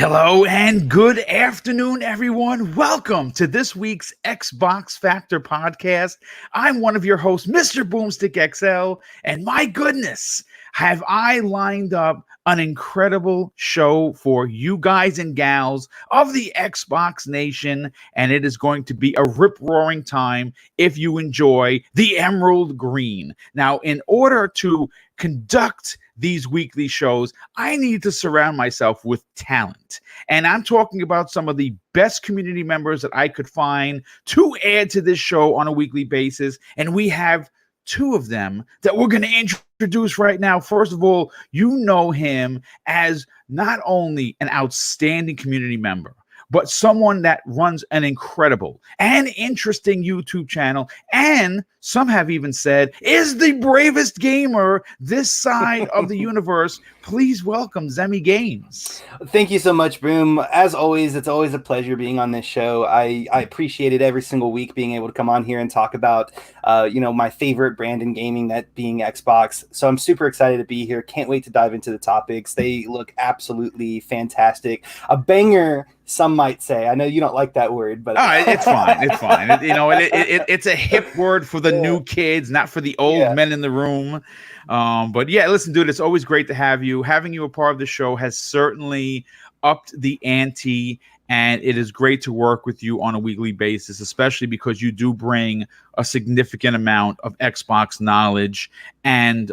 Hello and good afternoon, everyone. Welcome to this week's Xbox Factor podcast. I'm one of your hosts, Mr. Boomstick XL, and my goodness, have I lined up an incredible show for you guys and gals of the Xbox Nation, and it is going to be a rip-roaring time if you enjoy the Emerald Green. Now, in order to conduct these weekly shows, I need to surround myself with talent. And I'm talking about some of the best community members that I could find to add to this show on a weekly basis. And we have two of them that we're going to introduce right now. First of all, you know him as not only an outstanding community member, but someone that runs an incredible and interesting YouTube channel, and some have even said is the bravest gamer this side of the universe. Please welcome Zemi Games. Thank you so much, Boom. As always, it's always a pleasure being on this show. I appreciate it every single week being able to come on here and talk about my favorite brand in gaming, that being Xbox. So I'm super excited to be here. Can't wait to dive into the topics. They look absolutely fantastic. A banger, some might say. I know you don't like that word, but it's fine. It's fine. It's a hip word for the new kids, not for the old men in the room. But yeah, listen, dude, it's always great to have you. Having you a part of the show has certainly upped the ante, and it is great to work with you on a weekly basis, especially because you do bring a significant amount of Xbox knowledge and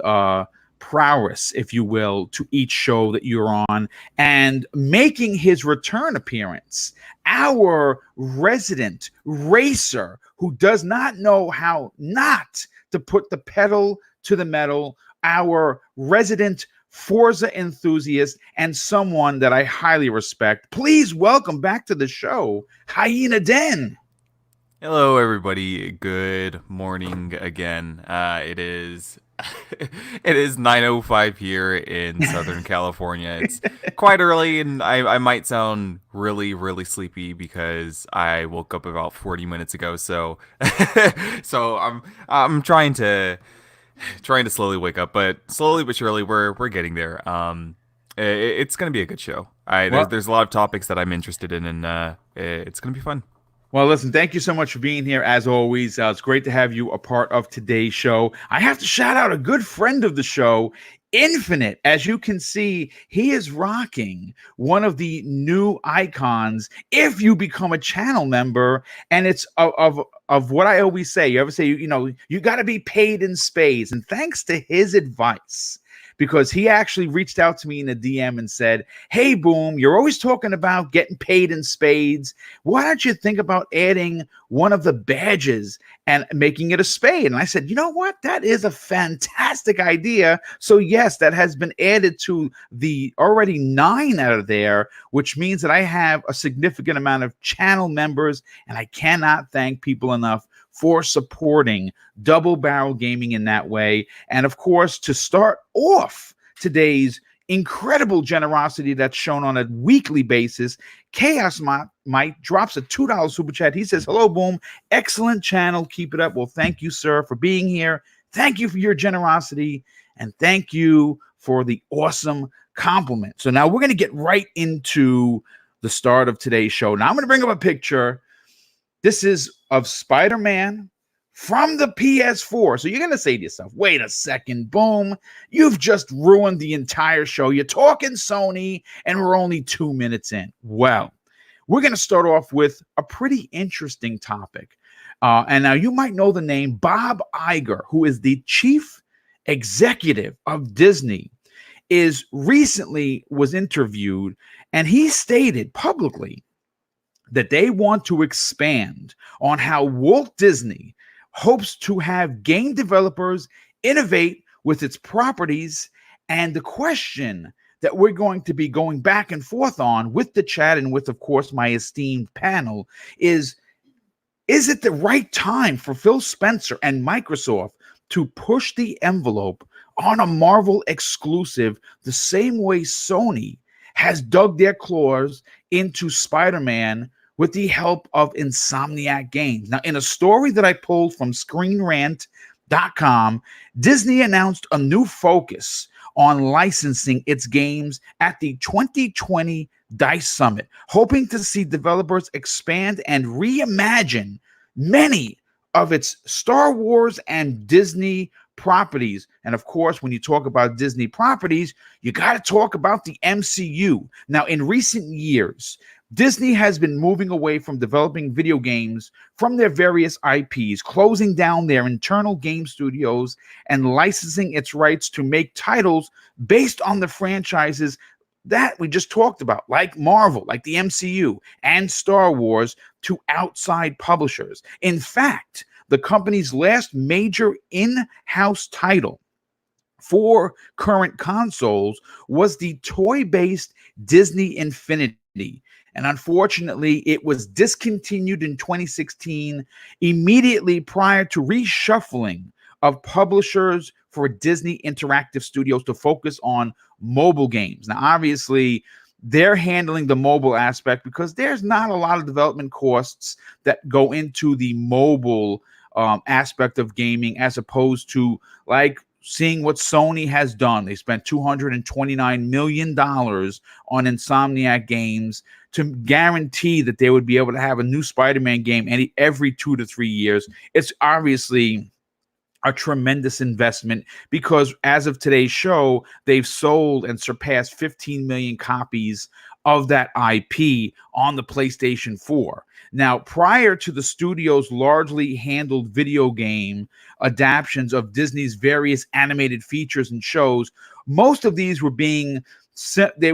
prowess, if you will, to each show that you're on. And making his return appearance, our resident racer who does not know how not to put the pedal to the metal, our resident Forza enthusiast, and someone that I highly respect. Please welcome back to the show, Hyena Den. Hello, everybody. Good morning again. It is 9:05 here in Southern California. It's quite early, and I might sound really, really sleepy because I woke up about 40 minutes ago. So I'm trying to slowly wake up, but slowly but surely we're getting there. It's gonna be a good show. There's a lot of topics that I'm interested in, and it's gonna be fun. Well, listen, thank you so much for being here, as always. It's great to have you a part of today's show. I have to shout out a good friend of the show, Infinite. As you can see, he is rocking one of the new icons if you become a channel member, and it's of what I always say. You ever say, you got to be paid in spades, and thanks to his advice, because he actually reached out to me in a DM and said, hey, Boom, you're always talking about getting paid in spades. Why don't you think about adding one of the badges and making it a spade? And I said, you know what? That is a fantastic idea. So yes, that has been added to the already 9 out of there, which means that I have a significant amount of channel members, and I cannot thank people enough for supporting Double Barrel Gaming in that way. And of course, to start off today's incredible generosity that's shown on a weekly basis, Chaos Mike drops a $2 super chat. He says, hello, Boom. Excellent channel. Keep it up. Well, thank you, sir, for being here. Thank you for your generosity. And thank you for the awesome compliment. So now we're going to get right into the start of today's show. Now I'm going to bring up a picture. This is of Spider-Man from the PS4. So you're going to say to yourself, wait a second, Boom, you've just ruined the entire show. You're talking Sony, and we're only 2 minutes in. Well, we're going to start off with a pretty interesting topic. And now you might know the name Bob Iger, who is the chief executive of Disney, recently was interviewed, and he stated publicly that they want to expand on how Walt Disney hopes to have game developers innovate with its properties. And the question that we're going to be going back and forth on with the chat and with, of course, my esteemed panel is it the right time for Phil Spencer and Microsoft to push the envelope on a Marvel exclusive the same way Sony has dug their claws into Spider-Man with the help of Insomniac Games? Now, in a story that I pulled from ScreenRant.com, Disney announced a new focus on licensing its games at the 2020 Dice Summit, hoping to see developers expand and reimagine many of its Star Wars and Disney properties. And of course, when you talk about Disney properties, you got to talk about the MCU. Now, in recent years, Disney has been moving away from developing video games from their various IPs, closing down their internal game studios and licensing its rights to make titles based on the franchises that we just talked about, like Marvel, like the MCU, and Star Wars, to outside publishers. In fact, the company's last major in-house title for current consoles was the toy-based Disney Infinity. And unfortunately, it was discontinued in 2016, immediately prior to reshuffling of publishers for Disney Interactive Studios to focus on mobile games. Now, obviously, they're handling the mobile aspect because there's not a lot of development costs that go into the mobile aspect of gaming, as opposed to like seeing what Sony has done. They spent $229 million on Insomniac Games to guarantee that they would be able to have a new Spider-Man game every 2 to 3 years. It's obviously a tremendous investment because as of today's show, they've sold and surpassed 15 million copies of that IP on the PlayStation 4. Now, prior to the studio's largely handled video game adaptions of Disney's various animated features and shows, most of these were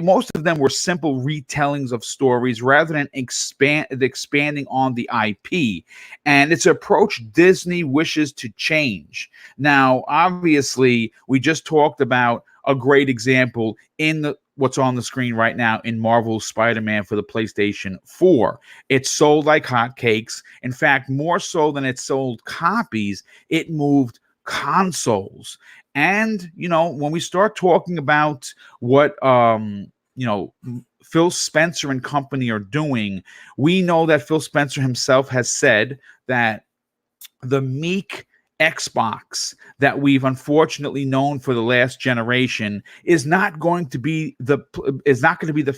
most of them were simple retellings of stories rather than expanding on the IP. And it's an approach Disney wishes to change. Now, obviously, we just talked about a great example in what's on the screen right now in Marvel's Spider-Man for the PlayStation 4. It sold like hotcakes. In fact, more so than it sold copies, it moved consoles. And, when we start talking about what, Phil Spencer and company are doing, we know that Phil Spencer himself has said that the meek Xbox that we've unfortunately known for the last generation is not going to be the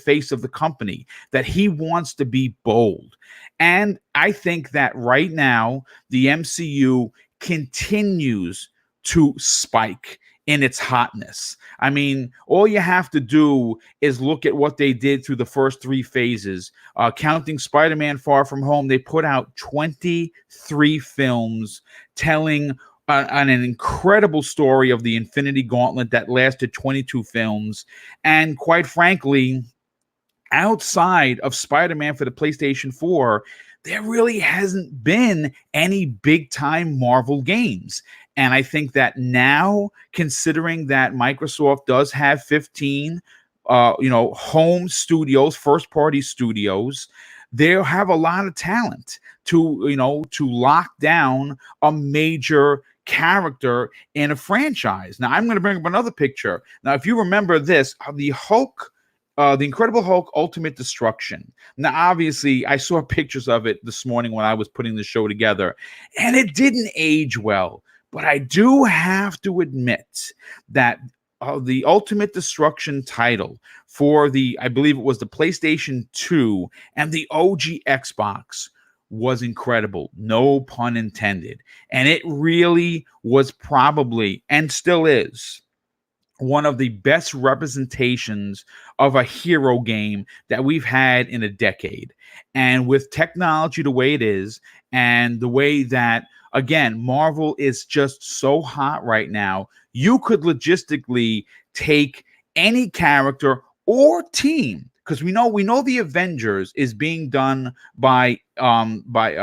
face of the company, that he wants to be bold. And I think that right now the MCU continues to spike in its hotness. I mean, all you have to do is look at what they did through the first 3 phases. Counting Spider-Man Far From Home, they put out 23 films telling an incredible story of the Infinity Gauntlet that lasted 22 films. And quite frankly, outside of Spider-Man for the PlayStation 4, there really hasn't been any big-time Marvel games. And I think that now, considering that Microsoft does have 15, home studios, first-party studios, they'll have a lot of talent to lock down a major character in a franchise. Now, I'm going to bring up another picture. Now, if you remember this, the Hulk, the Incredible Hulk Ultimate Destruction. Now, obviously, I saw pictures of it this morning when I was putting the show together, and it didn't age well. But I do have to admit that the Ultimate Destruction title for I believe it was the PlayStation 2 and the OG Xbox was incredible. No pun intended. And it really was probably, and still is, one of the best representations of a hero game that we've had in a decade. And with technology the way it is, and the way that, again, Marvel is just so hot right now, you could logistically take any character or team, because we know the Avengers is being done by Eidos,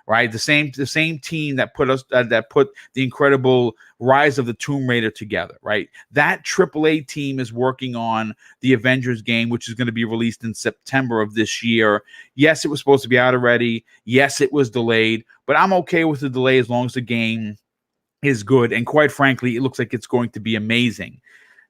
right? The same team that put the incredible Rise of the Tomb Raider together, right? That AAA team is working on the Avengers game, which is going to be released in September of this year. Yes, it was supposed to be out already. Yes, it was delayed, but I'm okay with the delay as long as the game is good. And quite frankly, it looks like it's going to be amazing.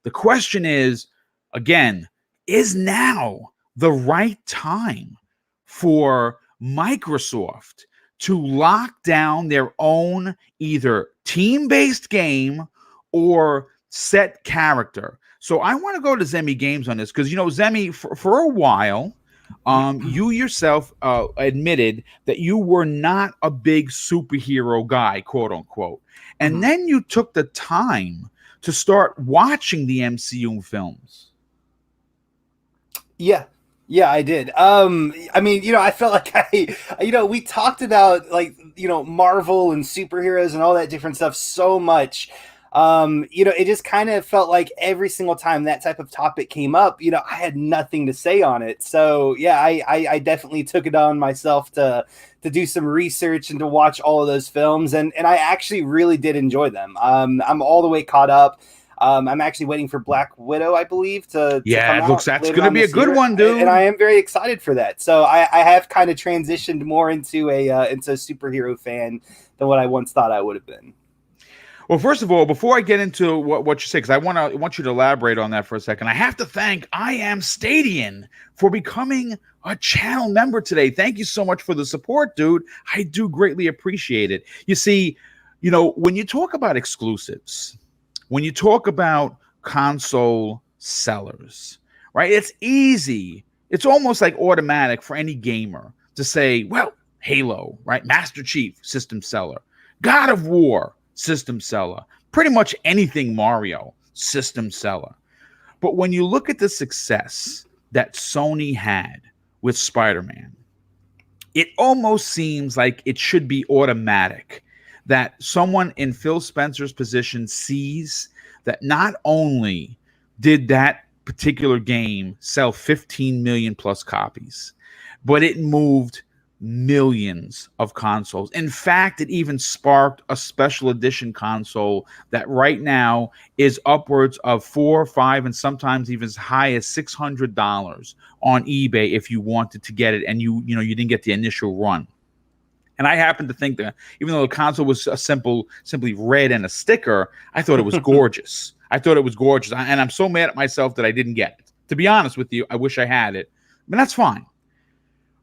The question is, again, is now the right time for Microsoft to lock down their own either team-based game or set character? So I want to go to Zemi Games on this because, Zemi, for a while, you yourself admitted that you were not a big superhero guy, quote unquote. And then you took the time to start watching the MCU films. Yeah, I did. I mean, I felt like we talked about Marvel and superheroes and all that different stuff so much. It just kind of felt like every single time that type of topic came up, I had nothing to say on it. So yeah, I definitely took it on myself to do some research and to watch all of those films. And I actually really did enjoy them. I'm all the way caught up. I'm actually waiting for Black Widow, I believe, to come out. It looks that's going to be a good one, dude. And I am very excited for that. So I have kind of transitioned more into a superhero fan than what I once thought I would have been. Well, first of all, before I get into what you say, because I want you to elaborate on that for a second, I have to thank I Am Stadian for becoming a channel member today. Thank you so much for the support, dude. I do greatly appreciate it. You see, when you talk about exclusives, when you talk about console sellers, right? It's easy. It's almost like automatic for any gamer to say, well, Halo, right? Master Chief, system seller. God of War, system seller. Pretty much anything Mario, system seller. But when you look at the success that Sony had with Spider-Man, it almost seems like it should be automatic that someone in Phil Spencer's position sees that not only did that particular game sell 15 million plus copies, but it moved millions of consoles. In fact, it even sparked a special edition console that right now is upwards of $400, $500, and sometimes even as high as $600 on eBay if you wanted to get it and you didn't get the initial run. And I happen to think that even though the console was simply red and a sticker, I thought it was gorgeous. And I'm so mad at myself that I didn't get it. To be honest with you, I wish I had it, but that's fine.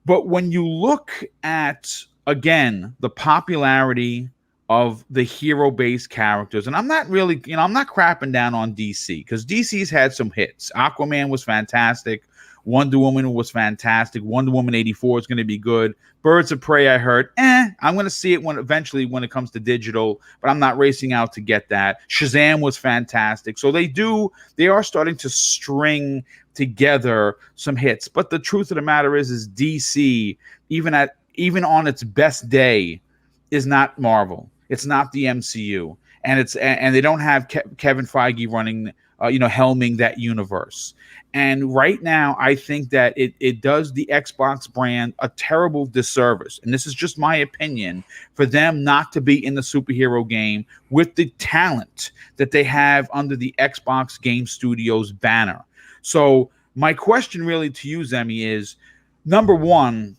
But when you look at, again, the popularity of the hero-based characters, and I'm not really, I'm not crapping down on DC because DC's had some hits. Aquaman was fantastic. Wonder Woman was fantastic. Wonder Woman 84 is going to be good. Birds of Prey, I heard, I'm going to see it eventually when it comes to digital, but I'm not racing out to get that. Shazam was fantastic. So they are starting to string together some hits. But the truth of the matter is DC, even on its best day, is not Marvel. It's not the MCU. And they don't have Kevin Feige running, helming that universe. And right now, I think that it does the Xbox brand a terrible disservice. And this is just my opinion, for them not to be in the superhero game with the talent that they have under the Xbox Game Studios banner. So my question really to you, Zemi, is, number one,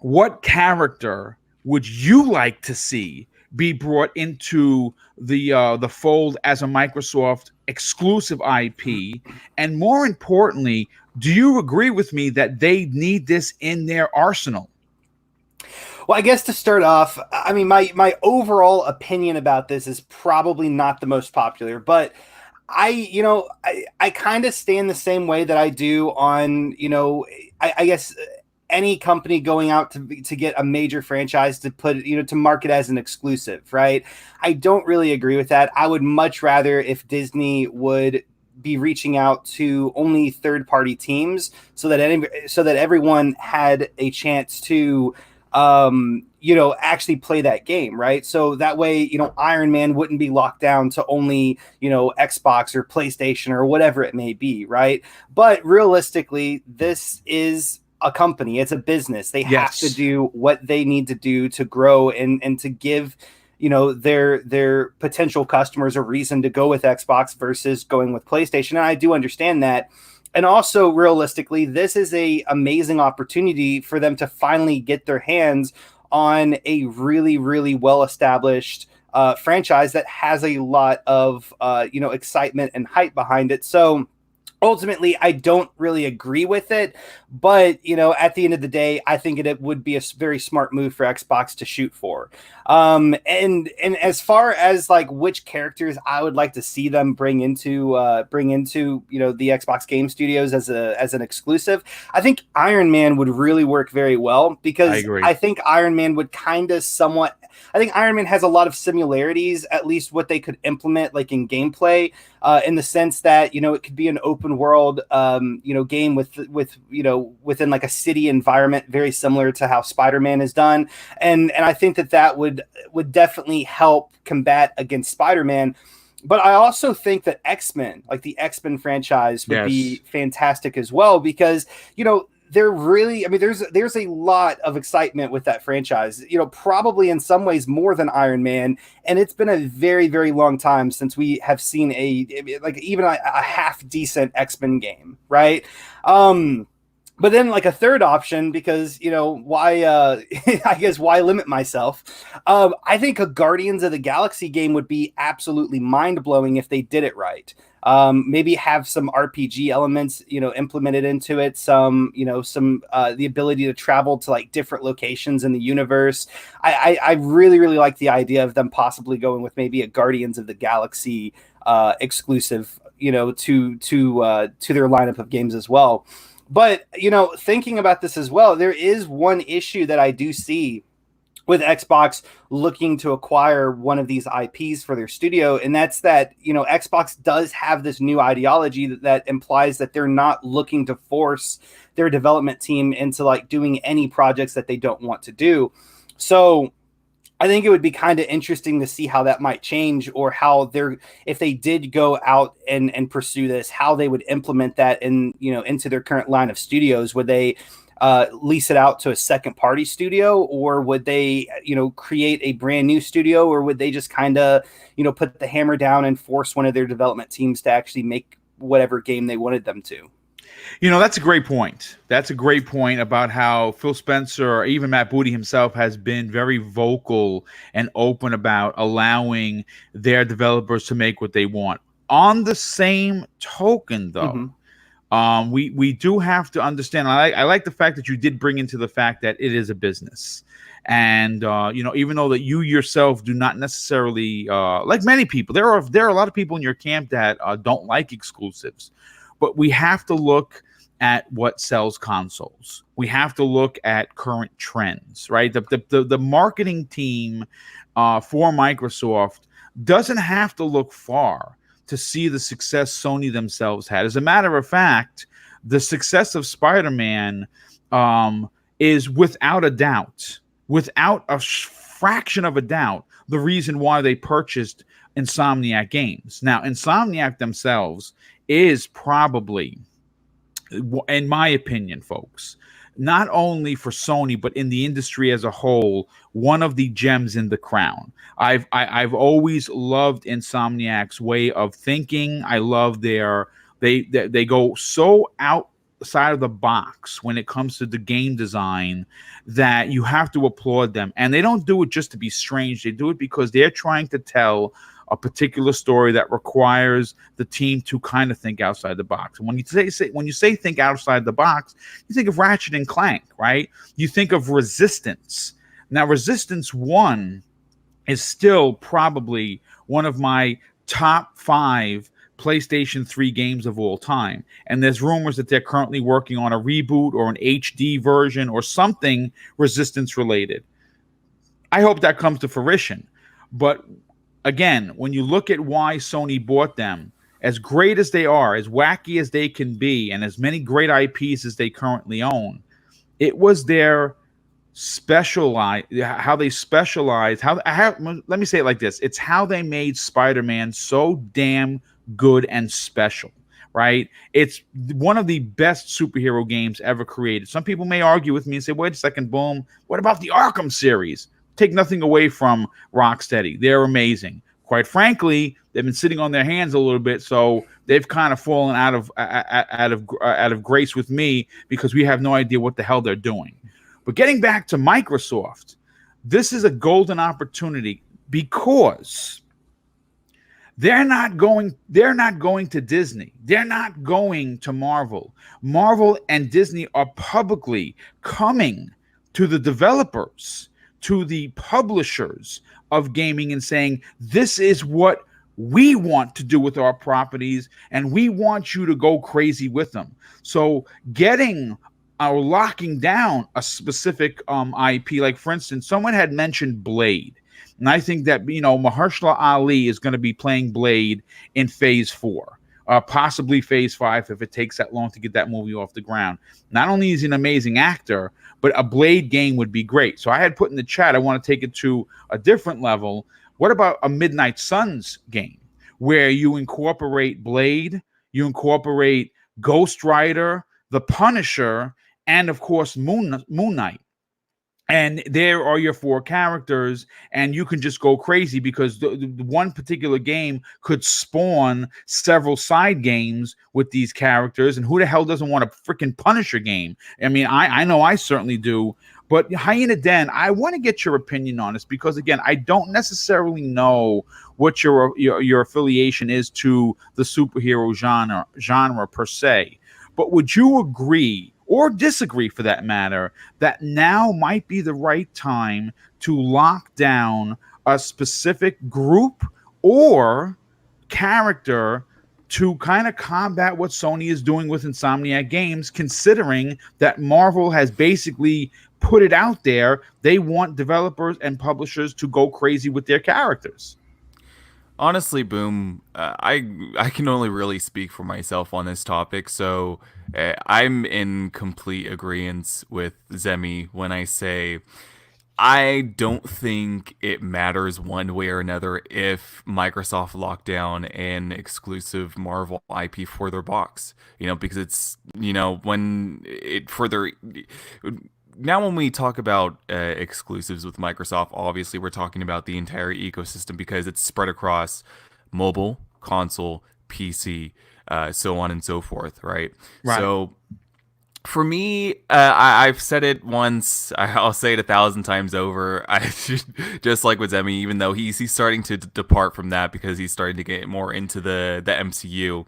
what character would you like to see be brought into the fold as a Microsoft exclusive IP? And more importantly, do you agree with me that they need this in their arsenal? Well, I guess to start off, I mean, my overall opinion about this is probably not the most popular, but I kind of stand the same way that I do on, I guess any company going out to get a major franchise to put, to market as an exclusive, right? I don't really agree with that. I would much rather if Disney would be reaching out to only third-party teams so that everyone had a chance to actually play that game, right? So that way, Iron Man wouldn't be locked down to only, Xbox or PlayStation or whatever it may be, right? But realistically, this is a company. It's a business. They have to do what they need to do to grow and to give, their potential customers a reason to go with Xbox versus going with PlayStation. And I do understand that. And also, realistically, this is a amazing opportunity for them to finally get their hands on a really, really well-established franchise that has a lot of, excitement and hype behind it. So ultimately, I don't really agree with it, but at the end of the day, I think it would be a very smart move for Xbox to shoot for. And as far as like which characters I would like to see them bring into the Xbox Game Studios as an exclusive, I think Iron Man would really work very well, because I think Iron Man would kind of somewhat. I think Iron Man has a lot of similarities, at least what they could implement like in gameplay, in the sense that it could be an open world game with within like a city environment, very similar to how Spider-Man is done, and I think that would definitely help combat against Spider-Man. But I also think that X-Men, like the X-Men franchise, would be fantastic as well, because they're really, there's a lot of excitement with that franchise, probably in some ways more than Iron Man. And it's been a very, very long time since we have seen even a half decent X-Men game. Right. But then like a third option, because, why, I guess why limit myself? I think a Guardians of the Galaxy game would be absolutely mind blowing if they did it right. Maybe have some RPG elements, implemented into it. The ability to travel to like different locations in the universe. I really, really like the idea of them possibly going with maybe a Guardians of the Galaxy exclusive, to their lineup of games as well. But, thinking about this as well, there is one issue that I do see with Xbox looking to acquire one of these IPs for their studio. And that's that, Xbox does have this new ideology that implies that they're not looking to force their development team into like doing any projects that they don't want to do. So I think it would be kind of interesting to see how that might change, or how if they did go out and pursue this, how they would implement that into their current line of studios. Would they lease it out to a second party studio, or would they, create a brand new studio, or would they just kind of, put the hammer down and force one of their development teams to actually make whatever game they wanted them to? That's a great point. That's a great point about how Phil Spencer, or even Matt Booty himself, has been very vocal and open about allowing their developers to make what they want. On the same token, though, we do have to understand. I like the fact that you did bring into the fact that it is a business, and even though that you yourself do not necessarily like many people, there are a lot of people in your camp that don't like exclusives. But we have to look at what sells consoles. We have to look at current trends, right? The marketing team for Microsoft doesn't have to look far to see the success Sony themselves had. As a matter of fact, the success of Spider-Man is without a doubt, without a fraction of a doubt, the reason why they purchased Insomniac Games. Now, Insomniac themselves is probably, in my opinion, folks, not only for Sony but in the industry as a whole, one of the gems in the crown. I've always loved Insomniac's way of thinking. I love they go so outside of the box when it comes to the game design that you have to applaud them. And they don't do it just to be strange. They do it because they're trying to tell a particular story that requires the team to kind of think outside the box. And when you say think outside the box, you think of Ratchet and Clank, right? You think of Resistance. Now, Resistance 1 is still probably one of my top 5 PlayStation 3 games of all time. And there's rumors that they're currently working on a reboot or an HD version or something Resistance related. I hope that comes to fruition. But again, when you look at why Sony bought them, as great as they are, as wacky as they can be, and as many great IPs as they currently own, it was their how they specialize. Let me say it like this. It's how they made Spider-Man so damn good and special, right? It's one of the best superhero games ever created. Some people may argue with me and say, wait a second, boom, what about the Arkham series? Take nothing away from Rocksteady. They're amazing. Quite frankly, they've been sitting on their hands a little bit, so they've kind of fallen out of grace with me because we have no idea what the hell they're doing. But getting back to Microsoft, this is a golden opportunity because They're not going to Disney. They're not going to Marvel. Marvel and Disney are publicly coming to the developers, to the publishers of gaming and saying, this is what we want to do with our properties, and we want you to go crazy with them. So getting or locking down a specific IP, like for instance, someone had mentioned Blade. And I think that, Mahershala Ali is going to be playing Blade in Phase 4, possibly Phase 5 if it takes that long to get that movie off the ground. Not only is he an amazing actor, but a Blade game would be great. So I had put in the chat, I want to take it to a different level. What about a Midnight Suns game where you incorporate Blade, you incorporate Ghost Rider, the Punisher, and of course Moon Knight? And there are your 4 characters, and you can just go crazy because the one particular game could spawn several side games with these characters. And who the hell doesn't want a freaking Punisher game? I mean, I know I certainly do. But Hyena Den, I want to get your opinion on this because, again, I don't necessarily know what your affiliation is to the superhero genre per se. But would you agree, or disagree for that matter, that now might be the right time to lock down a specific group or character to kind of combat what Sony is doing with Insomniac Games, considering that Marvel has basically put it out there? They want developers and publishers to go crazy with their characters. Honestly, Boom, I can only really speak for myself on this topic, so I'm in complete agreement with Zemi when I say I don't think it matters one way or another if Microsoft locked down an exclusive Marvel IP for their box, because it's, when it further... Now, when we talk about exclusives with Microsoft, obviously we're talking about the entire ecosystem because it's spread across mobile, console, PC, so on and so forth, right? So for me, I've said it once, I'll say it 1,000 times over. I just like with Zemi, even though he's starting to depart from that because he's starting to get more into the MCU.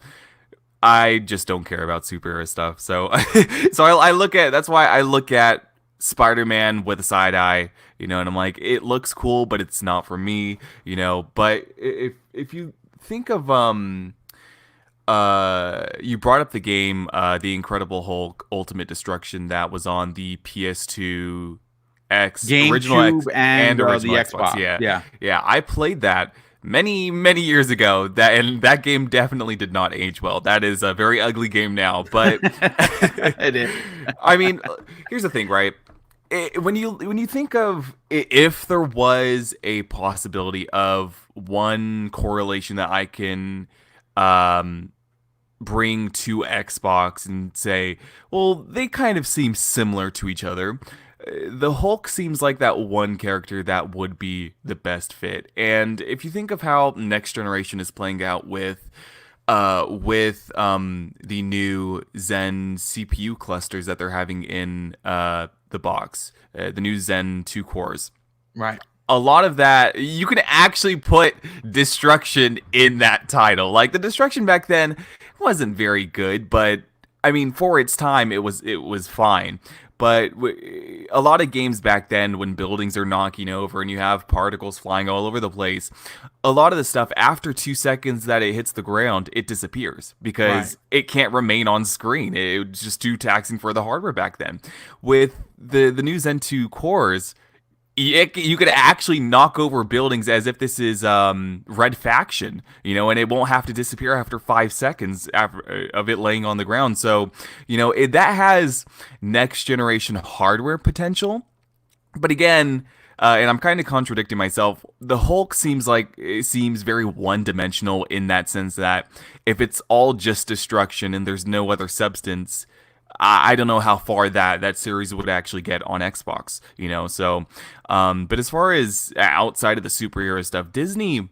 I just don't care about superhero stuff. So I look at, that's why I look at Spider-Man with a side eye, and I'm like, it looks cool, but it's not for me, But if you think of you brought up the game, The Incredible Hulk Ultimate Destruction, that was on the PS2 original X and original the Xbox. Yeah, I played that many years ago. That game definitely did not age well. That is a very ugly game now, but it is. I mean, here's the thing, right? When you think of if there was a possibility of one correlation that I can bring to Xbox and say, well, they kind of seem similar to each other, the Hulk seems like that one character that would be the best fit. And if you think of how Next Generation is playing out with the new Zen CPU clusters that they're having in the box, the new Zen 2 cores. Right. A lot of that, you can actually put Destruction in that title. Like, the Destruction back then wasn't very good, but I mean, for its time, it was fine. But a lot of games back then, when buildings are knocking over and you have particles flying all over the place, a lot of the stuff, after 2 seconds that it hits the ground, it disappears because it can't remain on screen. It was just too taxing for the hardware back then. With the new Zen 2 cores, you could actually knock over buildings as if this is Red Faction, and it won't have to disappear after 5 seconds of it laying on the ground. So, that has next generation hardware potential. But again, and I'm kind of contradicting myself, the Hulk seems very one-dimensional in that sense that if it's all just destruction and there's no other substance, I don't know how far that series would actually get on Xbox, so, but as far as outside of the superhero stuff, Disney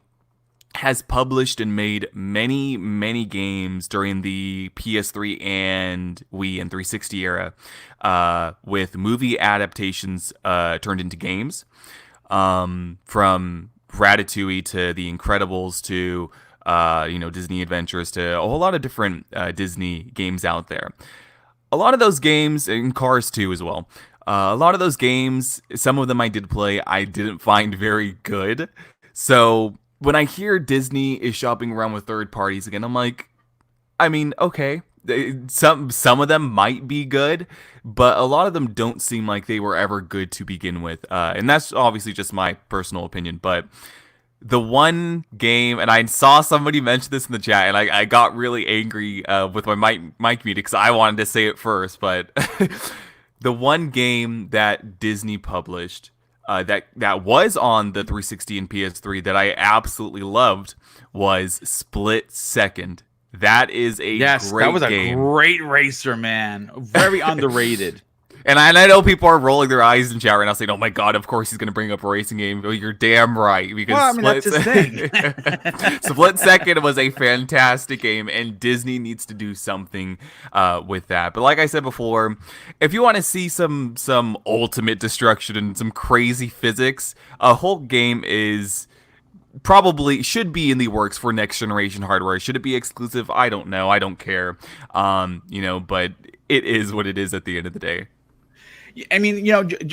has published and made many games during the PS3 and Wii and 360 era, with movie adaptations turned into games, from Ratatouille to The Incredibles to Disney Adventures to a whole lot of different Disney games out there. A lot of those games, and Cars 2 as well, a lot of those games, some of them I did play, I didn't find very good. So when I hear Disney is shopping around with third parties again, I'm like, I mean, okay, some of them might be good, but a lot of them don't seem like they were ever good to begin with. And that's obviously just my personal opinion, but the one game, and I saw somebody mention this in the chat, and I got really angry with my mic muted because I wanted to say it first, but the one game that Disney published that was on the 360 and PS3 that I absolutely loved was Split Second. That is a great that was game. A great racer, man. Very underrated. And I know people are rolling their eyes in chat right now saying, oh my god, of course he's going to bring up a racing game. Oh, you're damn right. Because well, I mean, that's his thing. Split Second was a fantastic game, and Disney needs to do something with that. But like I said before, if you want to see some ultimate destruction and some crazy physics, a whole game is... probably should be in the works for next generation hardware. Should it be exclusive? I don't know. I don't care. But it is what it is at the end of the day. I mean,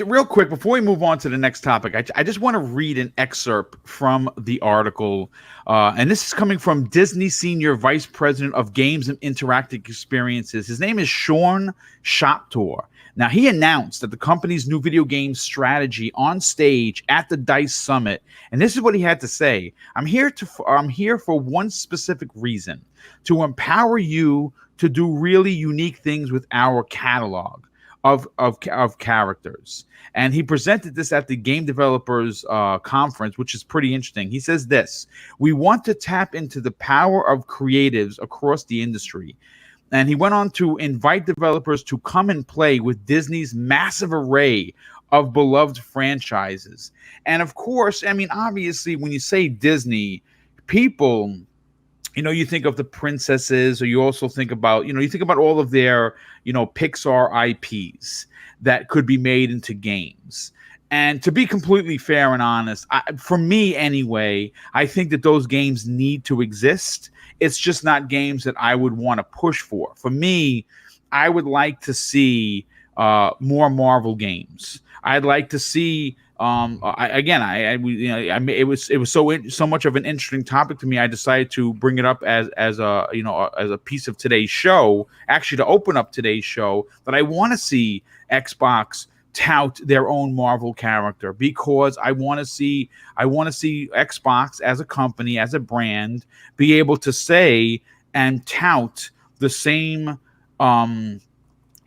real quick, before we move on to the next topic, I just want to read an excerpt from the article. And this is coming from Disney Senior Vice President of Games and Interactive Experiences. His name is Sean Shoptor. Now, he announced that the company's new video game strategy on stage at the DICE Summit. And this is what he had to say. I'm here for one specific reason, to empower you to do really unique things with our catalog of characters. And he presented this at the Game Developers Conference, which is pretty interesting. He says this: we want to tap into the power of creatives across the industry. And he went on to invite developers to come and play with Disney's massive array of beloved franchises. And of course, I mean, obviously, when you say Disney, people, you think of the princesses, or you also think about, you think about all of their, Pixar IPs that could be made into games. And to be completely fair and honest, for me anyway, I think that those games need to exist. It's just not games that I would want to push for. For me, I would like to see more Marvel games. I'd like to see. It was so much of an interesting topic to me. I decided to bring it up as a piece of today's show. Actually, to open up today's show, that I want to see Xbox tout their own Marvel character, because I want to see Xbox as a company, as a brand, be able to say and tout the same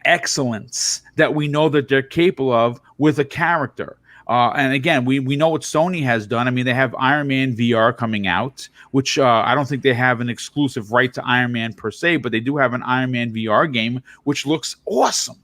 excellence that we know that they're capable of with a character. And again, we know what Sony has done. I mean, they have Iron Man VR coming out, which I don't think they have an exclusive right to Iron Man per se, but they do have an Iron Man VR game, which looks awesome.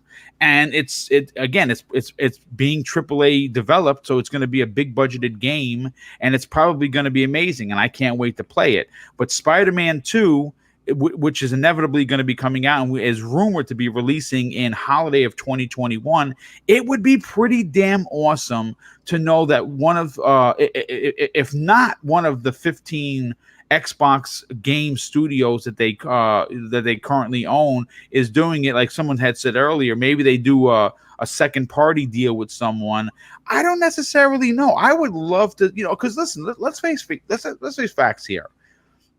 And it's being AAA developed, so it's going to be a big budgeted game, and it's probably going to be amazing, and I can't wait to play it. But Spider-Man 2, which is inevitably going to be coming out and is rumored to be releasing in holiday of 2021, it would be pretty damn awesome to know that one of, if not one of the 15 Xbox game studios that they currently own is doing it. Like someone had said earlier, maybe they do a second party deal with someone. I don't necessarily know. I would love to, because listen, let's face facts here.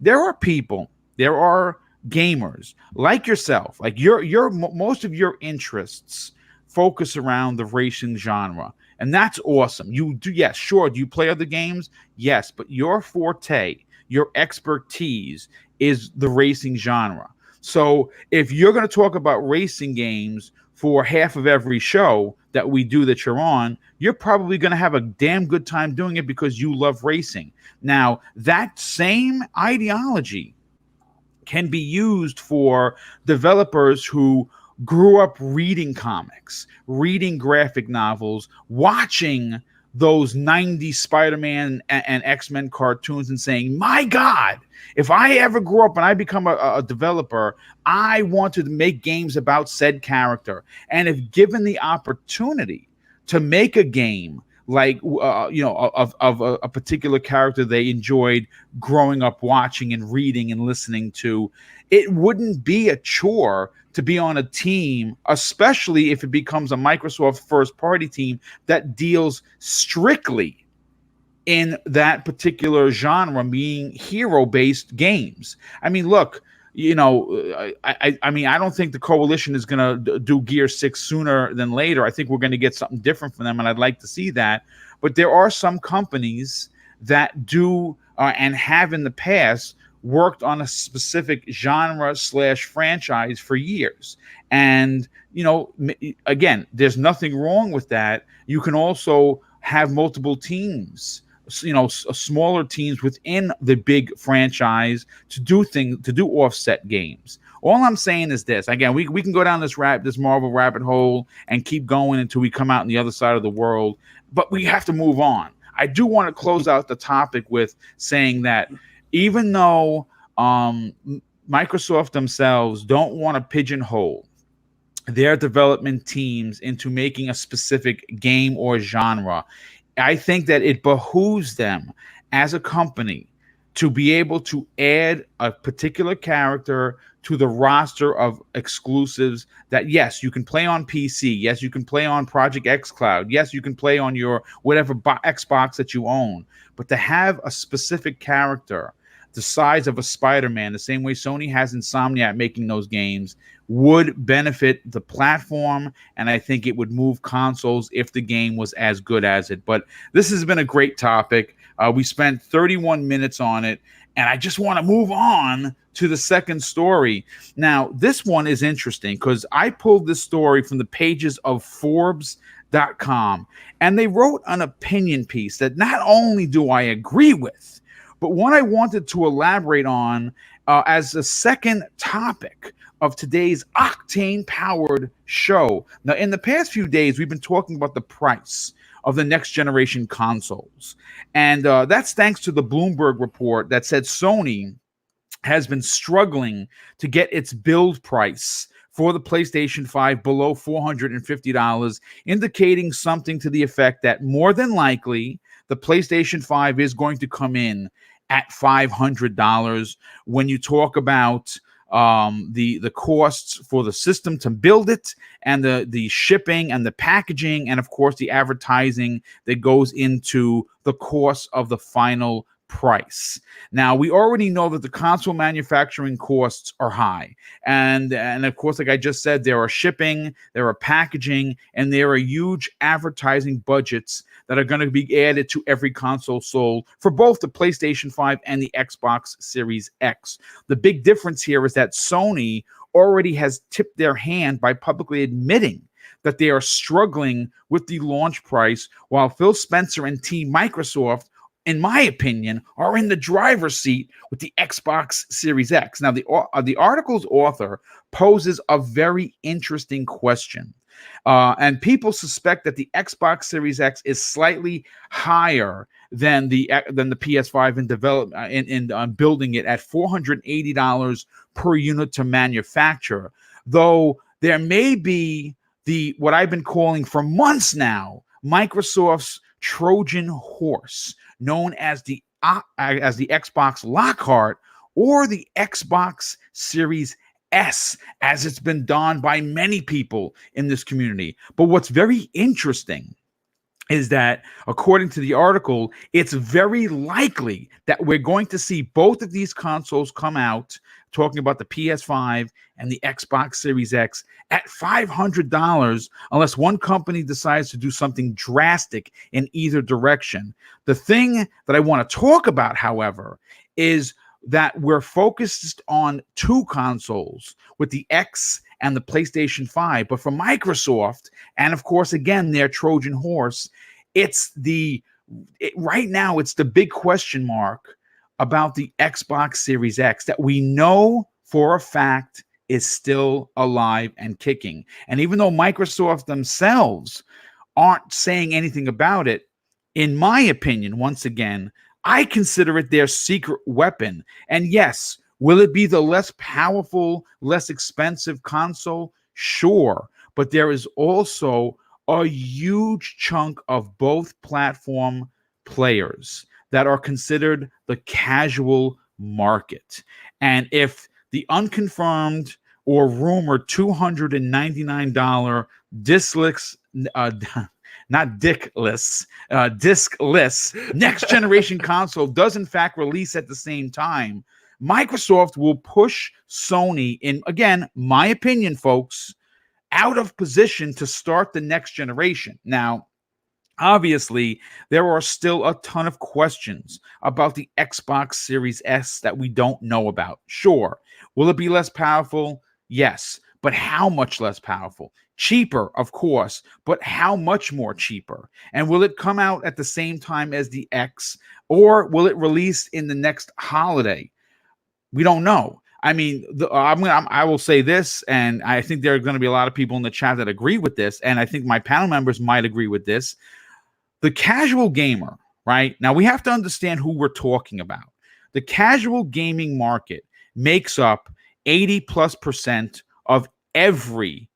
There are people. There are gamers like yourself, like most of your interests focus around the racing genre, and that's awesome. You do, yes, sure. Do you play other games? Yes, but your forte, your expertise is the racing genre. So if you're going to talk about racing games for half of every show that we do that you're on, you're probably going to have a damn good time doing it because you love racing. Now, that same ideology can be used for developers who grew up reading comics, reading graphic novels, watching those 90s Spider-Man and X-Men cartoons and saying, my God, if I ever grow up and I become a developer, I want to make games about said character. And if given the opportunity to make a game like of a particular character they enjoyed growing up watching and reading and listening to, it wouldn't be a chore to be on a team, especially if it becomes a Microsoft first party team that deals strictly in that particular genre, being hero based games. I mean, look, I mean, I don't think the Coalition is going to do Gear 6 sooner than later. I think we're going to get something different from them, and I'd like to see that. But there are some companies that do and have in the past worked on a specific genre / franchise for years. And, again, there's nothing wrong with that. You can also have multiple teams, smaller teams within the big franchise to do offset games. All I'm saying is this. Again, we can go down this Marvel rabbit hole and keep going until we come out on the other side of the world, but we have to move on. I do want to close out the topic with saying that even though Microsoft themselves don't want to pigeonhole their development teams into making a specific game or genre, I think that it behooves them as a company to be able to add a particular character to the roster of exclusives that, yes, you can play on PC. Yes, you can play on Project xCloud. Yes, you can play on your whatever Xbox that you own. But to have a specific character the size of a Spider-Man, the same way Sony has Insomniac making those games, would benefit the platform, and I think it would move consoles if the game was as good as it. But this has been a great topic. We spent 31 minutes on it, and I just want to move on to the second story. Now, this one is interesting because I pulled this story from the pages of Forbes.com, and they wrote an opinion piece that not only do I agree with, but one I wanted to elaborate on as a second topic of today's octane-powered show. Now, in the past few days, we've been talking about the price of the next generation consoles. And that's thanks to the Bloomberg report that said Sony has been struggling to get its build price for the PlayStation 5 below $450, indicating something to the effect that more than likely the PlayStation 5 is going to come in at $500. When you talk about the costs for the system to build it, and the shipping and the packaging, and of course the advertising that goes into the cost of the final price. Now, we already know that the console manufacturing costs are high, and of course, like I just said, there are shipping, there are packaging, and there are huge advertising budgets that are going to be added to every console sold for both the PlayStation 5 and the Xbox Series X. The big difference here is that Sony already has tipped their hand by publicly admitting that they are struggling with the launch price, while Phil Spencer and Team Microsoft, in my opinion, are in the driver's seat with the Xbox Series X. Now, the article's author poses a very interesting question. And people suspect that the Xbox Series X is slightly higher than the PS5 in development in building it at $480 per unit to manufacture. Though there may be what I've been calling for months now, Microsoft's Trojan horse, known as the Xbox Lockhart, or the Xbox Series S, as it's been donned by many people in this community. But what's very interesting is that, according to the article, it's very likely that we're going to see both of these consoles come out, talking about the PS5 and the Xbox Series X, at $500, unless one company decides to do something drastic in either direction. The thing that I want to talk about, however, is that we're focused on two consoles with the X and the PlayStation 5. But for Microsoft, and of course, again, their Trojan horse, right now, it's the big question mark about the Xbox Series X that we know for a fact is still alive and kicking. And even though Microsoft themselves aren't saying anything about it, in my opinion, once again, I consider it their secret weapon. And yes, will it be the less powerful, less expensive console? Sure. But there is also a huge chunk of both platform players that are considered the casual market. And if the unconfirmed or rumored $299 discless, not dickless, diskless next generation console does in fact release at the same time, Microsoft will push Sony in, again, my opinion, folks, out of position to start the next generation. Now, obviously, there are still a ton of questions about the Xbox Series S that we don't know about. Sure. Will it be less powerful? Yes. But how much less powerful? Cheaper, of course, but how much more cheaper? And will it come out at the same time as the X, or will it release in the next holiday? We don't know. I mean, I will say this, and I think there are going to be a lot of people in the chat that agree with this, and I think my panel members might agree with this. The casual gamer, right? Now, we have to understand who we're talking about. The casual gaming market makes up 80+% of every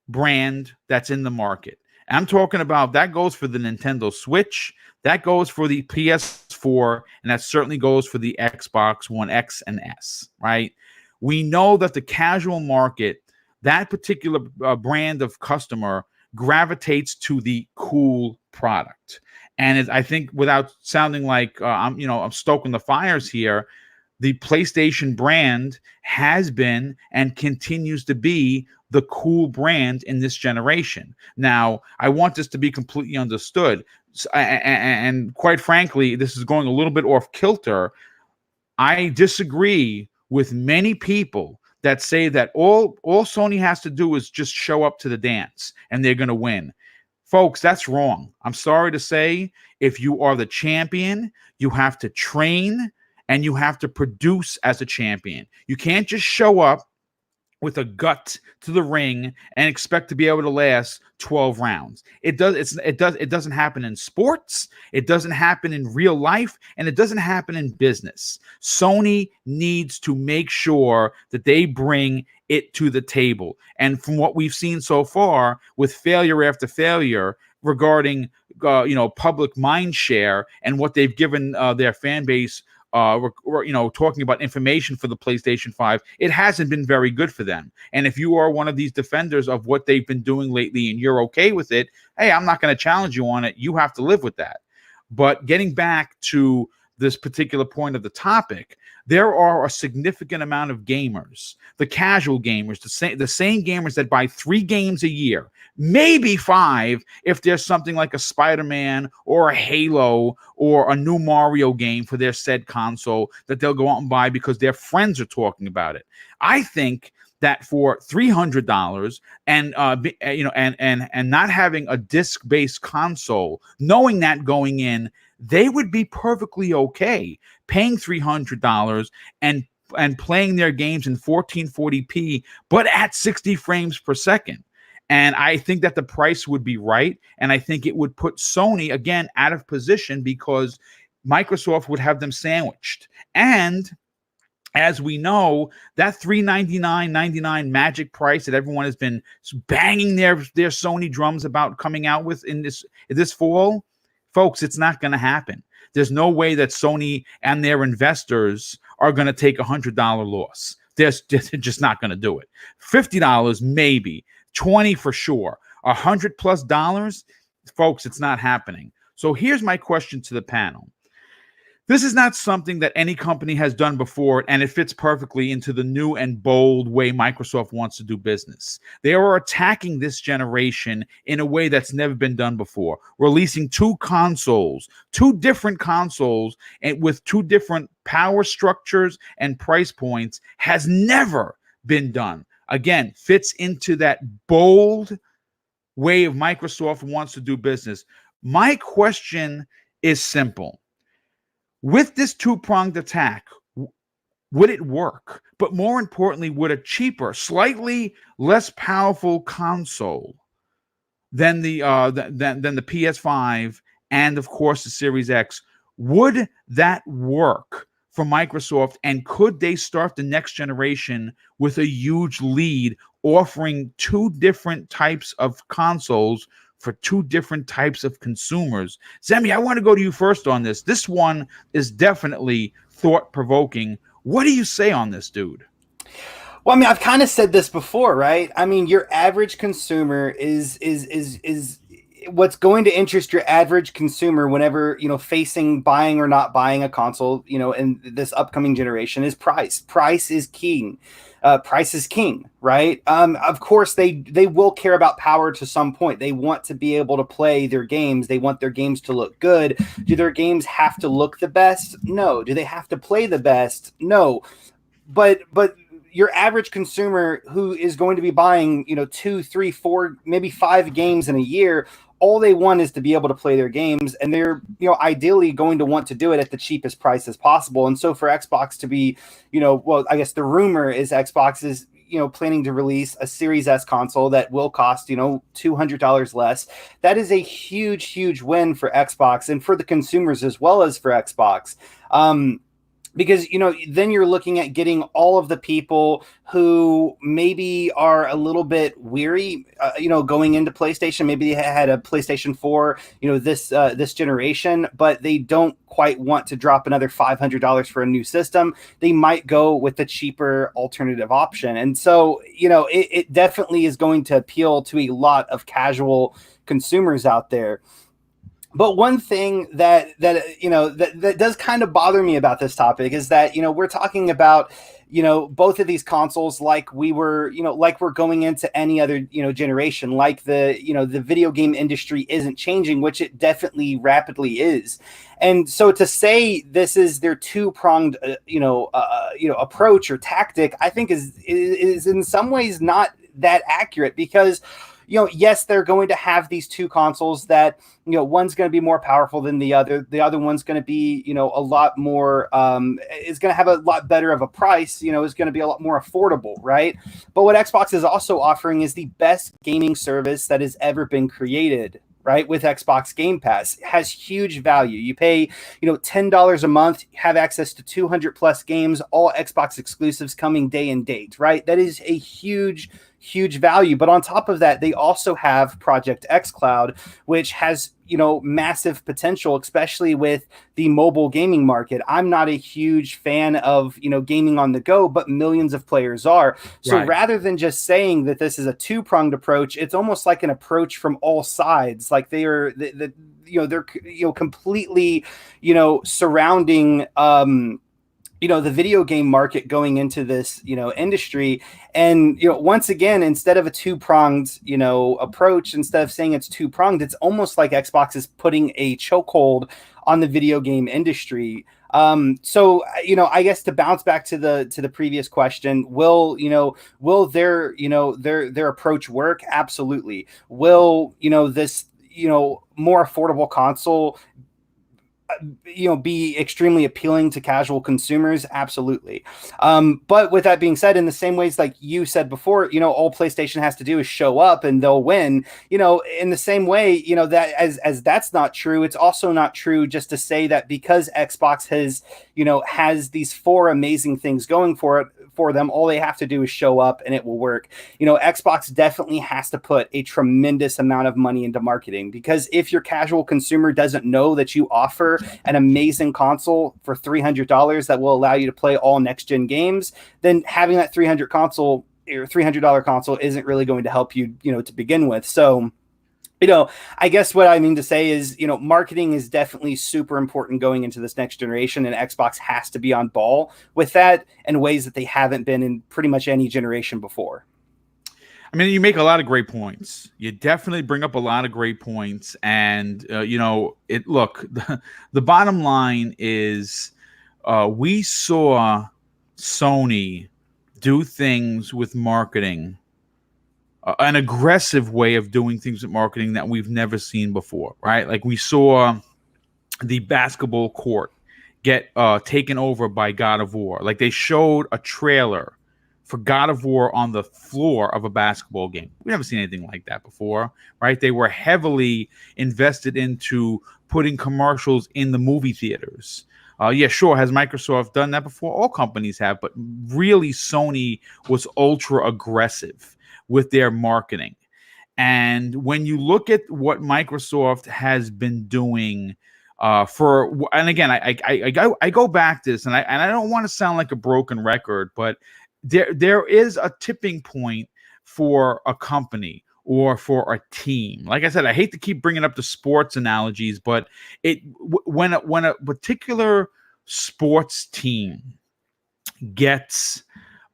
brand that's in the market. I'm talking about that goes for the Nintendo Switch, that goes for the PS4, and that certainly goes for the Xbox One X and S, right? We know that the casual market, that particular brand of customer gravitates to the cool product. And I think, without sounding like I'm stoking the fires here, the PlayStation brand has been and continues to be the cool brand in this generation. Now, I want this to be completely understood. And quite frankly, this is going a little bit off kilter. I disagree with many people that say that all Sony has to do is just show up to the dance and they're going to win. Folks, that's wrong. I'm sorry to say, if you are the champion, you have to train and you have to produce as a champion. You can't just show up with a gut to the ring and expect to be able to last 12 rounds. It doesn't happen in sports, it doesn't happen in real life, and it doesn't happen in business. Sony needs to make sure that they bring it to the table. And from what we've seen so far, with failure after failure regarding public mind share and what they've given their fan base, talking about information for the PlayStation 5, it hasn't been very good for them. And if you are one of these defenders of what they've been doing lately and you're okay with it, hey, I'm not going to challenge you on it. You have to live with that. But getting back to this particular point of the topic, there are a significant amount of gamers, the casual gamers, the same gamers that buy 3 games a year, maybe 5 if there's something like a Spider-Man or a Halo or a new Mario game for their said console that they'll go out and buy because their friends are talking about it. I think that for $300 and and not having a disc-based console, knowing that going in, they would be perfectly okay paying $300 and playing their games in 1440p, but at 60 frames per second. And I think that the price would be right. And I think it would put Sony, again, out of position because Microsoft would have them sandwiched. And as we know, that $399.99 magic price that everyone has been banging their Sony drums about coming out with in this fall, folks, it's not going to happen. There's no way that Sony and their investors are going to take $100 loss. They're just not going to do it. $50 maybe, $20 for sure. $100+, folks, it's not happening. So here's my question to the panel. This is not something that any company has done before, and it fits perfectly into the new and bold way Microsoft wants to do business. They are attacking this generation in a way that's never been done before, releasing 2 consoles, 2 different consoles, and with 2 different power structures and price points has never been done. Again, fits into that bold way of Microsoft wants to do business. My question is simple. With this 2-pronged attack, would it work? But more importantly, would a cheaper, slightly less powerful console than the PS5 and, of course, the Series X, would that work for Microsoft? And could they start the next generation with a huge lead, offering 2 different types of consoles for two different types of consumers. Zemi, I want to go to you first on this. This one is definitely thought-provoking. What do you say on this, dude? Well, I mean, I've kind of said this before, right? I mean, your average consumer is what's going to interest your average consumer whenever, facing buying or not buying a console, in this upcoming generation is price. Price is king. Price is king, right? Of course, they will care about power to some point. They want to be able to play their games. They want their games to look good. Do their games have to look the best? No. Do they have to play the best? No. But your average consumer who is going to be buying, 2, 3, 4, maybe 5 games in a year, all they want is to be able to play their games, and they're, ideally going to want to do it at the cheapest price as possible. And so for Xbox to be, well, I guess the rumor is Xbox is, planning to release a Series S console that will cost, $200 less. That is a huge, huge win for Xbox and for the consumers as well as for Xbox. Because, then you're looking at getting all of the people who maybe are a little bit weary, going into PlayStation. Maybe they had a PlayStation 4, this generation, but they don't quite want to drop another $500 for a new system. They might go with the cheaper alternative option. And so, it definitely is going to appeal to a lot of casual consumers out there. But one thing that does kind of bother me about this topic is that, we're talking about, both of these consoles like we're going into any other, generation, like the video game industry isn't changing, which it definitely rapidly is. And so to say this is their two-pronged, approach or tactic, I think is in some ways not that accurate, because yes, they're going to have these two consoles that, one's going to be more powerful than the other. The other one's going to be, a lot more, is going to have a lot better of a price, is going to be a lot more affordable, right? But what Xbox is also offering is the best gaming service that has ever been created, right? With Xbox Game Pass. It has huge value. You pay, $10 a month, have access to 200 plus games, all Xbox exclusives coming day and date, right? That is a huge value. But on top of that, they also have Project X Cloud, which has, massive potential, especially with the mobile gaming market. I'm not a huge fan of, gaming on the go, but millions of players are. So Right. Rather than just saying that this is a two-pronged approach, it's almost like an approach from all sides. Like they're completely, surrounding, the video game market going into this, industry. And, once again, instead of a two-pronged, approach, instead of saying it's two-pronged, it's almost like Xbox is putting a chokehold on the video game industry. So, I guess to bounce back to the previous question, will their approach work? Absolutely. Will, this, more affordable console be extremely appealing to casual consumers? Absolutely. But with that being said, in the same ways, like you said before, all PlayStation has to do is show up and they'll win. In the same way, that as that's not true, it's also not true just to say that because Xbox has these 4 amazing things going for them, all they have to do is show up and it will work. Xbox definitely has to put a tremendous amount of money into marketing, because if your casual consumer doesn't know that you offer an amazing console for $300 that will allow you to play all next-gen games, then having that $300 console isn't really going to help you, to begin with. So, I guess what I mean to say is, marketing is definitely super important going into this next generation, and Xbox has to be on ball with that in ways that they haven't been in pretty much any generation before. I mean, you make a lot of great points. You definitely bring up a lot of great points. And, the bottom line is we saw Sony do things with marketing, an aggressive way of doing things with marketing that we've never seen before, right? Like we saw the basketball court get taken over by God of War. Like they showed a trailer for God of War on the floor of a basketball game. We've never seen anything like that before, right? They were heavily invested into putting commercials in the movie theaters. Yeah, sure. Has Microsoft done that before? All companies have, but really Sony was ultra aggressive with their marketing. And when you look at what Microsoft has been doing and again, I go back to this, and I don't want to sound like a broken record, but there is a tipping point for a company or for a team. Like I said, I hate to keep bringing up the sports analogies, but when a particular sports team gets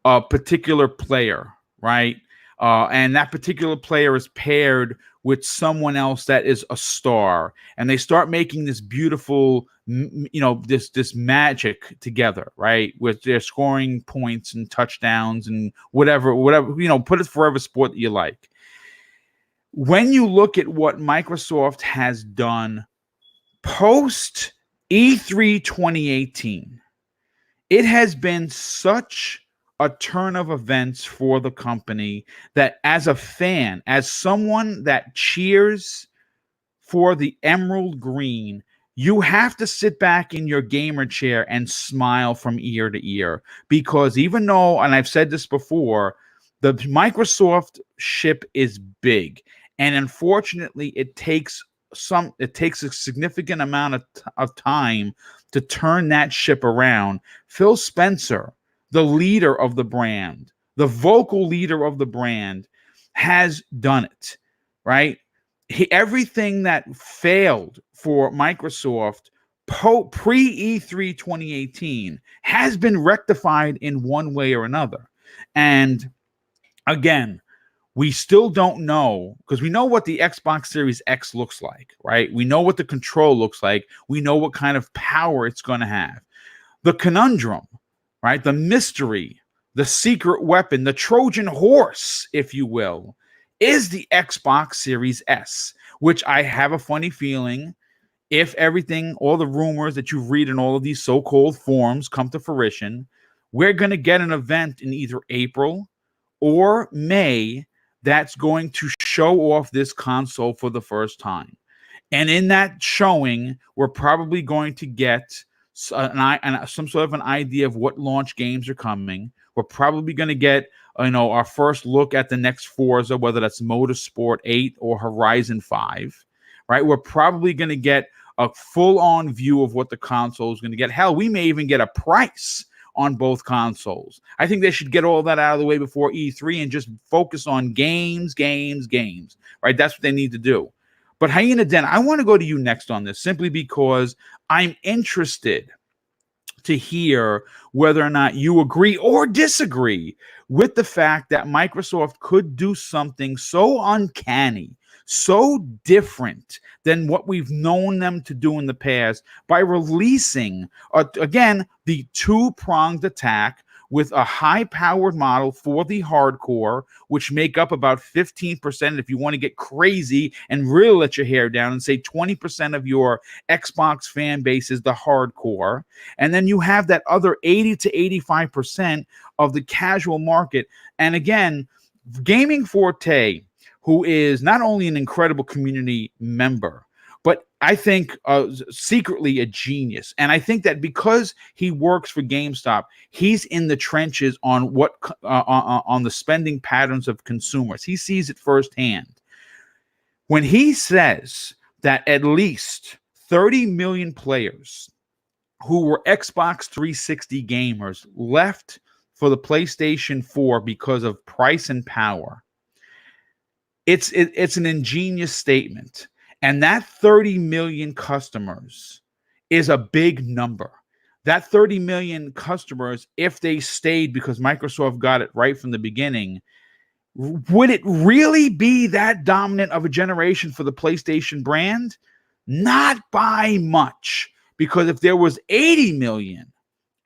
a particular player, right? And that particular player is paired with someone else that is a star, and they start making this beautiful, this magic together, right? With their scoring points and touchdowns and whatever, put it for whatever sport that you like. When you look at what Microsoft has done post E3 2018, it has been such a turn of events for the company that as a fan, as someone that cheers for the emerald green, you have to sit back in your gamer chair and smile from ear to ear, because even though, and I've said this before, the Microsoft ship is big, and unfortunately it takes a significant amount of time to turn that ship around. Phil Spencer, the leader of the brand, the vocal leader of the brand, has done it, right? Everything that failed for Microsoft pre-E3 2018 has been rectified in one way or another. And again, we still don't know, because we know what the Xbox Series X looks like, right? We know what the control looks like. We know what kind of power it's going to have. The conundrum, right? The mystery, the secret weapon, the Trojan horse, if you will, is the Xbox Series S, which I have a funny feeling, if everything, all the rumors that you read in all of these so-called forums come to fruition, we're going to get an event in either April or May that's going to show off this console for the first time. And in that showing, we're probably going to get some sort of an idea of what launch games are coming. We're probably going to get our first look at the next Forza, whether that's Motorsport 8 or Horizon 5, right? We're probably going to get a full-on view of what the console is going to get. Hell, we may even get a price on both consoles. I think they should get all that out of the way before E3 and just focus on games, right? That's what they need to do. But Hyena Den, I want to go to you next on this, simply because I'm interested to hear whether or not you agree or disagree with the fact that Microsoft could do something so uncanny, so different than what we've known them to do in the past by releasing, again, the two-pronged attack with a high-powered model for the hardcore, which make up about 15%, if you want to get crazy and really let your hair down and say 20% of your Xbox fan base is the hardcore. And then you have that other 80 to 85% of the casual market. And again, Gaming Forte, who is not only an incredible community member, but I think secretly a genius. And I think that because he works for GameStop, he's in the trenches on on the spending patterns of consumers. He sees it firsthand. When he says that at least 30 million players who were Xbox 360 gamers left for the PlayStation 4 because of price and power, it's an ingenious statement. And that 30 million customers is a big number. That 30 million customers, if they stayed because Microsoft got it right from the beginning, would it really be that dominant of a generation for the PlayStation brand? Not by much. Because if there was 80 million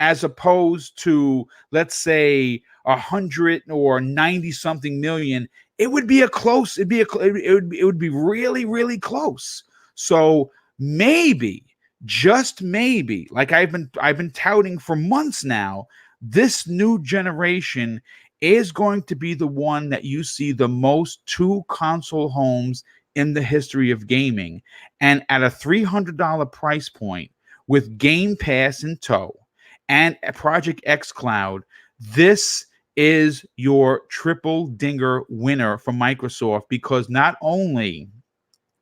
as opposed to, let's say, 100 or 90 something million, it would be it would be really, really close. So maybe, just maybe, like I've been touting for months now, this new generation is going to be the one that you see the most two console homes in the history of gaming. And at a $300 price point with Game Pass in tow and Project X Cloud, this is your triple dinger winner from Microsoft, because not only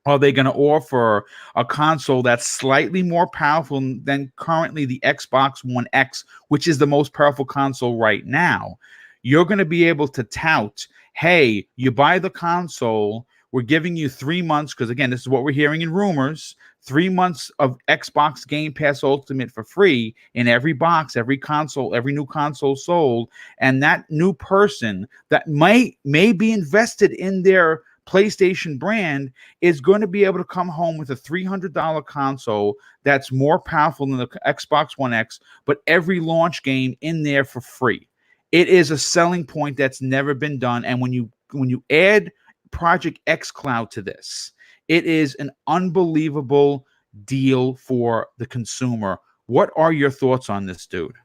are they going to offer a console that's slightly more powerful than currently the Xbox One X, which is the most powerful console right now, you're going to be able to tout, hey, you buy the console, we're giving you 3 months, because again, this is what we're hearing in rumors, 3 months of Xbox Game Pass Ultimate for free in every box, every console, every new console sold. And that new person that may be invested in their PlayStation brand is going to be able to come home with a $300 console that's more powerful than the Xbox One X, but every launch game in there for free. It is a selling point that's never been done. And when you add Project X Cloud to this, it is an unbelievable deal for the consumer. What are your thoughts on this, dude?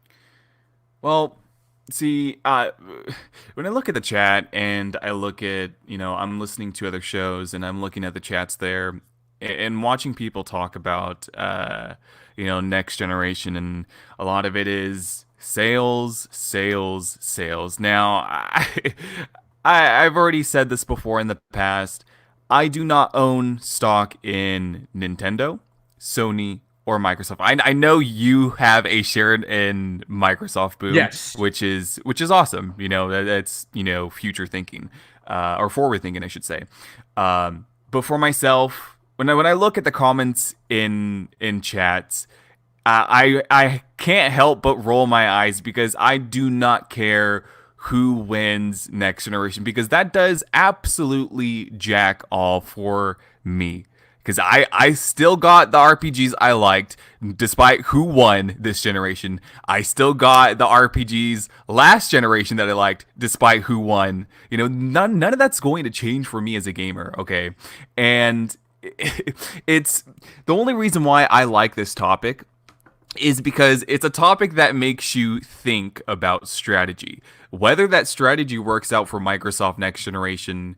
Well, see, when I look at the chat and I look at, I'm listening to other shows and I'm looking at the chats there and watching people talk about, next generation, and a lot of it is sales, sales, sales. Now, I've already said this before in the past. I do not own stock in Nintendo, Sony, or Microsoft. I know you have a share in Microsoft, Boom. Yes, which is awesome. That's future thinking, or forward thinking, I should say. But for myself, when I look at the comments in chats, I can't help but roll my eyes, because I do not care who wins next generation, because that does absolutely jack all for me. Because I still got the RPGs I liked, despite who won this generation. I still got the RPGs last generation that I liked, despite who won. None of that's going to change for me as a gamer, okay? And it's the only reason why I like this topic is because it's a topic that makes you think about strategy. Whether that strategy works out for Microsoft next generation,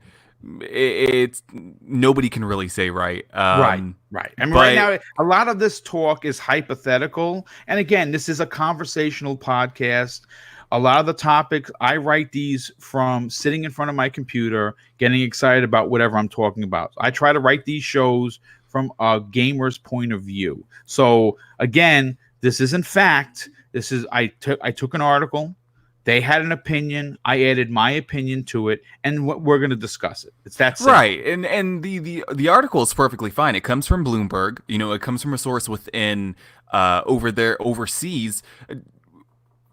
it's nobody can really say, right? Right. I mean, right now, a lot of this talk is hypothetical. And again, this is a conversational podcast. A lot of the topics, I write these from sitting in front of my computer, getting excited about whatever I'm talking about. I try to write these shows from a gamer's point of view. So again, this isn't fact. This is I took an article. They had an opinion. I added my opinion to it, and we're going to discuss it. It's that simple. Right. And the article is perfectly fine. It comes from Bloomberg. It comes from a source within over there overseas,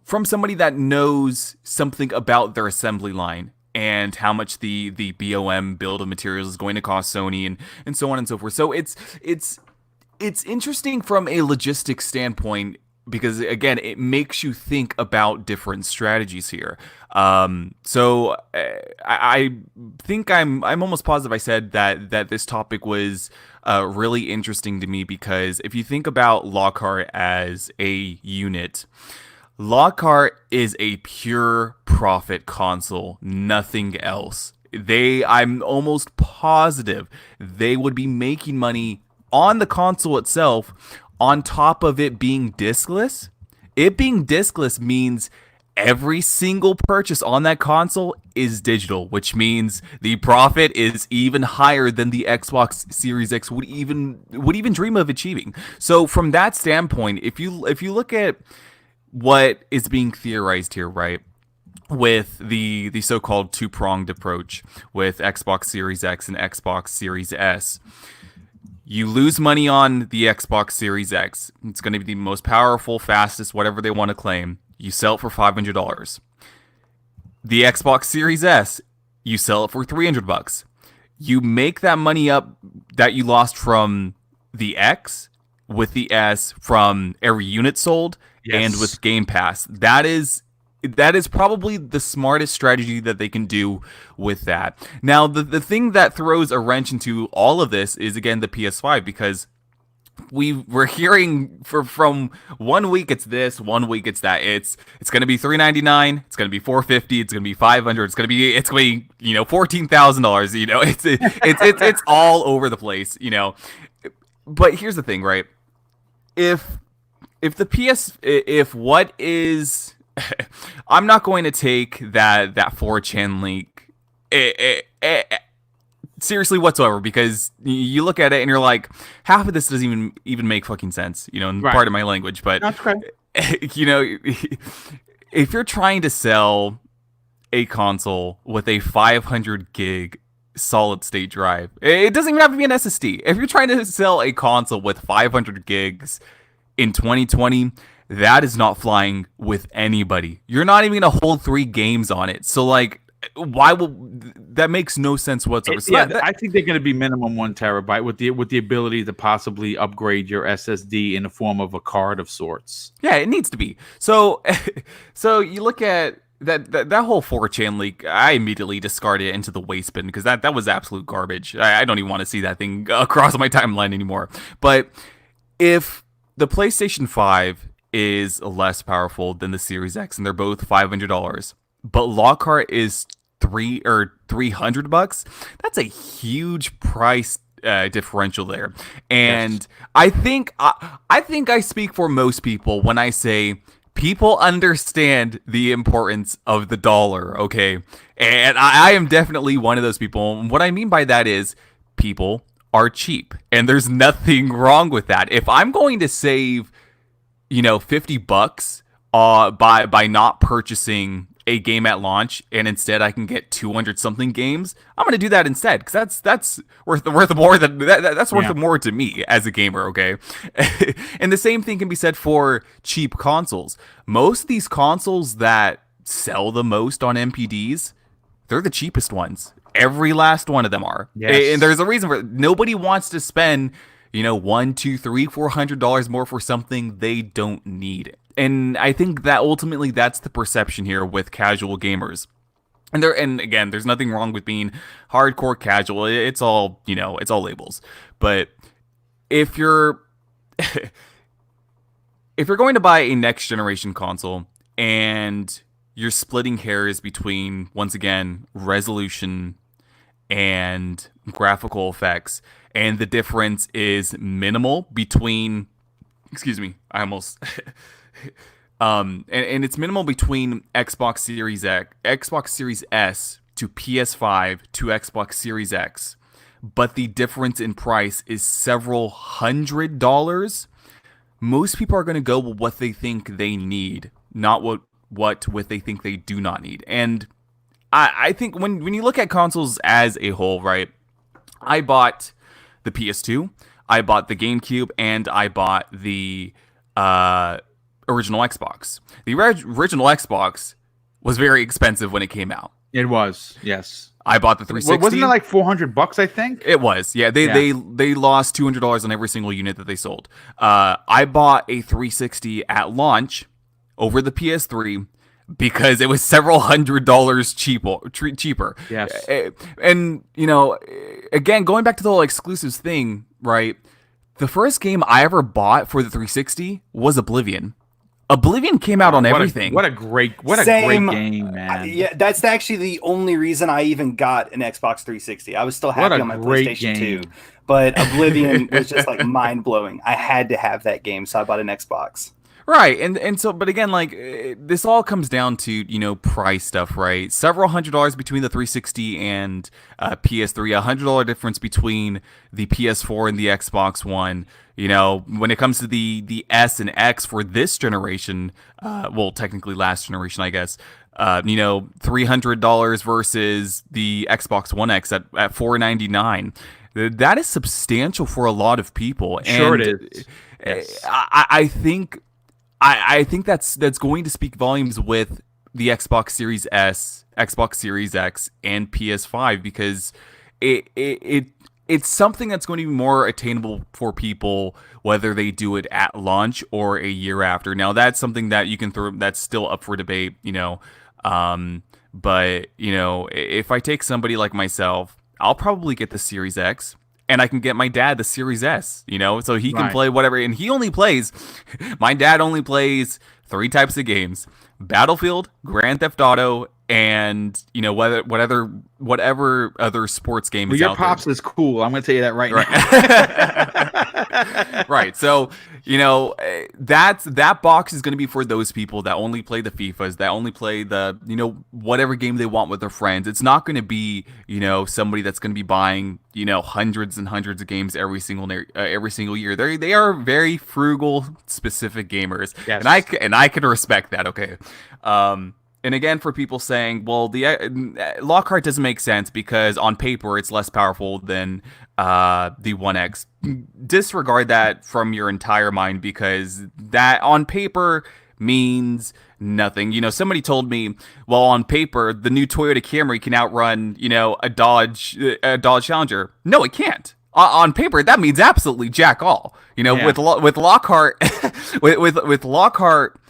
from somebody that knows something about their assembly line and how much the BOM build of materials is going to cost Sony, and so on and so forth. So it's interesting from a logistics standpoint, because again, it makes you think about different strategies here. So I think I'm almost positive I said that this topic was really interesting to me, because if you think about Lockhart as a unit, Lockhart is a pure profit console, nothing else. I'm almost positive they would be making money on the console itself, on top of it being diskless. It being diskless means every single purchase on that console is digital, which means the profit is even higher than the Xbox Series X would even dream of achieving. So from that standpoint, if you look at what is being theorized here, right, with the so-called two-pronged approach with Xbox Series X and Xbox Series S, you lose money on the Xbox Series X. It's going to be the most powerful, fastest, whatever they want to claim. You sell it for $500. The Xbox Series S, you sell it for $300. You make that money up that you lost from the X with the S from every unit sold, yes, and with Game Pass. That is probably the smartest strategy that they can do with that. Now, the thing that throws a wrench into all of this is, again, the PS5, because we're hearing from 1 week it's this, 1 week it's that. It's going to be $399, it's going to be $450, it's going to be $500, it's going to be $14,000. It's all over the place. But here's the thing, right? If what is I'm not going to take that 4chan leak seriously whatsoever, because you look at it and you're like, half of this doesn't even make fucking sense, in Right. part of my language. But That's okay. if you're trying to sell a console with a 500 gig solid state drive, it doesn't even have to be an SSD. If you're trying to sell a console with 500 gigs in 2020, that is not flying with anybody. You're not even gonna hold 3 games on it. So like, why will that makes no sense whatsoever? So I think they're going to be minimum 1 terabyte with the ability to possibly upgrade your SSD in the form of a card of sorts. Yeah, it needs to be. So so you look at that whole 4chan leak, I immediately discarded it into the waste bin, because that was absolute garbage. I don't even want to see that thing across my timeline anymore. But if the PlayStation 5 is less powerful than the Series X, and they're both $500, but Lockhart is $300, that's a huge price differential there. And Yes. I think I speak for most people when I say people understand the importance of the dollar, okay? And I am definitely one of those people. And what I mean by that is people are cheap, and there's nothing wrong with that. If I'm going to save, $50 by not purchasing a game at launch, and instead I can get 200 something games, I'm going to do that instead, because that's worth more than that's worth more to me as a gamer, okay? And the same thing can be said for cheap consoles. Most of these consoles that sell the most on MPDs, they're the cheapest ones. Every last one of them are. Yes. And there's a reason for it. Nobody wants to spend, $100, $200, $300, $400 more for something they don't need. And I think that ultimately that's the perception here with casual gamers. And again, there's nothing wrong with being hardcore casual. It's all, it's all labels. But if you're if you're going to buy a next generation console and you're splitting hairs between, once again, resolution and graphical effects, and the difference is minimal between, excuse me, I almost and it's minimal between Xbox Series S to PS5 to Xbox Series X, but the difference in price is several $100s. Most people are going to go with what they think they need, not what they think they do not need. And I think when you look at consoles as a whole, right? I bought the PS2, I bought the GameCube, and I bought the original Xbox. The original Xbox was very expensive when it came out. It was, yes. I bought the 360. Wasn't it like $400? I think It was. Yeah, they lost $200 on every single unit that they sold. I bought a 360 at launch over the PS3 because it was several $100s cheaper. Yes. And again, going back to the whole exclusives thing, right? The first game I ever bought for the 360 was Oblivion. Oblivion came out on everything. What a great game, man. Yeah, that's actually the only reason I even got an Xbox 360. I was still happy on my PlayStation 2, but Oblivion was just like mind blowing. I had to have that game, so I bought an Xbox. Right, and so, but again, like, this all comes down to, price stuff, right? Several $100s between the 360 and PS3, $100 difference between the PS4 and the Xbox One. When it comes to the S and X for this generation, well, technically last generation, I guess, $300 versus the Xbox One X at $499. That is substantial for a lot of people. Sure, and it is. Yes. I think that's going to speak volumes with the Xbox Series S, Xbox Series X, and PS5, because it's something that's going to be more attainable for people, whether they do it at launch or a year after. Now, that's something that you can throw, that's still up for debate, but if I take somebody like myself, I'll probably get the Series X. And I can get my dad the Series S, so he can play whatever. And my dad only plays 3 types of games: Battlefield, Grand Theft Auto, and whatever other sports game is your out pops there. is cool. I'm going to tell you that right now. Right. So, that box is going to be for those people that only play the FIFAs, that only play the, whatever game they want with their friends. It's not going to be, somebody that's going to be buying, hundreds and hundreds of games every single year. They are very frugal, specific gamers. Yes. And I can respect that. Okay. And again, for people saying, well, the Lockhart doesn't make sense because on paper it's less powerful than the 1X. Disregard that from your entire mind, because that on paper means nothing. Somebody told me, well, on paper the new Toyota Camry can outrun, a Dodge Challenger. No, it can't. On paper, that means absolutely jack all. With Lockhart, with Lockhart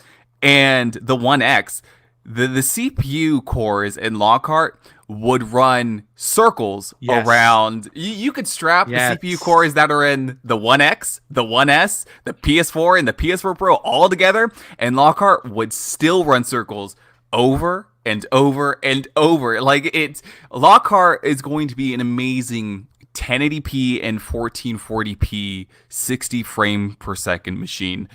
and the 1X. The CPU cores in Lockhart would run circles around. You could strap the CPU cores that are in the 1X, the 1S, the PS4, and the PS4 Pro all together, and Lockhart would still run circles over and over and over. Lockhart is going to be an amazing 1080p and 1440p 60 frame per second machine.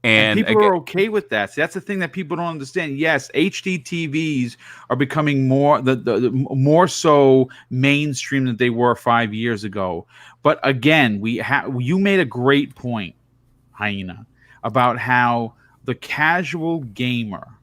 And people are okay with that. See, that's the thing that people don't understand. Yes, HD TVs are becoming more more so mainstream than they were 5 years ago. But again, you made a great point, Hyena, about how the casual gamer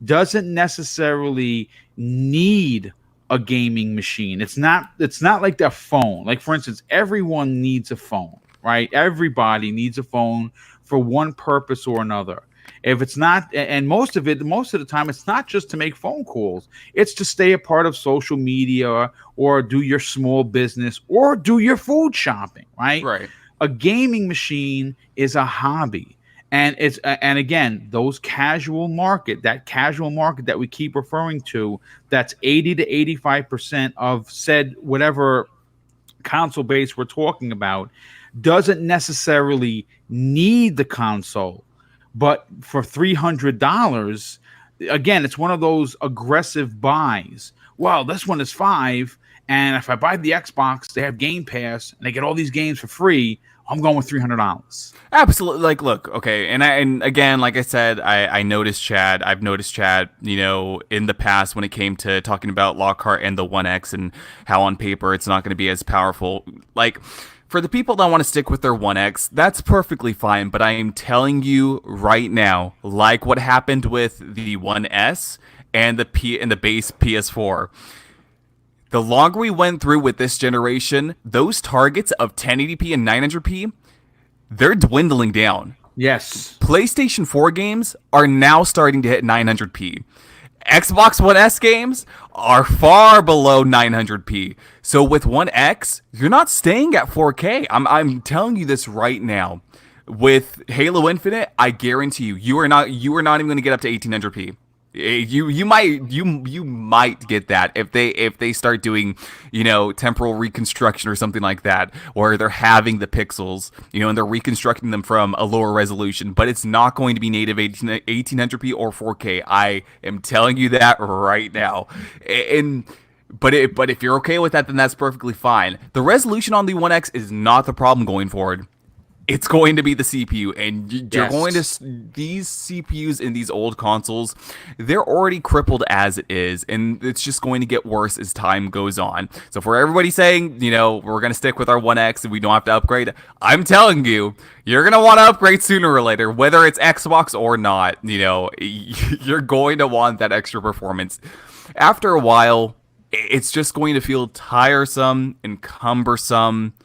doesn't necessarily need a gaming machine. It's not like their phone. Like, for instance, everyone needs a phone, right? Everybody needs a phone for one purpose or another. If it's not, and most of the time, it's not just to make phone calls. It's to stay a part of social media or do your small business or do your food shopping, right? Right. A gaming machine is a hobby. And and again, that casual market that we keep referring to, that's 80 to 85% of said whatever console base we're talking about, doesn't necessarily need the console, but for $300, again, it's one of those aggressive buys. Well, this one is $5, and if I buy the Xbox, they have Game Pass, and they get all these games for free. I'm going with $300. Absolutely. Look, okay, and again, like I said, I noticed Chad. I've noticed Chad, in the past when it came to talking about Lockhart and the 1X and how on paper it's not going to be as powerful. For the people that want to stick with their 1X, that's perfectly fine, but I am telling you right now, like what happened with the 1S and the base PS4, the longer we went through with this generation, those targets of 1080p and 900p, they're dwindling down. Yes. PlayStation 4 games are now starting to hit 900p. Xbox One S games are far below 900p. So with 1X, you're not staying at 4K. I'm telling you this right now. With Halo Infinite, I guarantee you are not even going to get up to 1800p. You might get that if they start doing temporal reconstruction or something like that, or they're having the pixels and they're reconstructing them from a lower resolution, but it's not going to be native 1800p or 4K. I am telling you that right now. But if you're okay with that, then that's perfectly fine. The resolution on the 1X is not the problem going forward. It's going to be the CPU, and you're going to these CPUs in these old consoles, they're already crippled as it is, and it's just going to get worse as time goes on. So for everybody saying, we're going to stick with our 1X and we don't have to upgrade, I'm telling you, you're going to want to upgrade sooner or later, whether it's Xbox or not. You're going to want that extra performance. After a while, it's just going to feel tiresome and cumbersome.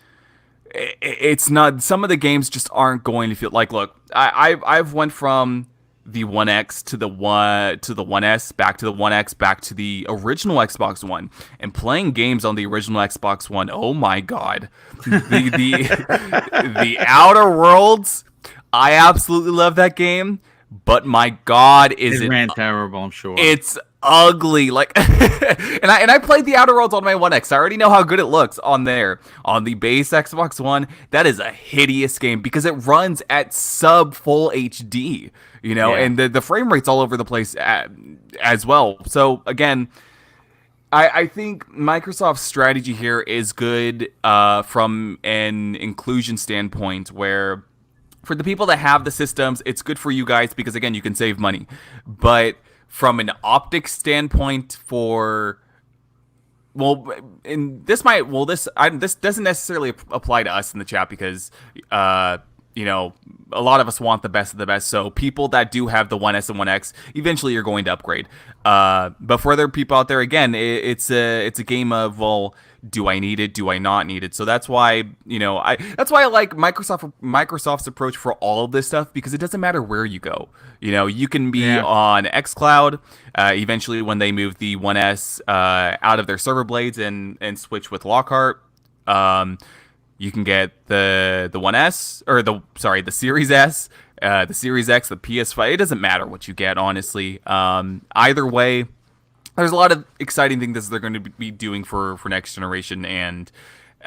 It's not, some of the games just aren't going to feel like, look, I've went from the 1X to the 1S, back to the 1X, back to the original Xbox One, and playing games on the original Xbox One. Oh my God. The Outer Worlds, I absolutely love that game, but my God, it ran terrible, I'm sure. It's ugly. Like, and I played the Outer Worlds on my One X. I already know how good it looks on there. On the base Xbox One, that is a hideous game because it runs at sub full HD. You know, Yeah. and the frame rate's all over the place as well. So again, I think Microsoft's strategy here is good from an inclusion standpoint, where for the people that have the systems, it's good for you guys because again, you can save money. But from an optics standpoint, this doesn't necessarily apply to us in the chat because you know, a lot of us want the best of the best. So people that do have the 1S and 1X, eventually you're going to upgrade. But for other people out there, again, it's a game of, well, do I need it? Do I not need it? So that's why, you know, that's why I like Microsoft's approach for all of this stuff, because it doesn't matter where you go. You know, you can be on xCloud. Eventually, when they move the 1S out of their server blades and switch with Lockhart. You can get the 1S or the Series S, the Series X, the PS5. It doesn't matter what you get, honestly. Either way, there's a lot of exciting things they're going to be doing for next generation, and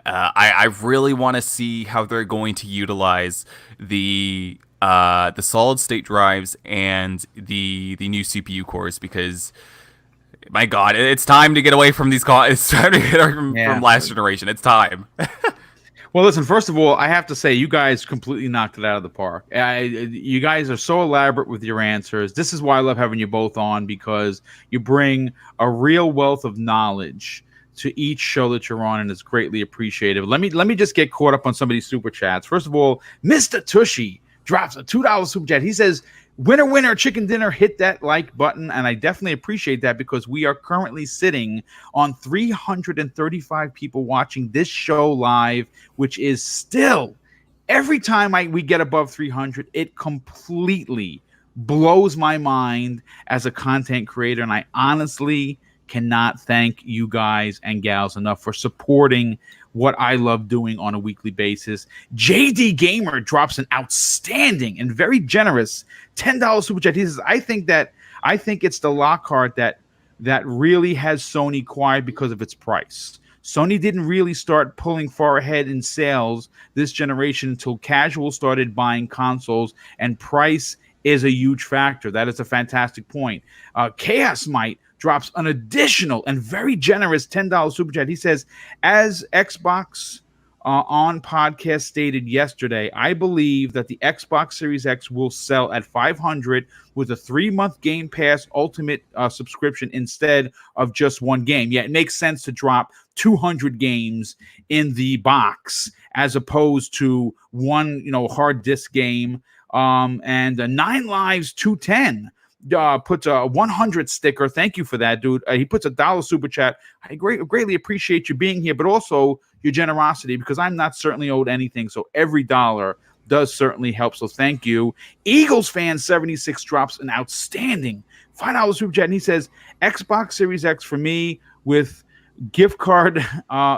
I really want to see how they're going to utilize the solid state drives and the new CPU cores, because my God, it's time to get away from these. It's time to get away from last generation. It's time. Well, listen, first of all, I have to say, you guys completely knocked it out of the park. You guys are so elaborate with your answers. This is why I love having you both on, because you bring a real wealth of knowledge to each show that you're on, and it's greatly appreciated. Let me just get caught up on some of these super chats. First of all, Mr. Tushy drops a $2 super chat. He says, winner, winner, chicken dinner, hit that like button. And I definitely appreciate that, because we are currently sitting on 335 people watching this show live, which is still, every time we get above 300, it completely blows my mind as a content creator. And I honestly cannot thank you guys and gals enough for supporting what I love doing on a weekly basis. JD Gamer drops an outstanding and very generous $10 super chat. He says, I think it's the Lockhart that really has Sony quiet because of its price. Sony didn't really start pulling far ahead in sales this generation until casuals started buying consoles, and price is a huge factor. That is a fantastic point. Chaos Might drops an additional and very generous $10 super chat. He says, as Xbox on podcast stated yesterday, I believe that the Xbox Series X will sell at 500 with a 3-month Game Pass Ultimate subscription instead of just one game. Yeah, it makes sense to drop 200 games in the box as opposed to one, hard disk game. And 9 Lives 210 puts a 100 sticker. Thank you for that, dude. He puts a $1 super chat. I greatly appreciate you being here, but also your generosity, because I'm not certainly owed anything. So every dollar does certainly help. So thank you. Eagles fan 76 drops an outstanding $5 super chat, and he says, Xbox Series X for me with gift card.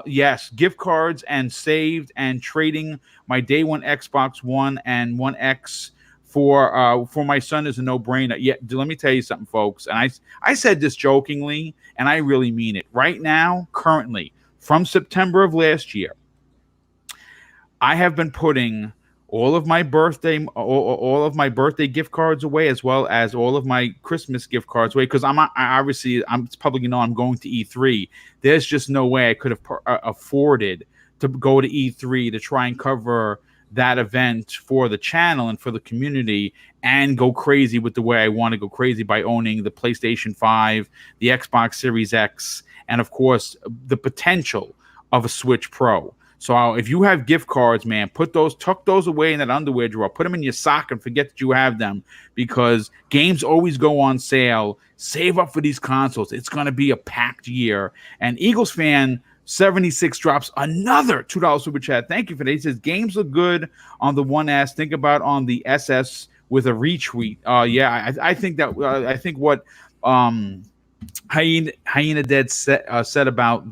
Yes, gift cards and saved and trading my day one Xbox One and One X for my son is a no-brainer. Yeah, let me tell you something, folks. And I said this jokingly, and I really mean it. Right now, currently, from September of last year, I have been putting all of my birthday gift cards away, as well as all of my Christmas gift cards away, because it's public, I'm going to E3. There's just no way I could have afforded to go to E3 to try and cover that event for the channel and for the community and go crazy with the way I want to go crazy by owning the PlayStation 5, the Xbox Series X, and of course the potential of a Switch Pro. So if you have gift cards, man, tuck those away in that underwear drawer, put them in your sock and forget that you have them, because games always go on sale. Save up for these consoles. It's going to be a packed year. And Eagles fan 76 drops another $2 super chat. Thank you for that. He says, games look good on the 1S. Think about on the SS with a retweet. I think that I think what Hyena Dead said about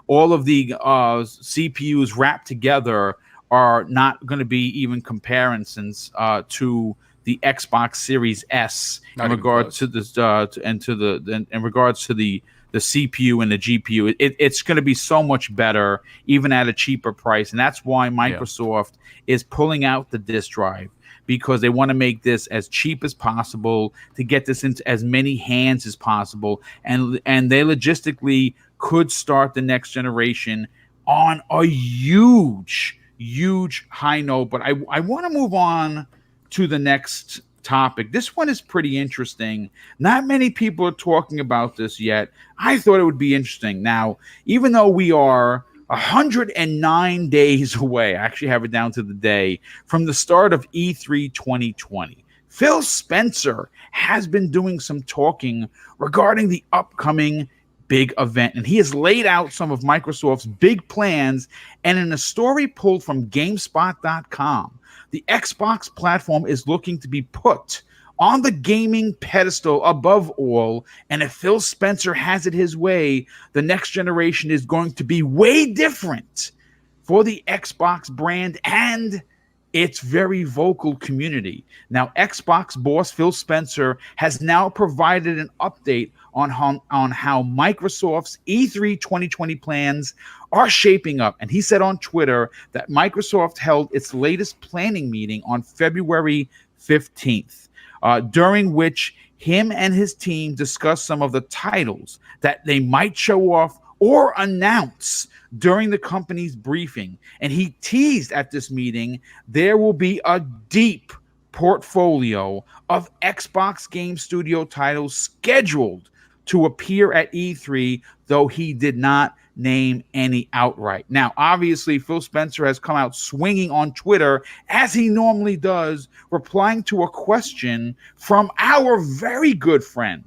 all of the CPUs wrapped together are not going to be even comparisons to the Xbox Series S Not in even regards close. to this in regards to the CPU and the GPU. It's going to be so much better, even at a cheaper price, and that's why Microsoft is pulling out the disk drive, because they want to make this as cheap as possible to get this into as many hands as possible, and they logistically could start the next generation on a huge high note. But I want to move on to the next topic. This one is pretty interesting. Not many people are talking about this yet. I thought it would be interesting. Now, even though we are 109 days away, I actually have it down to the day, from the start of E3 2020, Phil Spencer has been doing some talking regarding the upcoming big event, and he has laid out some of Microsoft's big plans. And in a story pulled from GameSpot.com, the Xbox platform is looking to be put on the gaming pedestal above all. And if Phil Spencer has it his way, the next generation is going to be way different for the Xbox brand and its very vocal community. Now, Xbox boss Phil Spencer has now provided an update on how Microsoft's E3 2020 plans are shaping up. And he said on Twitter that Microsoft held its latest planning meeting on February 15th, during which him and his team discussed some of the titles that they might show off or announce during the company's briefing. And he teased at this meeting there will be a deep portfolio of Xbox Game Studio titles scheduled to appear at E3, though he did not name any outright. Now, obviously, Phil Spencer has come out swinging on Twitter, as he normally does, replying to a question from our very good friend,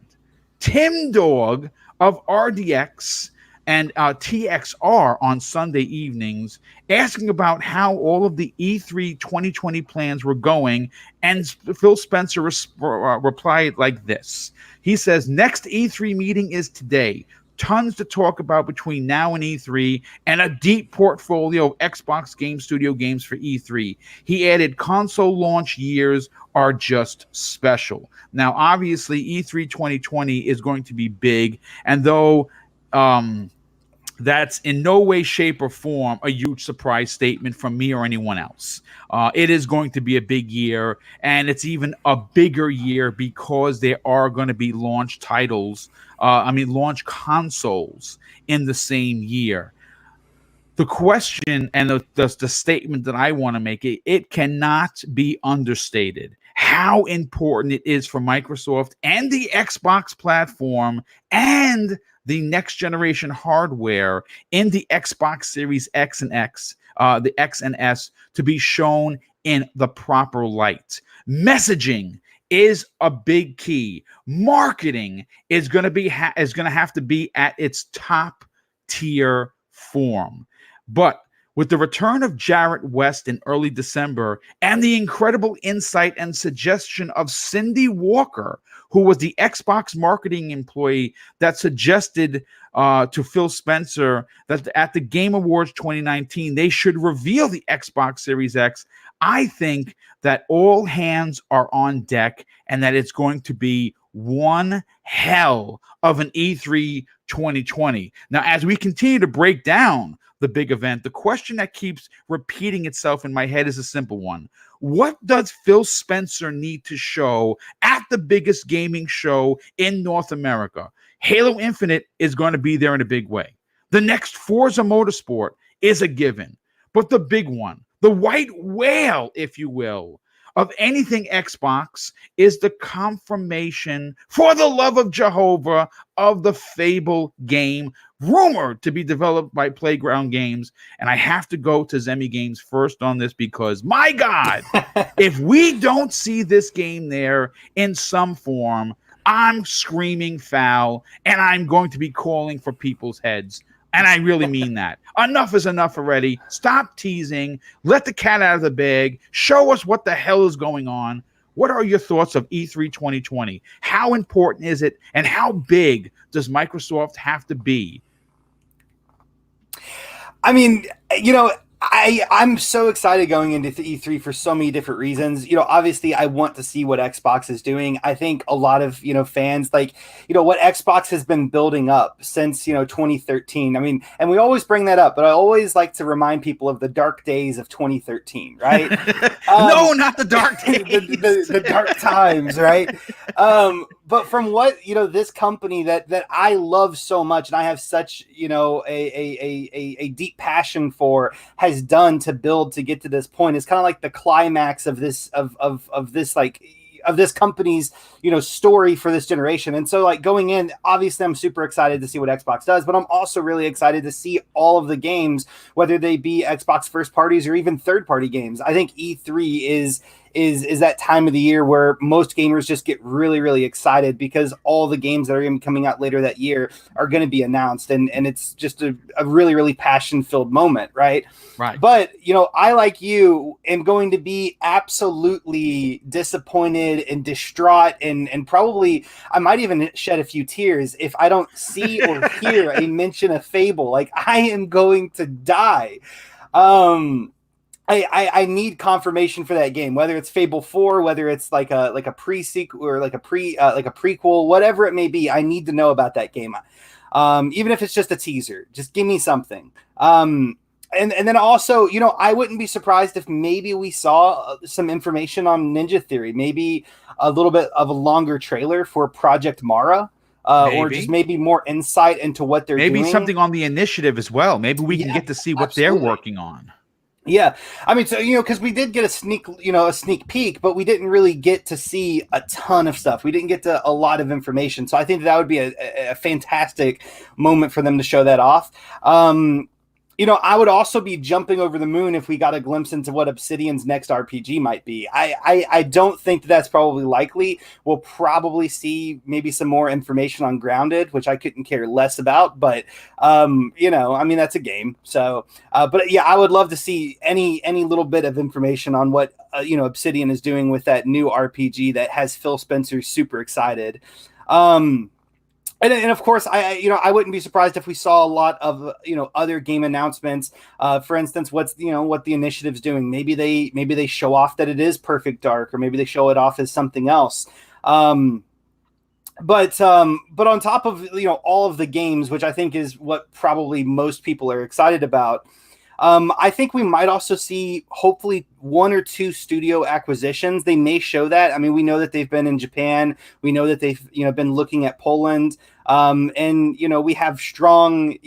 Tim Dog of RDX and TXR on Sunday evenings, asking about how all of the E3 2020 plans were going. And Phil Spencer replied like this. He says, next E3 meeting is today. Tons to talk about between now and E3, and a deep portfolio of Xbox Game Studio games for E3. He added, console launch years are just special. Now, obviously, E3 2020 is going to be big, and though that's in no way, shape, or form a huge surprise statement from me or anyone else. It is going to be a big year, and it's even a bigger year because there are going to be launch titles, launch consoles in the same year. The question and the statement that I want to make, it cannot be understated how important it is for Microsoft and the Xbox platform and the next generation hardware in the Xbox Series X and X, the X and S, to be shown in the proper light. Messaging is a big key. Marketing is going to have to be at its top tier form. But with the return of Jarrett West in early December and the incredible insight and suggestion of Cindy Walker, who was the Xbox marketing employee that suggested to Phil Spencer that at the Game Awards 2019, they should reveal the Xbox Series X, I think that all hands are on deck and that it's going to be one hell of an E3 2020. Now, as we continue to break down the big event, the question that keeps repeating itself in my head is a simple one. What does Phil Spencer need to show at the biggest gaming show in North America? Halo Infinite is going to be there in a big way. The next Forza Motorsport is a given. But the big one, the white whale, if you will, of anything Xbox is the confirmation, for the love of Jehovah, of the Fable game, rumored to be developed by Playground Games. And I have to go to Zemi Games first on this because, my God, if we don't see this game there in some form, I'm screaming foul, and I'm going to be calling for people's heads. And I really mean that. Enough is enough already. Stop teasing. Let the cat out of the bag. Show us what the hell is going on. What are your thoughts of E3 2020? How important is it? And how big does Microsoft have to be? I mean, I'm so excited going into E3 for so many different reasons. Obviously I want to see what Xbox is doing. I think a lot of, fans like, what Xbox has been building up since, 2013. I mean, and we always bring that up, but I always like to remind people of the dark days of 2013, right? No, not the dark days. the dark times, right? But from what, this company that I love so much and I have such, a deep passion for, has done to build to get to this point, is kind of like the climax of this of this company's story for this generation. And so like going in, obviously I'm super excited to see what Xbox does, but I'm also really excited to see all of the games, whether they be Xbox first parties or even third party games. I think E3 is that time of the year where most gamers just get really, really excited because all the games that are going to be coming out later that year are going to be announced. And it's just a really, really passion-filled moment, right? Right. But, I, like you, am going to be absolutely disappointed and distraught and probably I might even shed a few tears if I don't see or hear a mention of Fable. Like, I am going to die. I need confirmation for that game, whether it's Fable 4, whether it's like a pre-sequel or like a prequel, whatever it may be. I need to know about that game. Even if it's just a teaser, just give me something. And then also, I wouldn't be surprised if maybe we saw some information on Ninja Theory, maybe a little bit of a longer trailer for Project Mara. Or just maybe more insight into what they're doing. Maybe something on the initiative as well. Maybe we can get to see what they're working on. Yeah, I mean, so because we did get a sneak peek, but we didn't really get to see a ton of stuff. We didn't get to a lot of information, so I think that would be a fantastic moment for them to show that off. I would also be jumping over the moon if we got a glimpse into what Obsidian's next RPG might be. I don't think that's probably likely. We'll probably see maybe some more information on Grounded, which I couldn't care less about. But, I mean, that's a game. So, but yeah, I would love to see any little bit of information on what, Obsidian is doing with that new RPG that has Phil Spencer super excited. And of course, I wouldn't be surprised if we saw a lot of other game announcements. For instance, what the initiative's doing. Maybe they show off that it is Perfect Dark, or maybe they show it off as something else. But on top of all of the games, which I think is what probably most people are excited about. I think we might also see hopefully 1 or 2 studio acquisitions. They may show that. I mean, we know that they've been in Japan. We know that they've been looking at Poland. And we have strong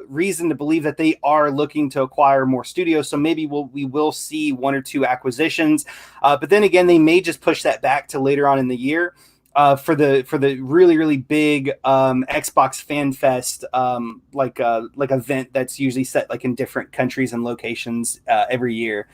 reason to believe that they are looking to acquire more studios. So maybe we will see 1 or 2 acquisitions. But then again, they may just push that back to later on in the year. For the really, really big Xbox Fan Fest like event that's usually set like in different countries and locations every year.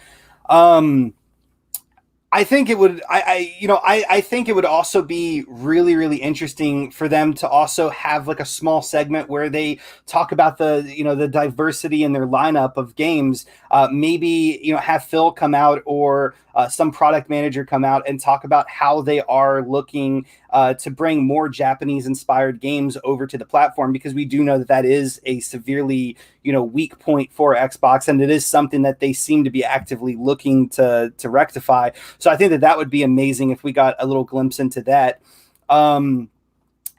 I think it would. I think it would also be really, really interesting for them to also have like a small segment where they talk about the diversity in their lineup of games. Maybe have Phil come out or some product manager come out and talk about how they are looking to bring more Japanese-inspired games over to the platform, because we do know that is a severely weak point for Xbox, and it is something that they seem to be actively looking to rectify. So I think that would be amazing if we got a little glimpse into that.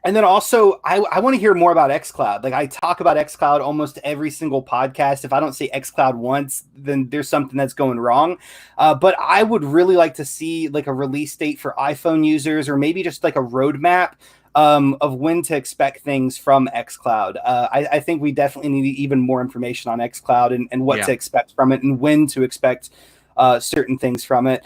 And then also, I want to hear more about xCloud. Like, I talk about xCloud almost every single podcast. If I don't say xCloud once, then there's something that's going wrong. But I would really like to see like a release date for iPhone users, or maybe just like a roadmap of when to expect things from xCloud. I think we definitely need even more information on xCloud and what to expect from it, and when to expect certain things from it.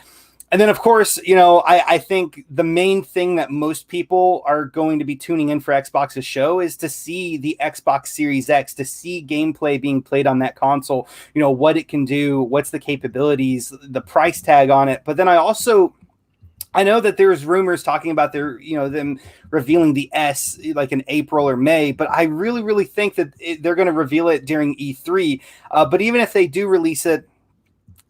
And then, of course, I think the main thing that most people are going to be tuning in for Xbox's show is to see the Xbox Series X, to see gameplay being played on that console, what it can do, what's the capabilities, the price tag on it. But then I know that there's rumors talking about them revealing the S like in April or May, but I really, really think that they're going to reveal it during E3. But even if they do release it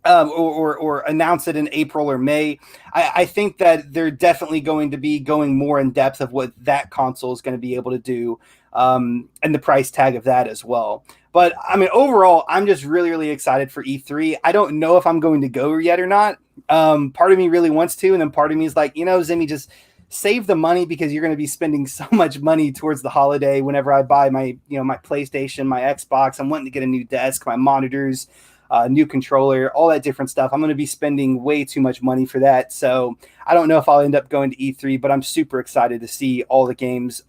or announce it in April or May. I think that they're definitely going to be going more in depth of what that console is going to be able to do, and the price tag of that as well. But I mean, overall, I'm just really, really excited for E3. I don't know if I'm going to go yet or not. Part of me really wants to, and then part of me is like, Zimmy, just save the money because you're going to be spending so much money towards the holiday. Whenever I buy my, my PlayStation, my Xbox, I'm wanting to get a new desk, my monitors, new controller, all that different stuff. I'm going to be spending way too much money for that. So I don't know if I'll end up going to E3, but I'm super excited to see all the games,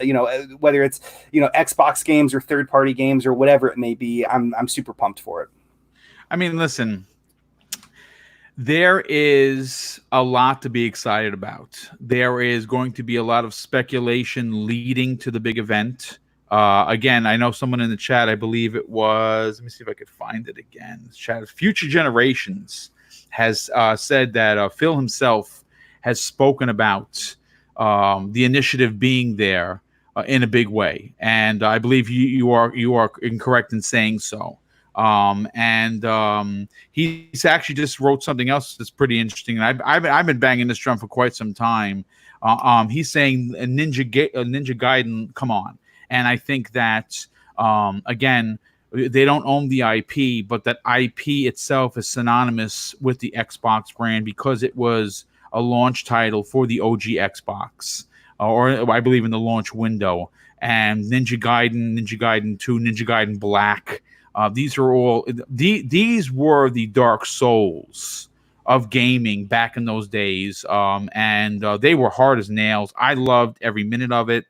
whether it's, Xbox games or third-party games or whatever it may be. I'm super pumped for it. I mean, listen, there is a lot to be excited about. There is going to be a lot of speculation leading to the big event. Again, I know someone in the chat, I believe it was, let me see if I could find it again. Chat, Future Generations has said that Phil himself has spoken about the initiative being there in a big way. And I believe you are incorrect in saying so. He's actually just wrote something else that's pretty interesting. And I've been banging this drum for quite some time. He's saying Ninja Gaiden, come on. And I think that, again, they don't own the IP, but that IP itself is synonymous with the Xbox brand because it was a launch title for the OG Xbox, or I believe in the launch window. And Ninja Gaiden 2, Ninja Gaiden Black, these were the Dark Souls of gaming back in those days. And they were hard as nails. I loved every minute of it.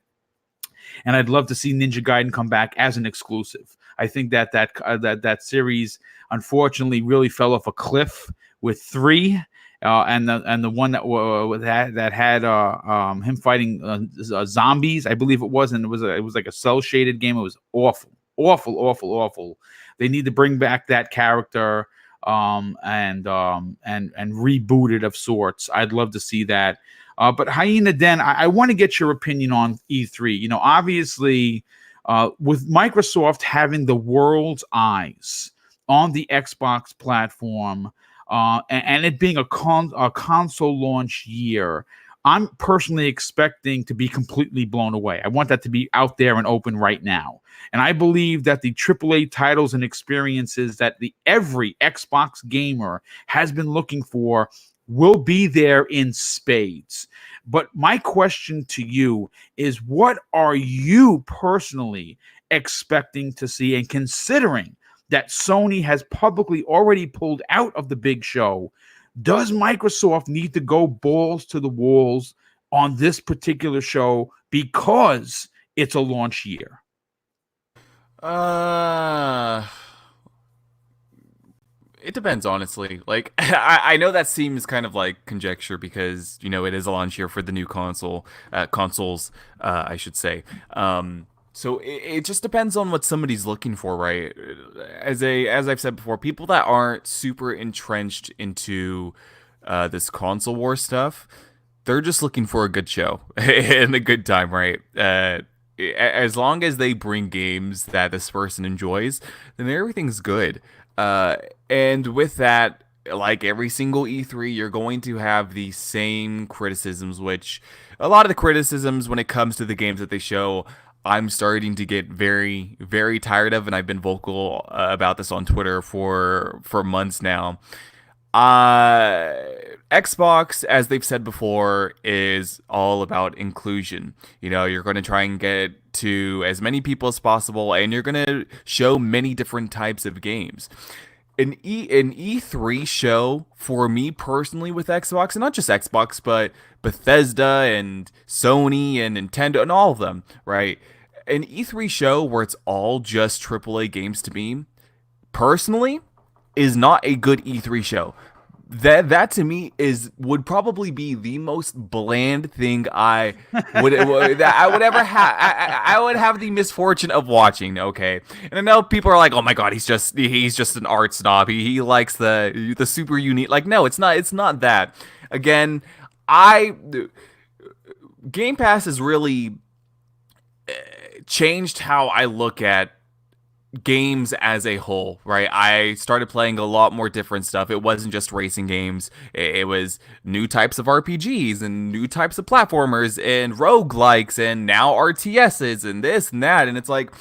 And I'd love to see Ninja Gaiden come back as an exclusive. I think that series unfortunately really fell off a cliff with 3, and the one that had him fighting zombies, I believe it was, and it was like a cell shaded game. It was awful. They need to bring back that character and reboot it of sorts. I'd love to see that. But Hyena Den, I want to get your opinion on E3. Obviously, with Microsoft having the world's eyes on the Xbox platform, and it being a console launch year, I'm personally expecting to be completely blown away. I want that to be out there and open right now. And I believe that the AAA titles and experiences that every Xbox gamer has been looking for will be there in spades. But my question to you is, what are you personally expecting to see? And considering that Sony has publicly already pulled out of the big show, does Microsoft need to go balls to the walls on this particular show because it's a launch year? It depends, honestly. Like, I know that seems kind of like conjecture because, it is a launch year for the new consoles, I should say. So it just depends on what somebody's looking for, right? As I've said before, people that aren't super entrenched into this console war stuff, they're just looking for a good show and a good time, right? As long as they bring games that this person enjoys, then everything's good. And with that, like every single E3, you're going to have the same criticisms, which a lot of the criticisms when it comes to the games that they show, I'm starting to get very, very tired of, and I've been vocal about this on Twitter for months now. Xbox, as they've said before, is all about inclusion. You're going to try and get to as many people as possible, and you're going to show many different types of games. An E3 show, for me personally with Xbox, and not just Xbox, but Bethesda and Sony and Nintendo and all of them, right? An E3 show where it's all just AAA games to me, personally, is not a good E3 show. That to me would probably be the most bland thing I would ever have. I would have the misfortune of watching. Okay, and I know people are like, "Oh my god, he's just an art snob. He likes the super unique." Like, no, it's not that. Again, Game Pass has really changed how I look at games as a whole, right? I started playing a lot more different stuff. It wasn't just racing games. It was new types of RPGs and new types of platformers and roguelikes and now RTSs and this and that. And it's like,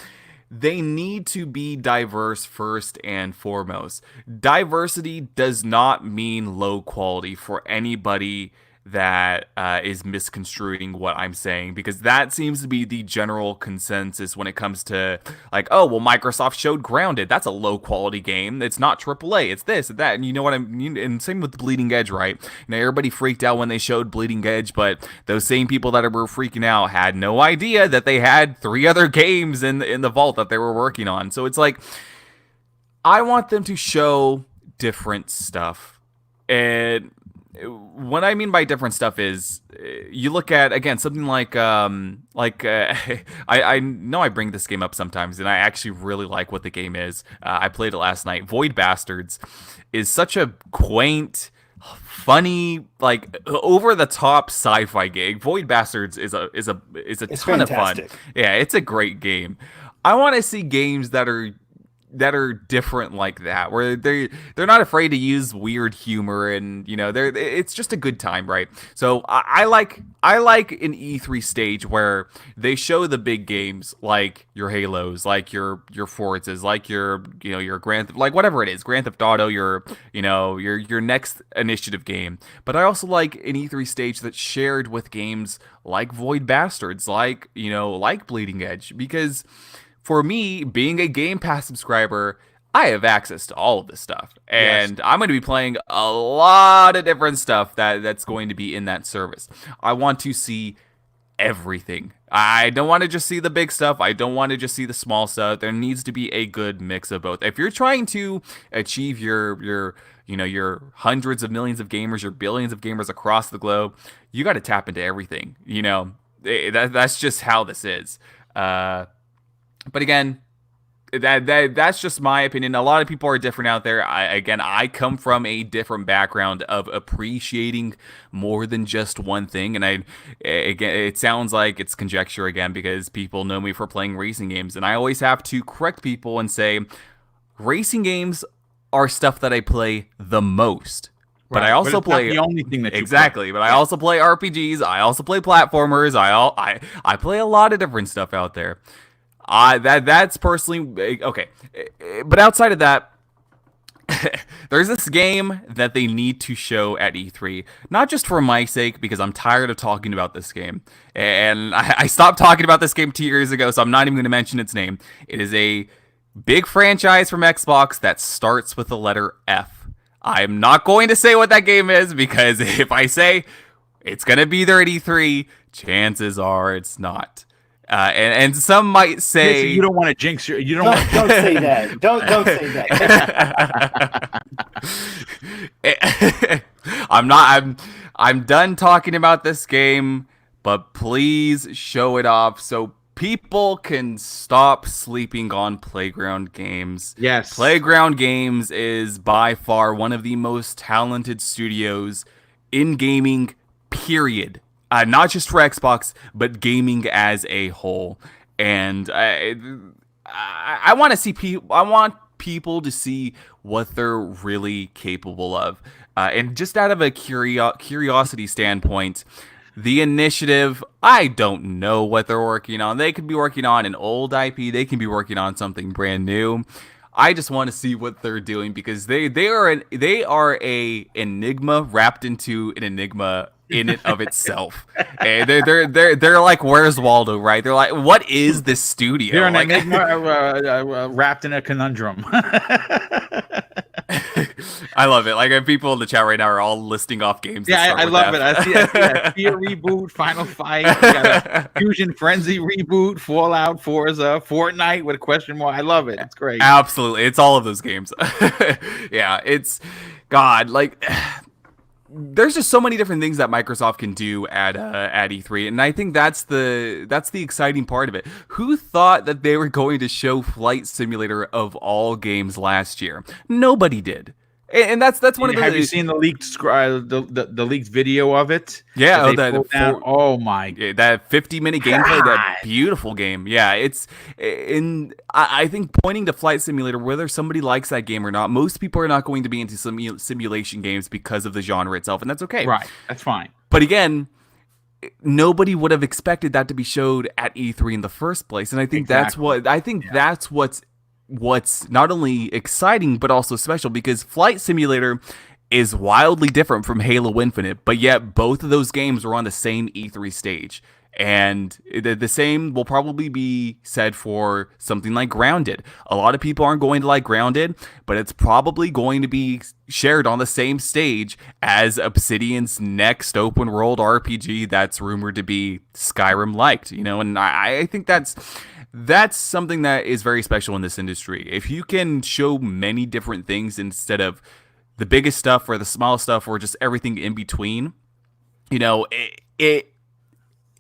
they need to be diverse first and foremost. Diversity does not mean low quality for anybody that is misconstruing what I'm saying, because that seems to be the general consensus when it comes to like, oh, well, Microsoft showed Grounded. That's a low quality game. It's not AAA. It's this and that. And you know what I mean? And same with Bleeding Edge, right? You know, everybody freaked out when they showed Bleeding Edge, but those same people that were freaking out had no idea that they had 3 other games in the vault that they were working on. So it's like, I want them to show different stuff. And what I mean by different stuff is, you look at, again, something like I know I bring this game up sometimes, and I actually really like what the game is. I played it last night. Void Bastards is such a quaint, funny, like over the top sci-fi game. Void Bastards is a ton of fun. Yeah, it's a great game. I want to see games that are different like that, where they're not afraid to use weird humor, and you know, it's just a good time, right? So I like an E3 stage where they show the big games, like your Halos, like your Forzas, like your Grand, like whatever it is, Grand Theft Auto, your next initiative game. But I also like an E3 stage that's shared with games like Void Bastards, like Bleeding Edge, because for me, being a Game Pass subscriber, I have access to all of this stuff. And I'm going to be playing a lot of different stuff that's going to be in that service. I want to see everything. I don't want to just see the big stuff. I don't want to just see the small stuff. There needs to be a good mix of both. If you're trying to achieve your hundreds of millions of gamers, your billions of gamers across the globe, you got to tap into everything. That's just how this is. But again, that's just my opinion. A lot of people are different out there. I come from a different background of appreciating more than just one thing. And it sounds like it's conjecture again, because people know me for playing racing games. And I always have to correct people and say, racing games are stuff that I play the most. But I also play the only thing that you exactly. But I also play RPGs. I also play platformers. I play a lot of different stuff out there. That's personally okay, but outside of that, there's this game that they need to show at E3, not just for my sake, because I'm tired of talking about this game, and I stopped talking about this game 2 years ago, so I'm not even going to mention its name. It is a big franchise from Xbox that starts with the letter F. I'm not going to say what that game is, because if I say it's going to be there at E3, chances are it's not. And some might say, you don't want to jinx your. You don't. Don't say that. Don't say that. I'm done talking about this game, but please show it off so people can stop sleeping on Playground Games. Yes, Playground Games is by far one of the most talented studios in gaming. Period. Not just for Xbox, but gaming as a whole. And I want to see people. I want people to see what they're really capable of. And just out of a curiosity standpoint, the Initiative, I don't know what they're working on. They could be working on an old IP. They can be working on something brand new. I just want to see what they're doing, because they are a enigma wrapped into an enigma in and of itself. And they're like, where's Waldo, right? They're like, what is this studio? They're an enigma wrapped in a conundrum. I love it. Like, people in the chat right now are all listing off games. Yeah, I love it. I see a Fear reboot, Final Fight, got a Fusion Frenzy reboot, Fallout, Forza, Fortnite with a question mark. I love it. It's great. Absolutely. It's all of those games. Yeah, it's God, like there's just so many different things that Microsoft can do at E3, and I think that's the exciting part of it. Who thought that they were going to show Flight Simulator of all games last year? Nobody did. And that's one of the. Have you seen the leaked the leaked video of it? Yeah, Oh my, that 50-minute gameplay, that beautiful game. Yeah, it's in. I think pointing to Flight Simulator, whether somebody likes that game or not, most people are not going to be into simulation games because of the genre itself, and that's okay. Right, that's fine. But again, nobody would have expected that to be showed at E3 in the first place, and I think that's what's not only exciting but also special, because Flight Simulator is wildly different from Halo Infinite, but yet both of those games were on the same E3 stage. And the same will probably be said for something like Grounded. A lot of people aren't going to like Grounded, but it's probably going to be shared on the same stage as Obsidian's next open world RPG that's rumored to be Skyrim-liked, and I think that's something that is very special in this industry. If you can show many different things instead of the biggest stuff or the smallest stuff or just everything in between,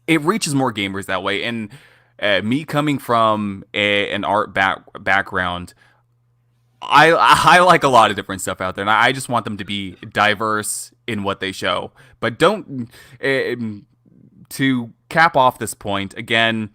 it reaches more gamers that way. And me coming from an art background, I like a lot of different stuff out there, and I just want them to be diverse in what they show. But don't to cap off this point again.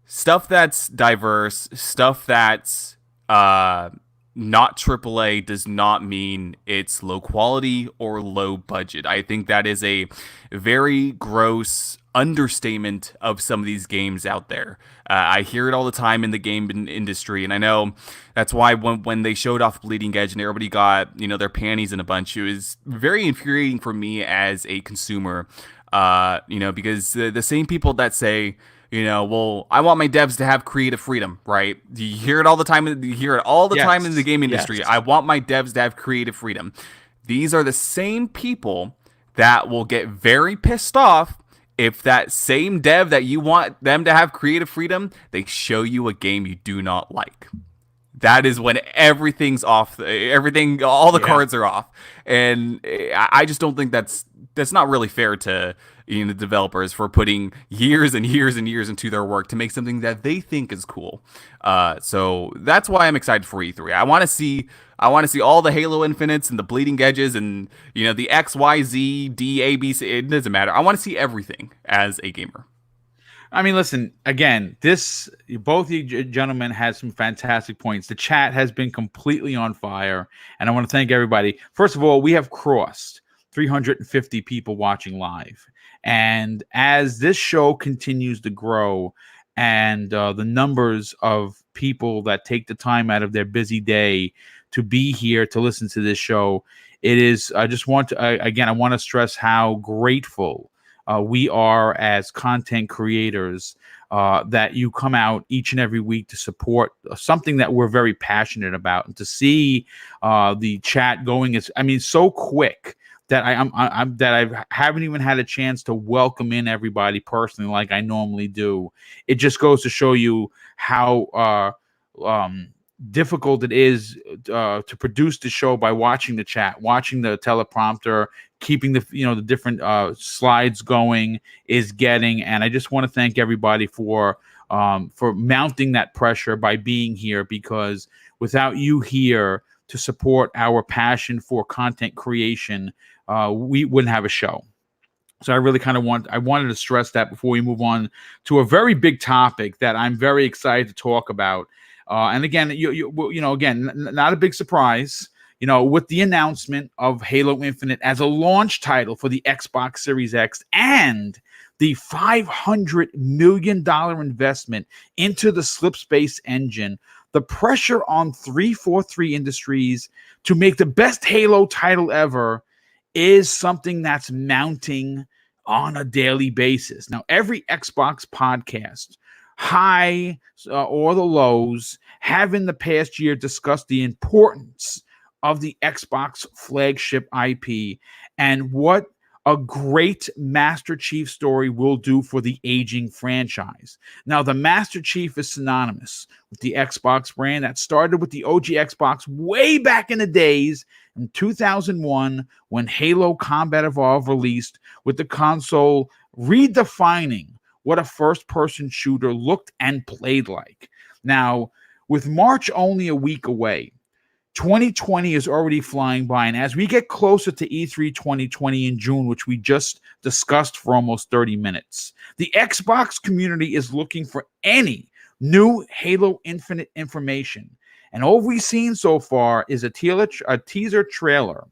Stuff that's diverse, stuff that's not AAA does not mean it's low quality or low budget. I think that is a very gross understatement of some of these games out there. I hear it all the time in the game industry, and I know that's why when they showed off Bleeding Edge and everybody got their panties in a bunch, it was very infuriating for me as a consumer. Because the same people that say, well, I want my devs to have creative freedom, right? You hear it all the time. You hear it all the time in the game industry. Yes. I want my devs to have creative freedom. These are the same people that will get very pissed off if that same dev that you want them to have creative freedom, they show you a game you do not like. That is when everything's off. All the cards are off. And I just don't think that's not really fair to the developers for putting years and years and years into their work to make something that they think is cool. So that's why I'm excited for E3. I want to see all the Halo Infinites and the Bleeding Edges and the X, Y, Z, D, A, B, C. It doesn't matter. I want to see everything as a gamer. I mean, listen, again, both you gentlemen had some fantastic points. The chat has been completely on fire, and I want to thank everybody. First of all, we have crossed 350 people watching live. And as this show continues to grow and the numbers of people that take the time out of their busy day to be here to listen to this show, I want to stress how grateful we are as content creators that you come out each and every week to support something that we're very passionate about, and to see the chat going so quick that I haven't even had a chance to welcome in everybody personally like I normally do. It just goes to show you how difficult it is to produce the show by watching the chat, watching the teleprompter, keeping the different slides going is getting. And I just want to thank everybody for mounting that pressure by being here, because without you here to support our passion for content creation, we wouldn't have a show. So I really wanted to stress that before we move on to a very big topic that I'm very excited to talk about. And again, not a big surprise, with the announcement of Halo Infinite as a launch title for the Xbox Series X and the $500 million investment into the Slipspace engine, the pressure on 343 Industries to make the best Halo title ever is something that's mounting on a daily basis. Now, every Xbox podcast, high or the lows, have in the past year discussed the importance of the Xbox flagship IP and what a great Master Chief story will do for the aging franchise. Now, the Master Chief is synonymous with the Xbox brand that started with the OG Xbox way back in the days in 2001 when Halo Combat Evolved released, with the console redefining what a first-person shooter looked and played like. Now, with March only a week away, 2020 is already flying by, and as we get closer to E3 2020 in June, which we just discussed for almost 30 minutes, the Xbox community is looking for any new Halo Infinite information. And all we've seen so far is a teaser trailer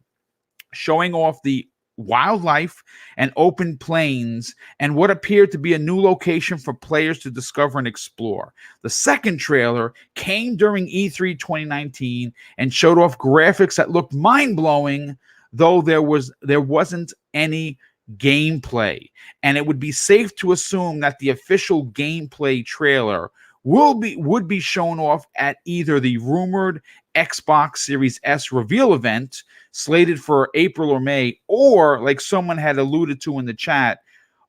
showing off the wildlife and open plains and what appeared to be a new location for players to discover and explore. The second trailer came during E3 2019 and showed off graphics that looked mind-blowing, though there wasn't any gameplay. And it would be safe to assume that the official gameplay trailer would be shown off at either the rumored Xbox Series S reveal event slated for April or May, or like someone had alluded to in the chat,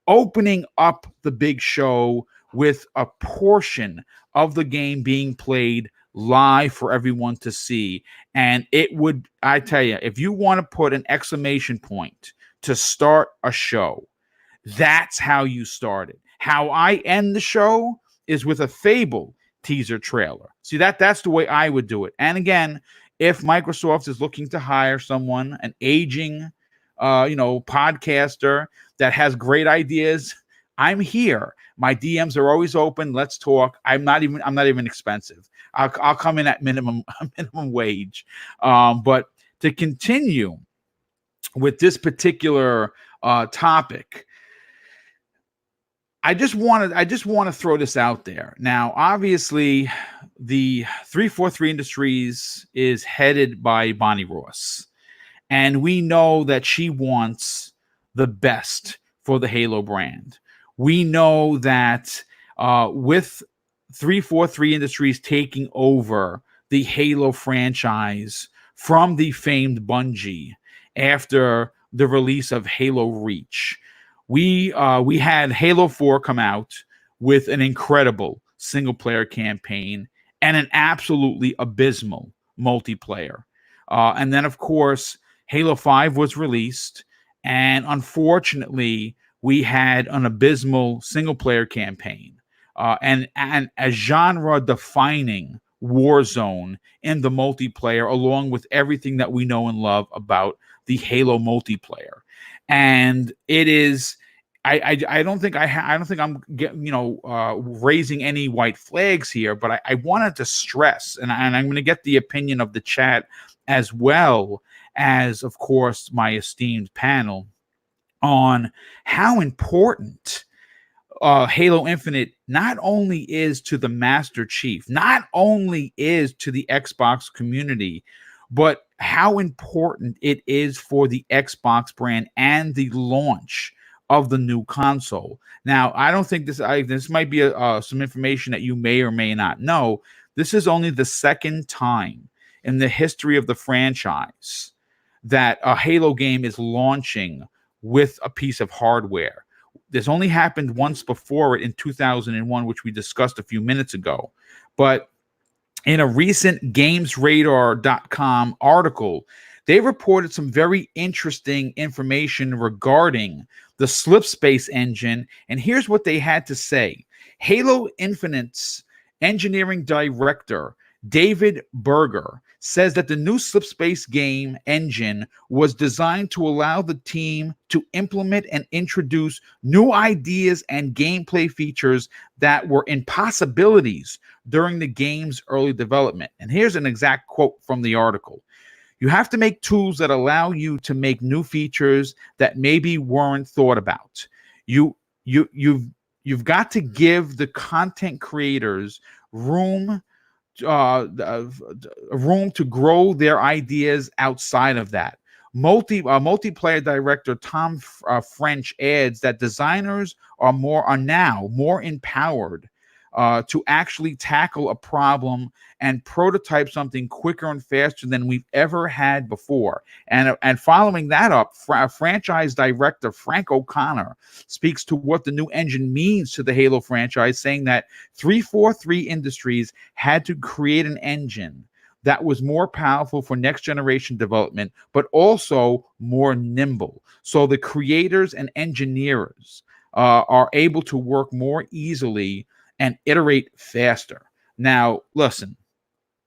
opening up the big show with a portion of the game being played live for everyone to see. And it would, I tell you, if you want to put an exclamation point to start a show, that's how you start it. How I end the show is with a Fable teaser trailer. See, that's the way I would do it. And again, if Microsoft is looking to hire someone, an aging, podcaster that has great ideas, I'm here. My DMs are always open. Let's talk. I'm not even expensive. I'll come in at minimum wage. But to continue with this particular topic, I just want to throw this out there. Now, obviously, the 343 Industries is headed by Bonnie Ross, and we know that she wants the best for the Halo brand. We know that with 343 Industries taking over the Halo franchise from the famed Bungie after the release of Halo Reach, we had Halo 4 come out with an incredible single-player campaign and an absolutely abysmal multiplayer. And then, of course, Halo 5 was released, and unfortunately, we had an abysmal single-player campaign and a genre-defining war zone in the multiplayer, along with everything that we know and love about the Halo multiplayer. And it is, I don't think I'm raising any white flags here, but I wanted to stress, and I'm going to get the opinion of the chat as well as, of course, my esteemed panel on how important Halo Infinite not only is to the Master Chief, not only is to the Xbox community, but how important it is for the Xbox brand and the launch of the new console. Now, I don't think this might be some information that you may or may not know. This is only the second time in the history of the franchise that a Halo game is launching with a piece of hardware. This only happened once before it in 2001, which we discussed a few minutes ago. But in a recent GamesRadar.com article, they reported some very interesting information regarding the Slipspace engine. And here's what they had to say. Halo Infinite's engineering director, David Berger, says that the new Slipspace game engine was designed to allow the team to implement and introduce new ideas and gameplay features that were impossibilities during the game's early development. And here's an exact quote from the article. You have to make tools that allow you to make new features that maybe weren't thought about. You've got to give the content creators room to grow their ideas outside of that. Multiplayer director Tom French adds that designers are now more empowered to actually tackle a problem and prototype something quicker and faster than we've ever had before. And following that up, franchise director Frank O'Connor speaks to what the new engine means to the Halo franchise, saying that 343 Industries had to create an engine that was more powerful for next generation development, but also more nimble. So the creators and engineers are able to work more easily and iterate faster. Now, listen,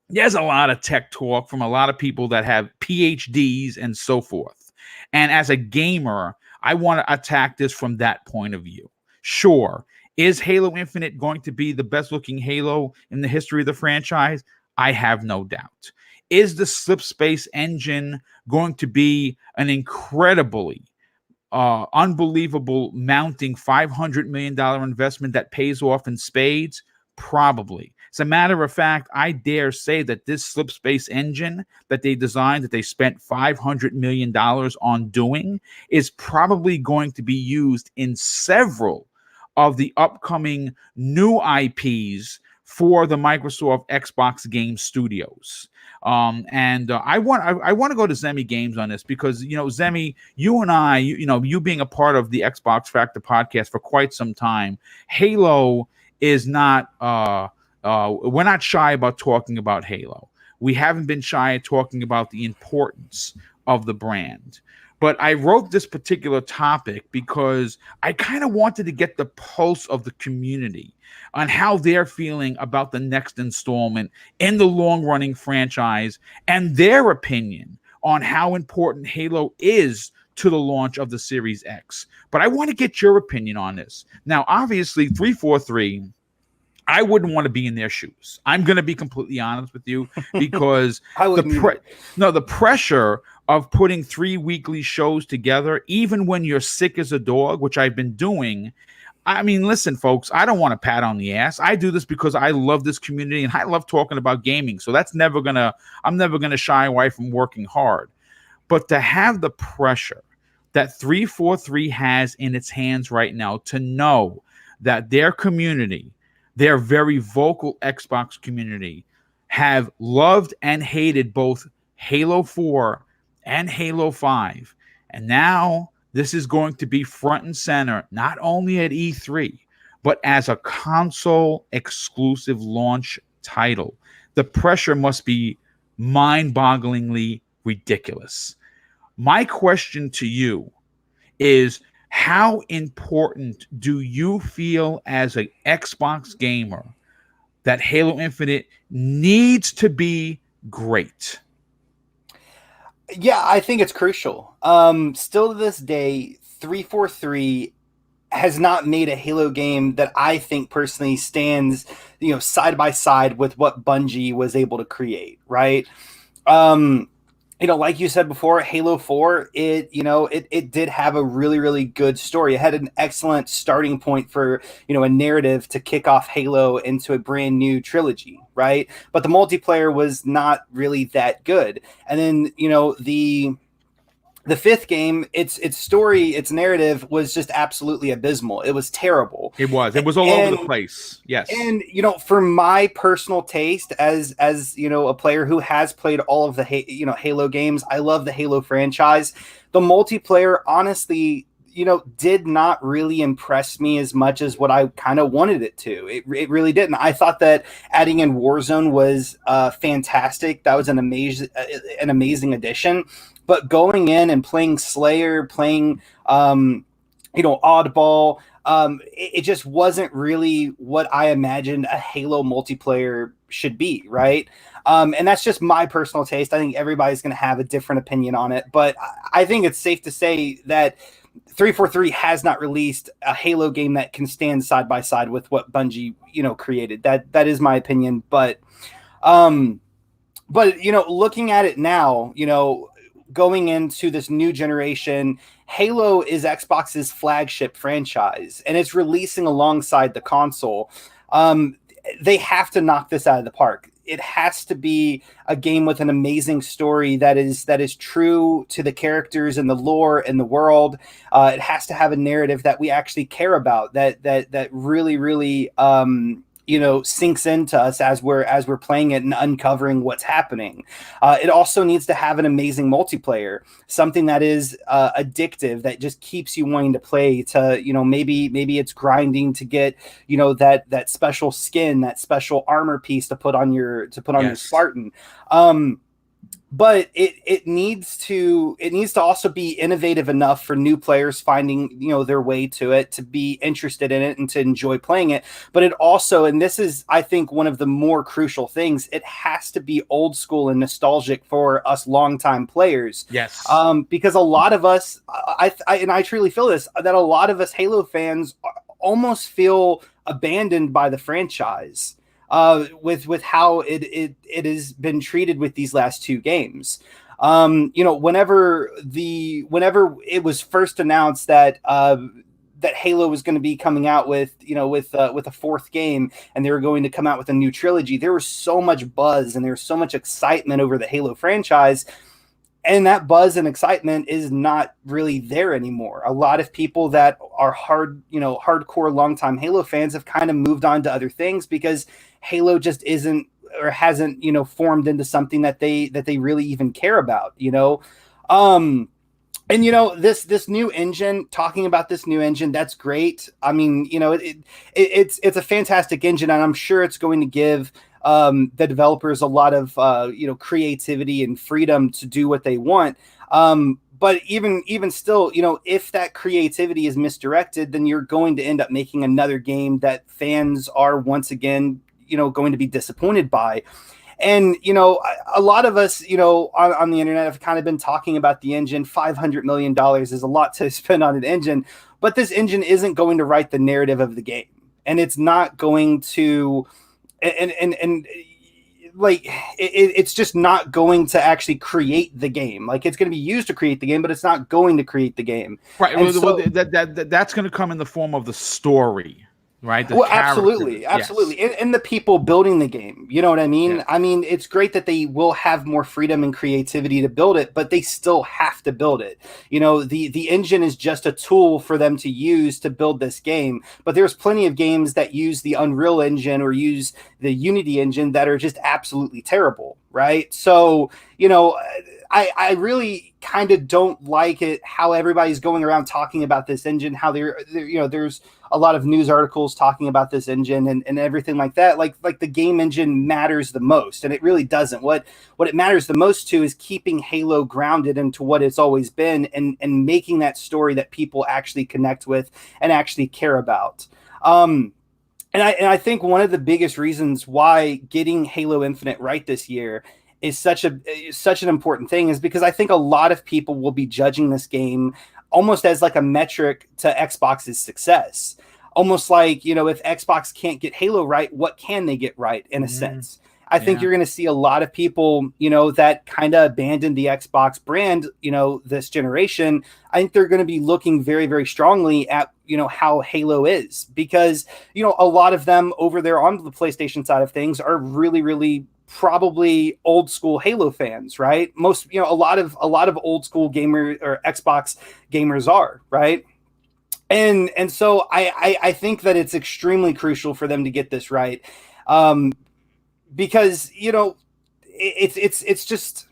there's a lot of tech talk from a lot of people that have PhDs and so forth. And as a gamer, I want to attack this from that point of view. Sure, is Halo Infinite going to be the best looking Halo in the history of the franchise? I have no doubt. Is the Slip Space engine going to be an incredibly unbelievable mounting $500 million investment that pays off in spades? Probably. As a matter of fact, I dare say that this Slip Space engine that they designed, that they spent $500 million on doing, is probably going to be used in several of the upcoming new IPs for the Microsoft Xbox Game Studios. I want to go to Zemi Games on this because, Zemi, you and I, you being a part of the Xbox Factor podcast for quite some time, Halo is not, we're not shy about talking about Halo. We haven't been shy at talking about the importance of the brand. But I wrote this particular topic because I kind of wanted to get the pulse of the community on how they're feeling about the next installment in the long-running franchise and their opinion on how important Halo is to the launch of the Series X. But I want to get your opinion on this. Now, obviously, 343, I wouldn't want to be in their shoes. I'm going to be completely honest with you because the pressure of putting 3 weekly shows together, even when you're sick as a dog, which I've been doing. I mean, listen, folks, I don't want to pat on the ass. I do this because I love this community and I love talking about gaming. So I'm never going to shy away from working hard. But to have the pressure that 343 has in its hands right now, to know that their community, their very vocal Xbox community, have loved and hated both Halo 4 and Halo 5. And now this is going to be front and center, not only at E3, but as a console exclusive launch title. The pressure must be mind-bogglingly ridiculous. My question to you is, how important do you feel as an Xbox gamer that Halo Infinite needs to be great? Yeah, I think it's crucial. Still to this day, 343 has not made a Halo game that I think personally stands, side by side with what Bungie was able to create, right? Like you said before, Halo 4, it did have a really, really good story. It had an excellent starting point for, a narrative to kick off Halo into a brand new trilogy, right? But the multiplayer was not really that good. And then, the fifth game, its story, its narrative was just absolutely abysmal. It was terrible. It was all over the place. Yes. And for my personal taste, as a player who has played all of the Halo games, I love the Halo franchise. The multiplayer, honestly, did not really impress me as much as what I kind of wanted it to. It really didn't. I thought that adding in Warzone was fantastic. That was an amazing addition. But going in and playing Slayer, playing, Oddball, it just wasn't really what I imagined a Halo multiplayer should be, right? And that's just my personal taste. I think everybody's going to have a different opinion on it. But I think it's safe to say that 343 has not released a Halo game that can stand side by side with what Bungie, created. That is my opinion. But looking at it now, going into this new generation, Halo is Xbox's flagship franchise, and it's releasing alongside the console. They have to knock this out of the park. It has to be a game with an amazing story that is true to the characters and the lore and the world. It has to have a narrative that we actually care about, that really, really sinks into us as we're playing it and uncovering what's happening. It also needs to have an amazing multiplayer, something that is addictive, that just keeps you wanting to play. To maybe it's grinding to get that special skin, that special armor piece to put on your Spartan. but it needs to also be innovative enough for new players finding, you know, their way to it, to be interested in it and to enjoy playing it. But it also, and this is I think one of the more crucial things, it has to be old school and nostalgic for us longtime players. Yes. Because a lot of us, I truly feel this, that a lot of us Halo fans almost feel abandoned by the franchise with how it has been treated with these last two games. You know, whenever it was first announced that that Halo was going to be coming out with, you know, with a fourth game, and they were going to come out with a new trilogy, there was so much buzz and there was so much excitement over the Halo franchise. And that buzz and excitement is not really there anymore. A lot of people that are hardcore longtime Halo fans have kind of moved on to other things because Halo just isn't, or hasn't, you know, formed into something that they really even care about, you know. And you know, this new engine, talking about this new engine, that's great. I mean, you know, it's a fantastic engine, and I'm sure it's going to give the developers a lot of you know, creativity and freedom to do what they want. But even still, you know, if that creativity is misdirected, then you're going to end up making another game that fans are once again, you know, going to be disappointed by. And, you know, a lot of us, you know, on the internet have kind of been talking about the engine. $500 million is a lot to spend on an engine, but this engine isn't going to write the narrative of the game, and it's not going to, and like it's just not going to actually create the game. Like, it's going to be used to create the game, but it's not going to create the game. Right. And Well, that's going to come in the form of the story. Right. Well, absolutely. Yes. And the people building the game, you know what I mean? Yeah. I mean, it's great that they will have more freedom and creativity to build it, but they still have to build it. You know, the engine is just a tool for them to use to build this game. But there's plenty of games that use the Unreal Engine or use the Unity engine that are just absolutely terrible. Right. So, you know, I really kind of don't like it how everybody's going around talking about this engine, how they're you know, there's a lot of news articles talking about this engine and everything like that. Like the game engine matters the most, and it really doesn't. What it matters the most to is keeping Halo grounded into what it's always been, and making that story that people actually connect with and actually care about. And I think one of the biggest reasons why getting Halo Infinite right this year is such an important thing is because I think a lot of people will be judging this game almost as like a metric to Xbox's success. Almost like, you know, if Xbox can't get Halo right, what can they get right, in a sense? I think you're going to see a lot of people, you know, that kind of abandoned the Xbox brand, you know, this generation. I think they're going to be looking very, very strongly at, you know, how Halo is, because, you know, a lot of them over there on the PlayStation side of things are really, really probably old school Halo fans, right? Most, you know, a lot of old school gamer or Xbox gamers are, right? And so I think that it's extremely crucial for them to get this right. Because, you know, it's just,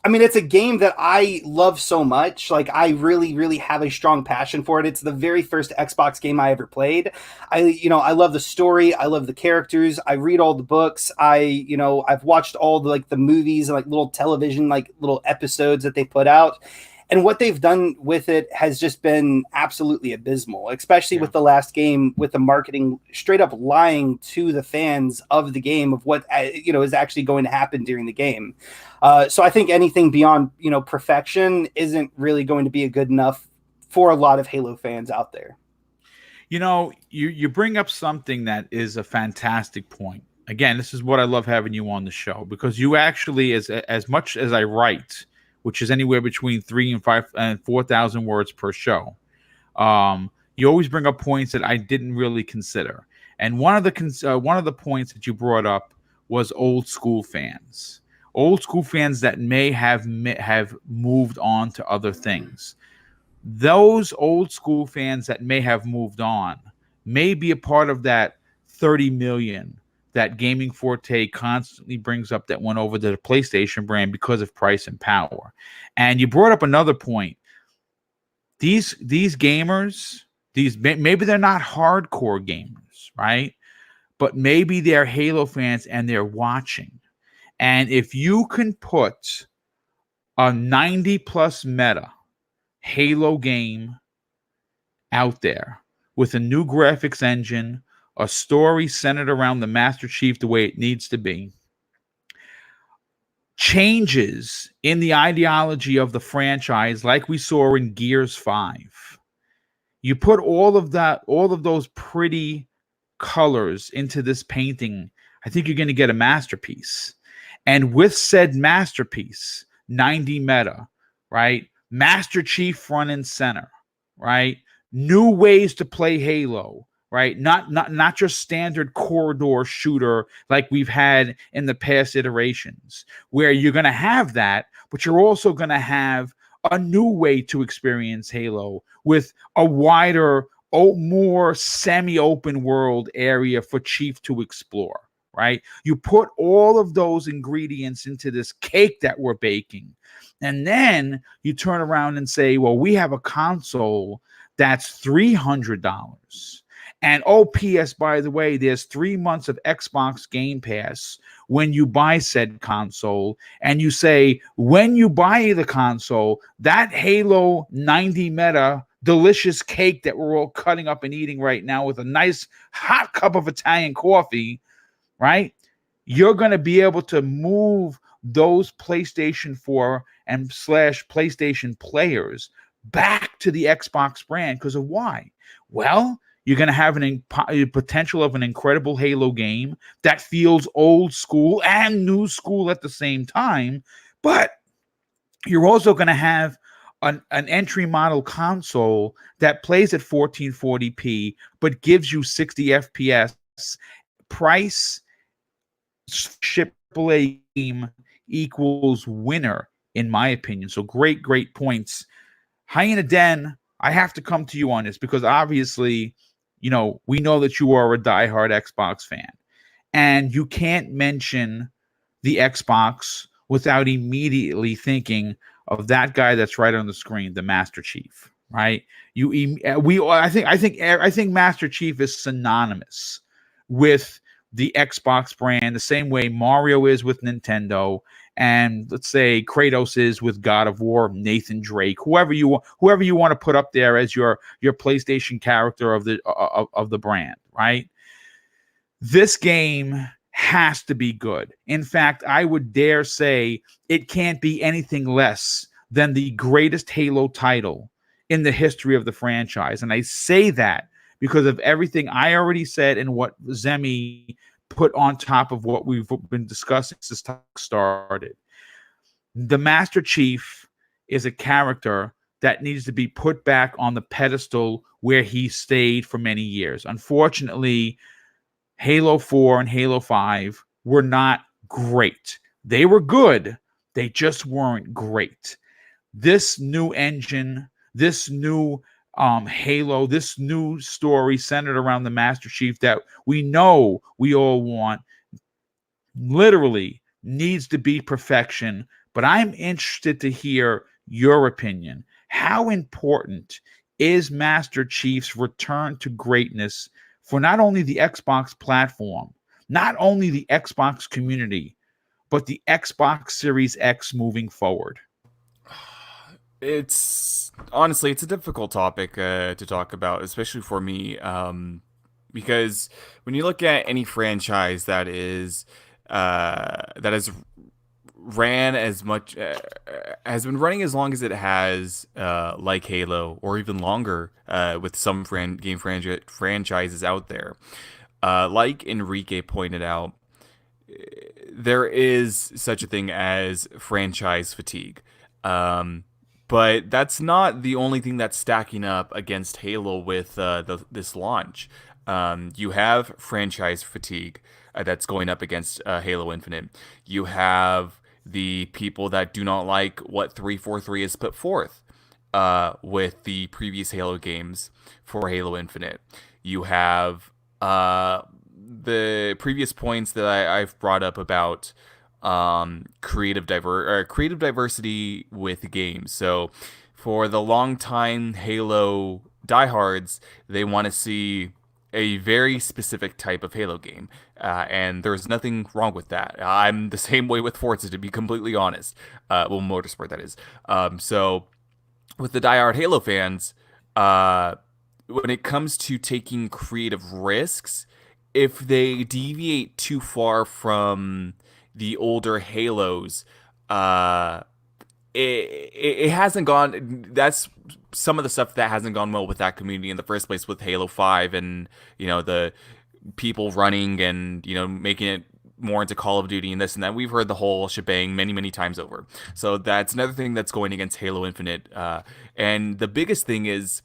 I mean, it's a game that I love so much. Like, I really, really have a strong passion for it. It's the very first Xbox game I ever played. I love the story. I love the characters. I read all the books. I've watched all the movies and little television, little episodes that they put out. And what they've done with it has just been absolutely abysmal, especially with the last game, with the marketing straight up lying to the fans of the game of what, is actually going to happen during the game. So I think anything beyond, perfection isn't really going to be good enough for a lot of Halo fans out there. You bring up something that is a fantastic point. Again, this is what I love having you on the show, because you actually, as much as I write, which is anywhere between 3,000 and 5,000 and 4,000 words per show, you always bring up points that I didn't really consider. And one of the points that you brought up was old school fans that may have moved on to other things. Those old school fans that may have moved on may be a part of that 30 million that Gaming Forte constantly brings up that went over to the PlayStation brand because of price and power. And you brought up another point. These gamers, maybe they're not hardcore gamers, right? But maybe they're Halo fans and they're watching. And if you can put a 90 plus meta Halo game out there with a new graphics engine, a story centered around the Master Chief the way it needs to be, changes in the ideology of the franchise like we saw in Gears 5. You put all of those pretty colors into this painting, I think you're going to get a masterpiece. And with said masterpiece, 90 meta, right? Master Chief front and center, right? New ways to play Halo, right? Not just standard corridor shooter like we've had in the past iterations, where you're going to have that, but you're also going to have a new way to experience Halo with a wider, more semi-open world area for Chief to explore, right? You put all of those ingredients into this cake that we're baking, and then you turn around and say, well, we have a console that's $300. And oh, P.S., by the way, there's 3 months of Xbox Game Pass when you buy said console. And you say, when you buy the console, that Halo 90 meta delicious cake that we're all cutting up and eating right now with a nice hot cup of Italian coffee, right? You're going to be able to move those PlayStation 4 and / PlayStation players back to the Xbox brand because of why? Well, you're going to have a potential of an incredible Halo game that feels old school and new school at the same time. But you're also going to have an entry model console that plays at 1440p, but gives you 60 FPS. Price, AAA game equals winner, in my opinion. So great points. Hyena Den, I have to come to you on this because obviously, we know that you are a diehard Xbox fan, and you can't mention the Xbox without immediately thinking of that guy that's right on the screen, the Master Chief, right? I think Master Chief is synonymous with the Xbox brand, the same way Mario is with Nintendo, and let's say Kratos is with God of War, Nathan Drake, whoever you want to put up there as your PlayStation character of the brand, right? This game has to be good. In fact, I would dare say it can't be anything less than the greatest Halo title in the history of the franchise. And I say that because of everything I already said and what Zemi put on top of what we've been discussing since talk started. The Master Chief is a character that needs to be put back on the pedestal where he stayed for many years. Unfortunately, Halo 4 and Halo 5 were not great. They were good. They just weren't great. This new engine, this new Halo, this new story centered around the Master Chief that we know we all want, literally needs to be perfection. But I'm interested to hear your opinion. How important is Master Chief's return to greatness for not only the Xbox platform, not only the Xbox community, but the Xbox Series X moving forward? It's honestly, it's a difficult topic to talk about, especially for me, because when you look at any franchise that has ran as much, has been running as long as it has, like Halo, or even longer, with some franchises out there, like Enrique pointed out, there is such a thing as franchise fatigue. But that's not the only thing that's stacking up against Halo with this launch. You have franchise fatigue that's going up against Halo Infinite. You have the people that do not like what 343 has put forth with the previous Halo games for Halo Infinite. You have the previous points that I've brought up about creative diversity with games. So for the long time Halo diehards, they want to see a very specific type of Halo game, and there's nothing wrong with that. I'm the same way with Forza, to be completely honest. Well, Motorsport, that is. So with the diehard Halo fans, when it comes to taking creative risks, if they deviate too far from the older Halos, it hasn't gone. That's some of the stuff that hasn't gone well with that community in the first place, with Halo 5 and the people running and making it more into Call of Duty and this and that. We've heard the whole shebang many times over. So that's another thing that's going against Halo Infinite. And the biggest thing is,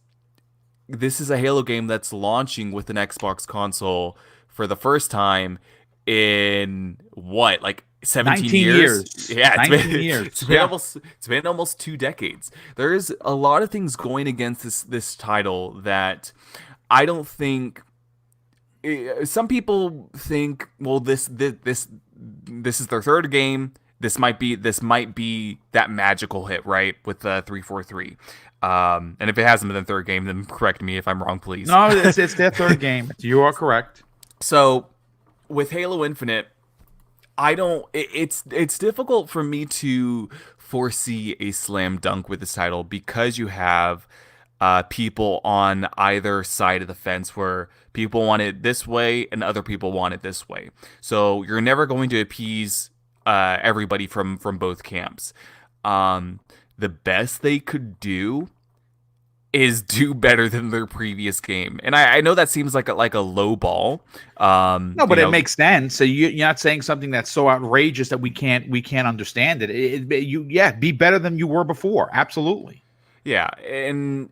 this is a Halo game that's launching with an Xbox console for the first time in what, like 17 years? Yeah, 19 years. It's been almost 2 decades. There's a lot of things going against this title that I don't think. Some people think, well, this is their third game. This might be that magical hit, right, with 343. And if it hasn't been the third game, then correct me if I'm wrong, please. No, it's their third game. You are correct. So with Halo Infinite, it's difficult for me to foresee a slam dunk with this title, because you have people on either side of the fence, where people want it this way and other people want it this way. So you're never going to appease everybody from both camps. The best they could do is do better than their previous game, and I know that seems like a low ball. No, but it makes sense. So you're not saying something that's so outrageous that we can't understand it. Be better than you were before. Absolutely. Yeah, and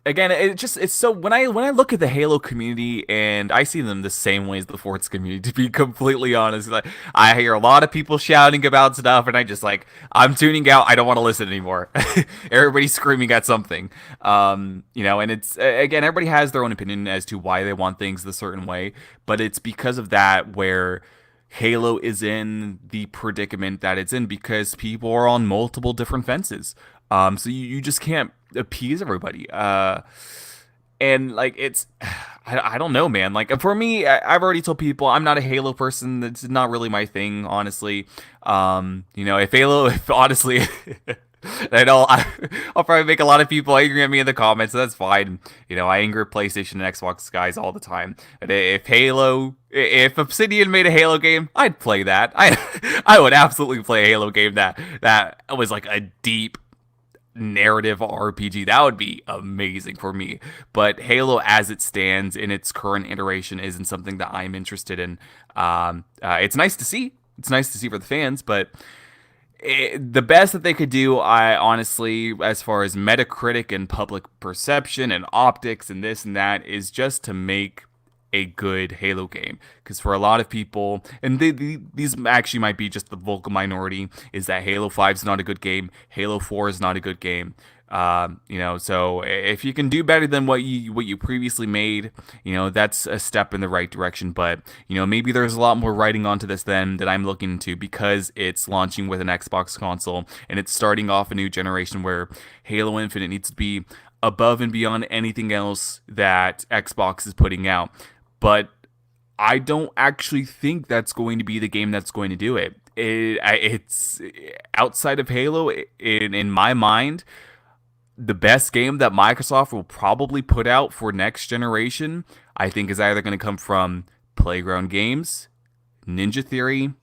again, it's so, when I look at the Halo community, and I see them the same way as the Forza community, to be completely honest. Like, I hear a lot of people shouting about stuff, and I'm tuning out. I don't want to listen anymore. Everybody's screaming at something. And it's, again, everybody has their own opinion as to why they want things the certain way, but it's because of that where Halo is in the predicament that it's in, because people are on multiple different fences. So you just can't appease everybody. And like, it's, I don't know, man. Like, for me, I've already told people I'm not a Halo person. It's not really my thing, honestly. If honestly, I know I'll probably make a lot of people angry at me in the comments, so that's fine. I anger PlayStation and Xbox guys all the time. But if Obsidian made a Halo game, I'd play that. I would absolutely play a Halo game that was like a deep narrative RPG. That would be amazing for me. But Halo, as it stands in its current iteration, isn't something that I'm interested in. It's nice to see. It's nice to see for the fans, but the best that they could do, I honestly, as far as Metacritic and public perception and optics and this and that, is just to make a good Halo game. Because for a lot of people, and these actually might be just the vocal minority, is that Halo 5 is not a good game, Halo 4 is not a good game. So if you can do better than what you previously made, that's a step in the right direction. But maybe there's a lot more writing onto this that I'm looking into, because it's launching with an Xbox console and it's starting off a new generation where Halo Infinite needs to be above and beyond anything else that Xbox is putting out. But I don't actually think that's going to be the game that's going to do it. It's outside of Halo, in my mind. The best game that Microsoft will probably put out for next generation, I think, is either going to come from Playground Games, Ninja Theory,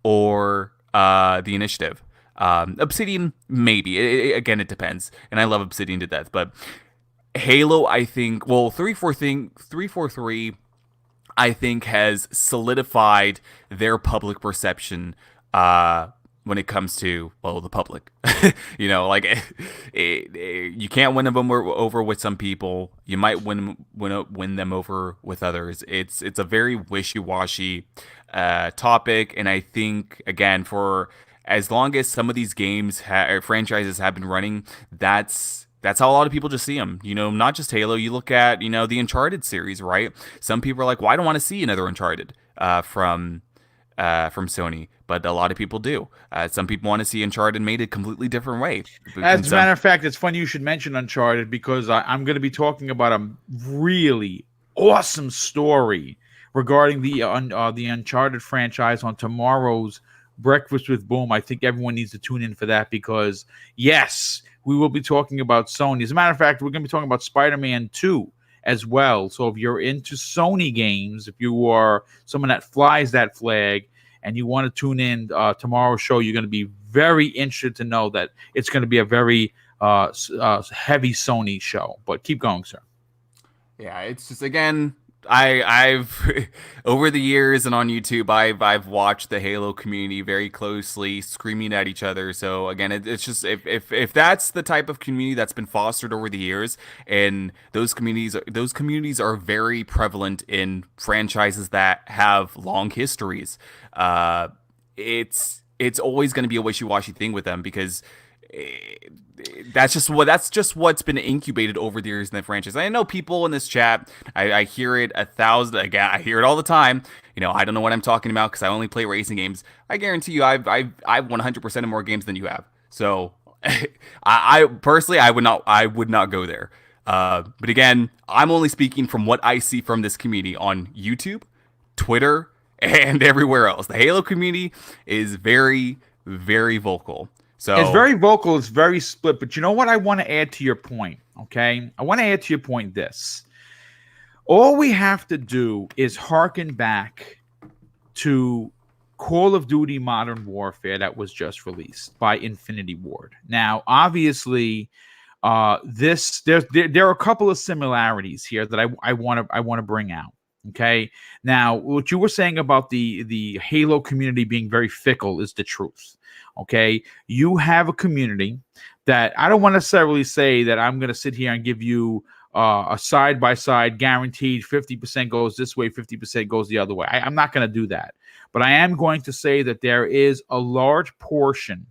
or The Initiative. Obsidian, maybe. Again, it depends. And I love Obsidian to death. But Halo, I think, 343, I think, has solidified their public perception when it comes to, the public. You can't win them over with some people. You might win them over with others. It's a very wishy-washy topic, and I think, again, for as long as some of these games franchises have been running, that's how a lot of people just see them. Not just Halo. You look at the Uncharted series, right? Some people are like, well, I don't want to see another Uncharted from from Sony, but a lot of people do. Some people want to see Uncharted made a completely different way. As a matter of fact, it's funny you should mention Uncharted because I'm going to be talking about a really awesome story regarding the Uncharted franchise on tomorrow's Breakfast with Boom. I think everyone needs to tune in for that because, yes, we will be talking about Sony. As a matter of fact, we're going to be talking about Spider-Man 2 as well. So if you're into Sony games, if you are someone that flies that flag and you want to tune in tomorrow's show, you're going to be very interested to know that it's going to be a very heavy Sony show. But keep going, sir. Yeah, it's just, again, I've over the years and on YouTube, I've watched the Halo community very closely, screaming at each other. So again, it's just if that's the type of community that's been fostered over the years, and those communities are very prevalent in franchises that have long histories. It's always going to be a wishy-washy thing with them because that's just what's been incubated over the years in the franchise. I know people in this chat, I hear it 1,000 again. I hear it all the time. I don't know what I'm talking about because I only play racing games. I guarantee you, I've 100% of more games than you have. So, I personally, I would not go there. But again, I'm only speaking from what I see from this community on YouTube, Twitter, and everywhere else. The Halo community is very, very vocal. So it's very vocal. It's very split. But you know what I want to add to your point, okay? I want to add to your point this. All we have to do is hearken back to Call of Duty Modern Warfare that was just released by Infinity Ward. Now, obviously, there are a couple of similarities here that I want to bring out. Okay. Now, what you were saying about the Halo community being very fickle is the truth. Okay. You have a community that I don't want to necessarily say that I'm going to sit here and give you a side-by-side guaranteed 50% goes this way, 50% goes the other way. I'm not going to do that. But I am going to say that there is a large portion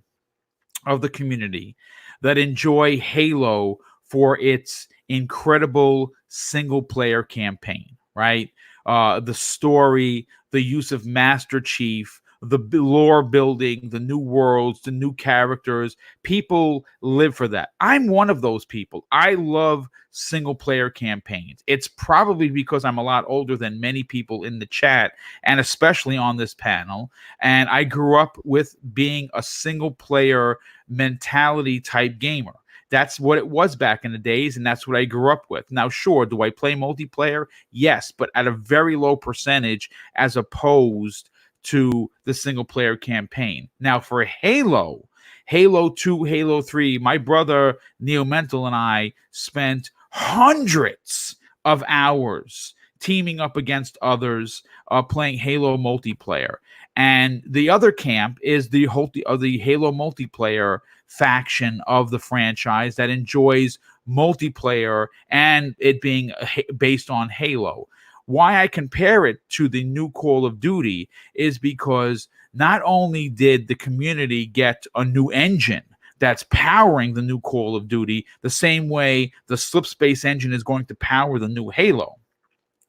of the community that enjoy Halo for its incredible single-player campaign, right? The story, the use of Master Chief, the lore building, the new worlds, the new characters. People live for that. I'm one of those people. I love single player campaigns. It's probably because I'm a lot older than many people in the chat and especially on this panel. And I grew up with being a single player mentality type gamer. That's what it was back in the days, and that's what I grew up with. Now, sure, do I play multiplayer? Yes, but at a very low percentage as opposed to the single-player campaign. Now, for Halo 2, Halo 3, my brother Neo Mental and I spent hundreds of hours teaming up against others, playing Halo multiplayer. And the other camp is the Halo multiplayer faction of the franchise that enjoys multiplayer and it being based on Halo. Why I compare it to the new Call of Duty is because not only did the community get a new engine that's powering the new Call of Duty, the same way the Slipspace engine is going to power the new Halo,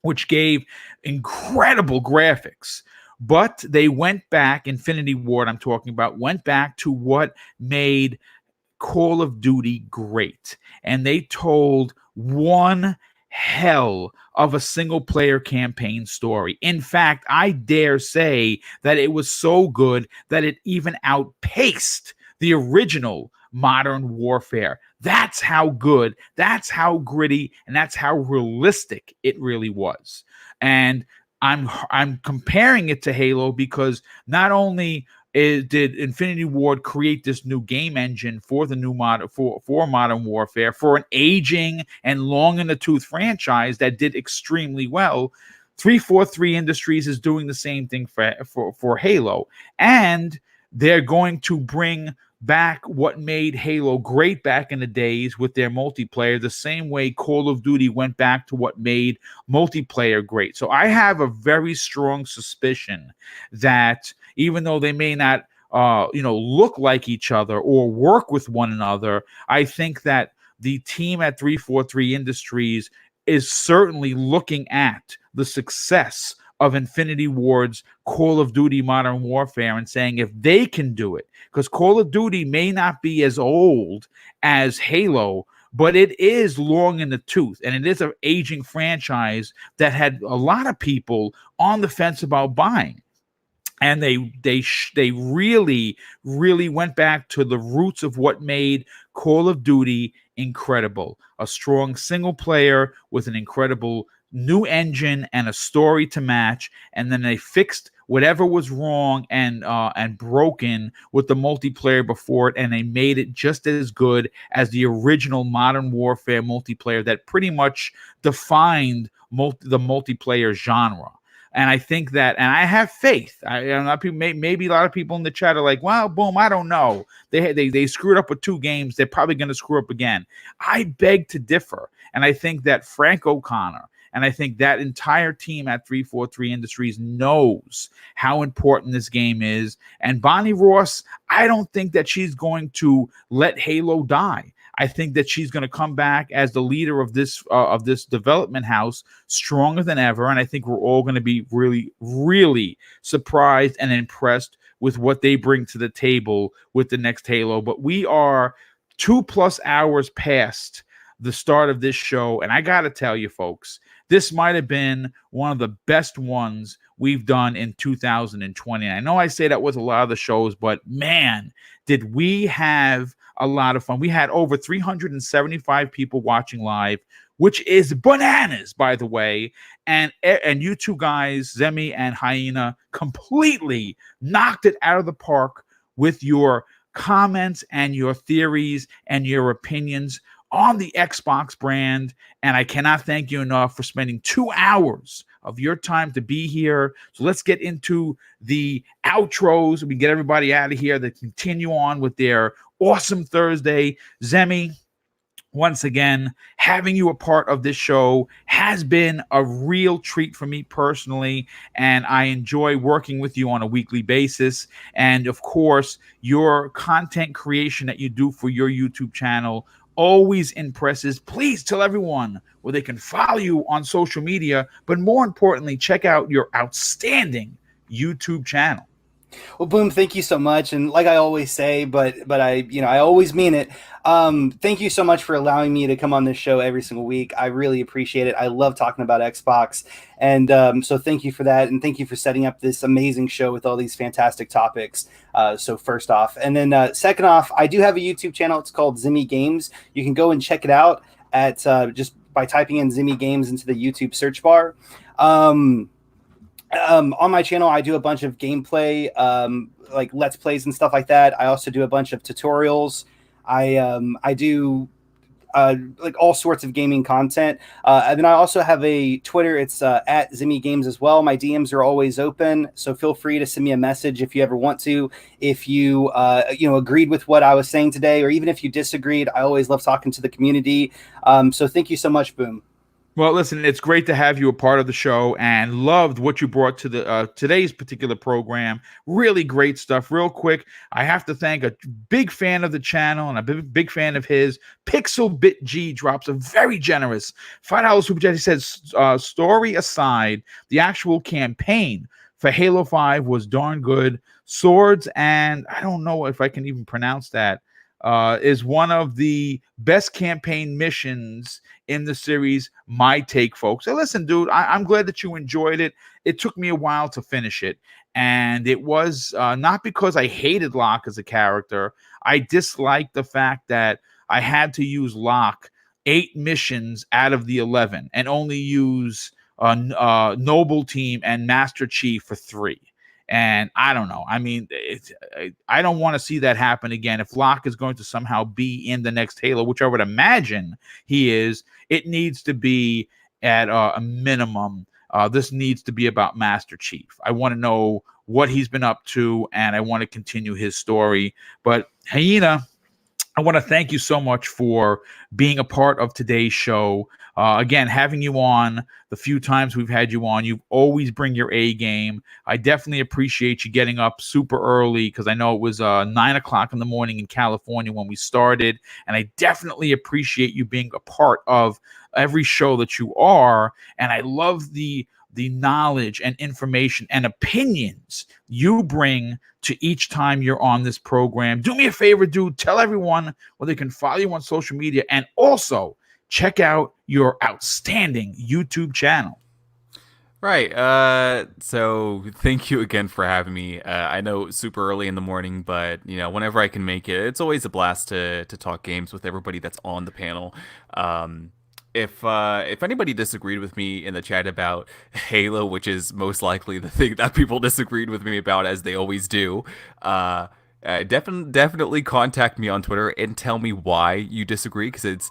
which gave incredible graphics. But they went back, Infinity Ward I'm talking about, went back to what made Call of Duty great. And they told one hell of a single player campaign story. In fact, I dare say that it was so good that it even outpaced the original Modern Warfare. That's how good, that's how gritty, and that's how realistic it really was. And I'm comparing it to Halo because not only did Infinity Ward create this new game engine for the new for Modern Warfare, for an aging and long in the tooth franchise that did extremely well, 343 Industries is doing the same thing for Halo, and they're going to bring back what made Halo great back in the days with their multiplayer, the same way Call of Duty went back to what made multiplayer great. So I have a very strong suspicion that even though they may not look like each other or work with one another, I think that the team at 343 Industries is certainly looking at the success of Infinity Ward's Call of Duty Modern Warfare and saying if they can do it, because Call of Duty may not be as old as Halo, but it is long in the tooth, and it is an aging franchise that had a lot of people on the fence about buying. And they really went back to the roots of what made Call of Duty incredible. A strong single player with an incredible new engine and a story to match, and then they fixed whatever was wrong and broken with the multiplayer before it, and they made it just as good as the original Modern Warfare multiplayer that pretty much defined the multiplayer genre. And I think that, and I have faith. Maybe a lot of people in the chat are like, "Well, boom, I don't know. They screwed up with 2 games. They're probably going to screw up again." I beg to differ, and I think that Frank O'Connor and I think that entire team at 343 Industries knows how important this game is. And Bonnie Ross, I don't think that she's going to let Halo die. I think that she's going to come back as the leader of this development house stronger than ever. And I think we're all going to be really, really surprised and impressed with what they bring to the table with the next Halo. But we are 2+ hours past the start of this show. And I got to tell you, folks, this might have been one of the best ones we've done in 2020. And I know I say that with a lot of the shows, but man, did we have a lot of fun. We had over 375 people watching live, which is bananas, by the way. And you two guys, Zemi and Hyena, completely knocked it out of the park with your comments and your theories and your opinions on the Xbox brand. And I cannot thank you enough for spending 2 hours of your time to be here. So let's get into the outros. We get everybody out of here to continue on with their awesome Thursday. Zemi, once again, having you a part of this show has been a real treat for me personally, and I enjoy working with you on a weekly basis. And of course, your content creation that you do for your YouTube channel always impresses. Please tell everyone where they can follow you on social media, but more importantly, check out your outstanding YouTube channel. Well, Boom, thank you so much. And like I always say, but I always mean it. Thank you so much for allowing me to come on this show every single week. I really appreciate it. I love talking about Xbox. And so thank you for that. And thank you for setting up this amazing show with all these fantastic topics. So first off, and then second off, I do have a YouTube channel. It's called Zimmy Games. You can go and check it out at just by typing in Zimmy Games into the YouTube search bar. On my channel, I do a bunch of gameplay, like Let's Plays and stuff like that. I also do a bunch of tutorials. I do like all sorts of gaming content. And then I also have a Twitter. It's at Zimmy Games as well. My DMs are always open, so feel free to send me a message if you ever want to. If you agreed with what I was saying today, or even if you disagreed, I always love talking to the community. So thank you so much, Boom. Well, listen, it's great to have you a part of the show, and loved what you brought to the today's particular program. Really great stuff. Real quick, I have to thank a big fan of the channel and a big fan of his. Pixel Bit G drops a very generous $5 super chat. He says, story aside, the actual campaign for Halo 5 was darn good. Swords, and I don't know if I can even pronounce that, is one of the best campaign missions in the series. My take, folks. So listen, dude, I'm glad that you enjoyed it. It took me a while to finish it, and it was not because I hated Locke as a character. I disliked the fact that I had to use Locke 8 missions out of the 11 and only use Noble Team and Master Chief for 3. And I don't know. I mean, I don't want to see that happen again. If Locke is going to somehow be in the next Halo, which I would imagine he is, it needs to be at a minimum. This needs to be about Master Chief. I want to know what he's been up to, and I want to continue his story. But Hyena, I want to thank you so much for being a part of today's show. Again, having you on the few times we've had you on, you always bring your A game. I definitely appreciate you getting up super early, because I know it was 9 o'clock in the morning in California when we started. And I definitely appreciate you being a part of every show that you are. And I love the the knowledge and information and opinions you bring to each time you're on this program. Do me a favor, dude. Tell everyone where they can follow you on social media, and also check out your outstanding YouTube channel. Right. So thank you again for having me. I know it's super early in the morning, but whenever I can make it, it's always a blast to talk games with everybody that's on the panel. If anybody disagreed with me in the chat about Halo, which is most likely the thing that people disagreed with me about, as they always do, definitely contact me on Twitter and tell me why you disagree, because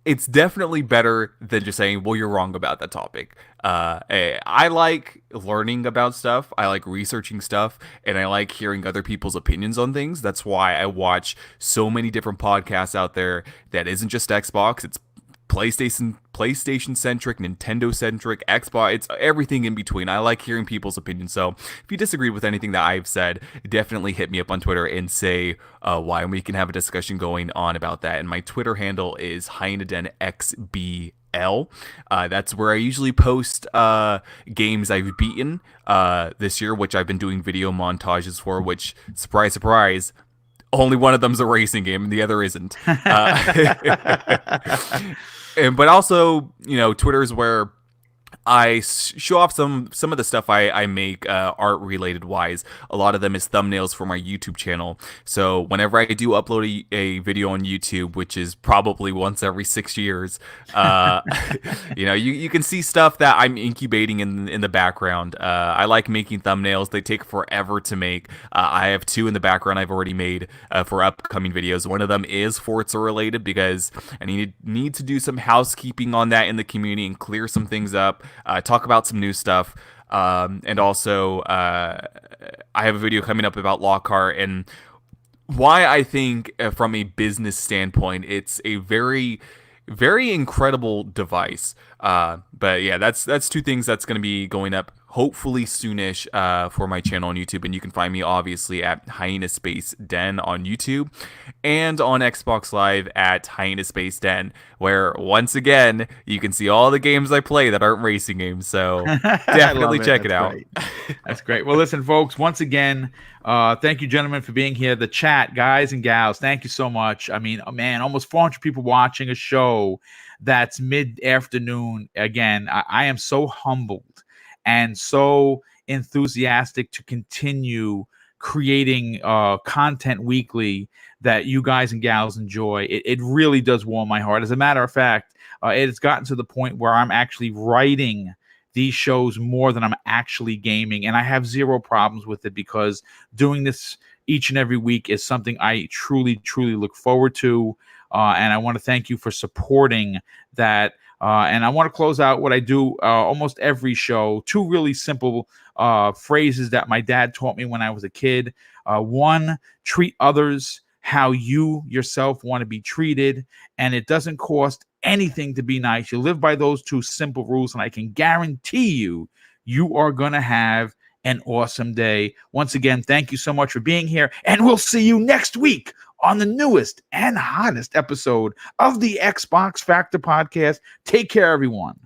it's definitely better than just saying, well, you're wrong about that topic. I like learning about stuff. I like researching stuff, and I like hearing other people's opinions on things. That's why I watch so many different podcasts out there that isn't just Xbox. It's PlayStation centric, Nintendo centric, Xbox. It's everything in between. I like hearing people's opinions. So if you disagree with anything that I've said, definitely hit me up on Twitter and say why, and we can have a discussion going on about that. And my Twitter handle is HyenadenXBL. That's where I usually post games I've beaten this year, which I've been doing video montages for, which, surprise, surprise, only one of them's a racing game and the other isn't. But also, Twitter is where I show off some of the stuff I make art related wise. A lot of them is thumbnails for my YouTube channel. So whenever I do upload a video on YouTube, which is probably once every 6 years, you can see stuff that I'm incubating in the background. I like making thumbnails. They take forever to make. I have 2 in the background I've already made for upcoming videos. One of them is Forza related, because I need to do some housekeeping on that in the community and clear some things up. Talk about some new stuff, and also I have a video coming up about Lockhart and why I think from a business standpoint it's a very, very incredible device. But yeah, that's 2 things that's going to be going up hopefully soonish for my channel on YouTube, and you can find me obviously at Hyena Space Den on YouTube and on Xbox Live at Hyena Space Den, where once again you can see all the games I play that aren't racing games. So definitely check it out. That's great. Well, listen, folks, once again, thank you, gentlemen, for being here. The chat, guys and gals, thank you so much. I mean, man, almost 400 people watching a show that's mid-afternoon. Again, I am so humbled and so enthusiastic to continue creating content weekly that you guys and gals enjoy. It really does warm my heart. As a matter of fact, it's gotten to the point where I'm actually writing these shows more than I'm actually gaming, and I have zero problems with it, because doing this each and every week is something I truly, truly look forward to, and I want to thank you for supporting that. And I want to close out what I do almost every show. 2 really simple phrases that my dad taught me when I was a kid. 1, treat others how you yourself want to be treated, and it doesn't cost anything to be nice. You live by those 2 simple rules, and I can guarantee you are going to have an awesome day. Once again, thank you so much for being here, and we'll see you next week on the newest and hottest episode of the Xbox Factor podcast. Take care, everyone.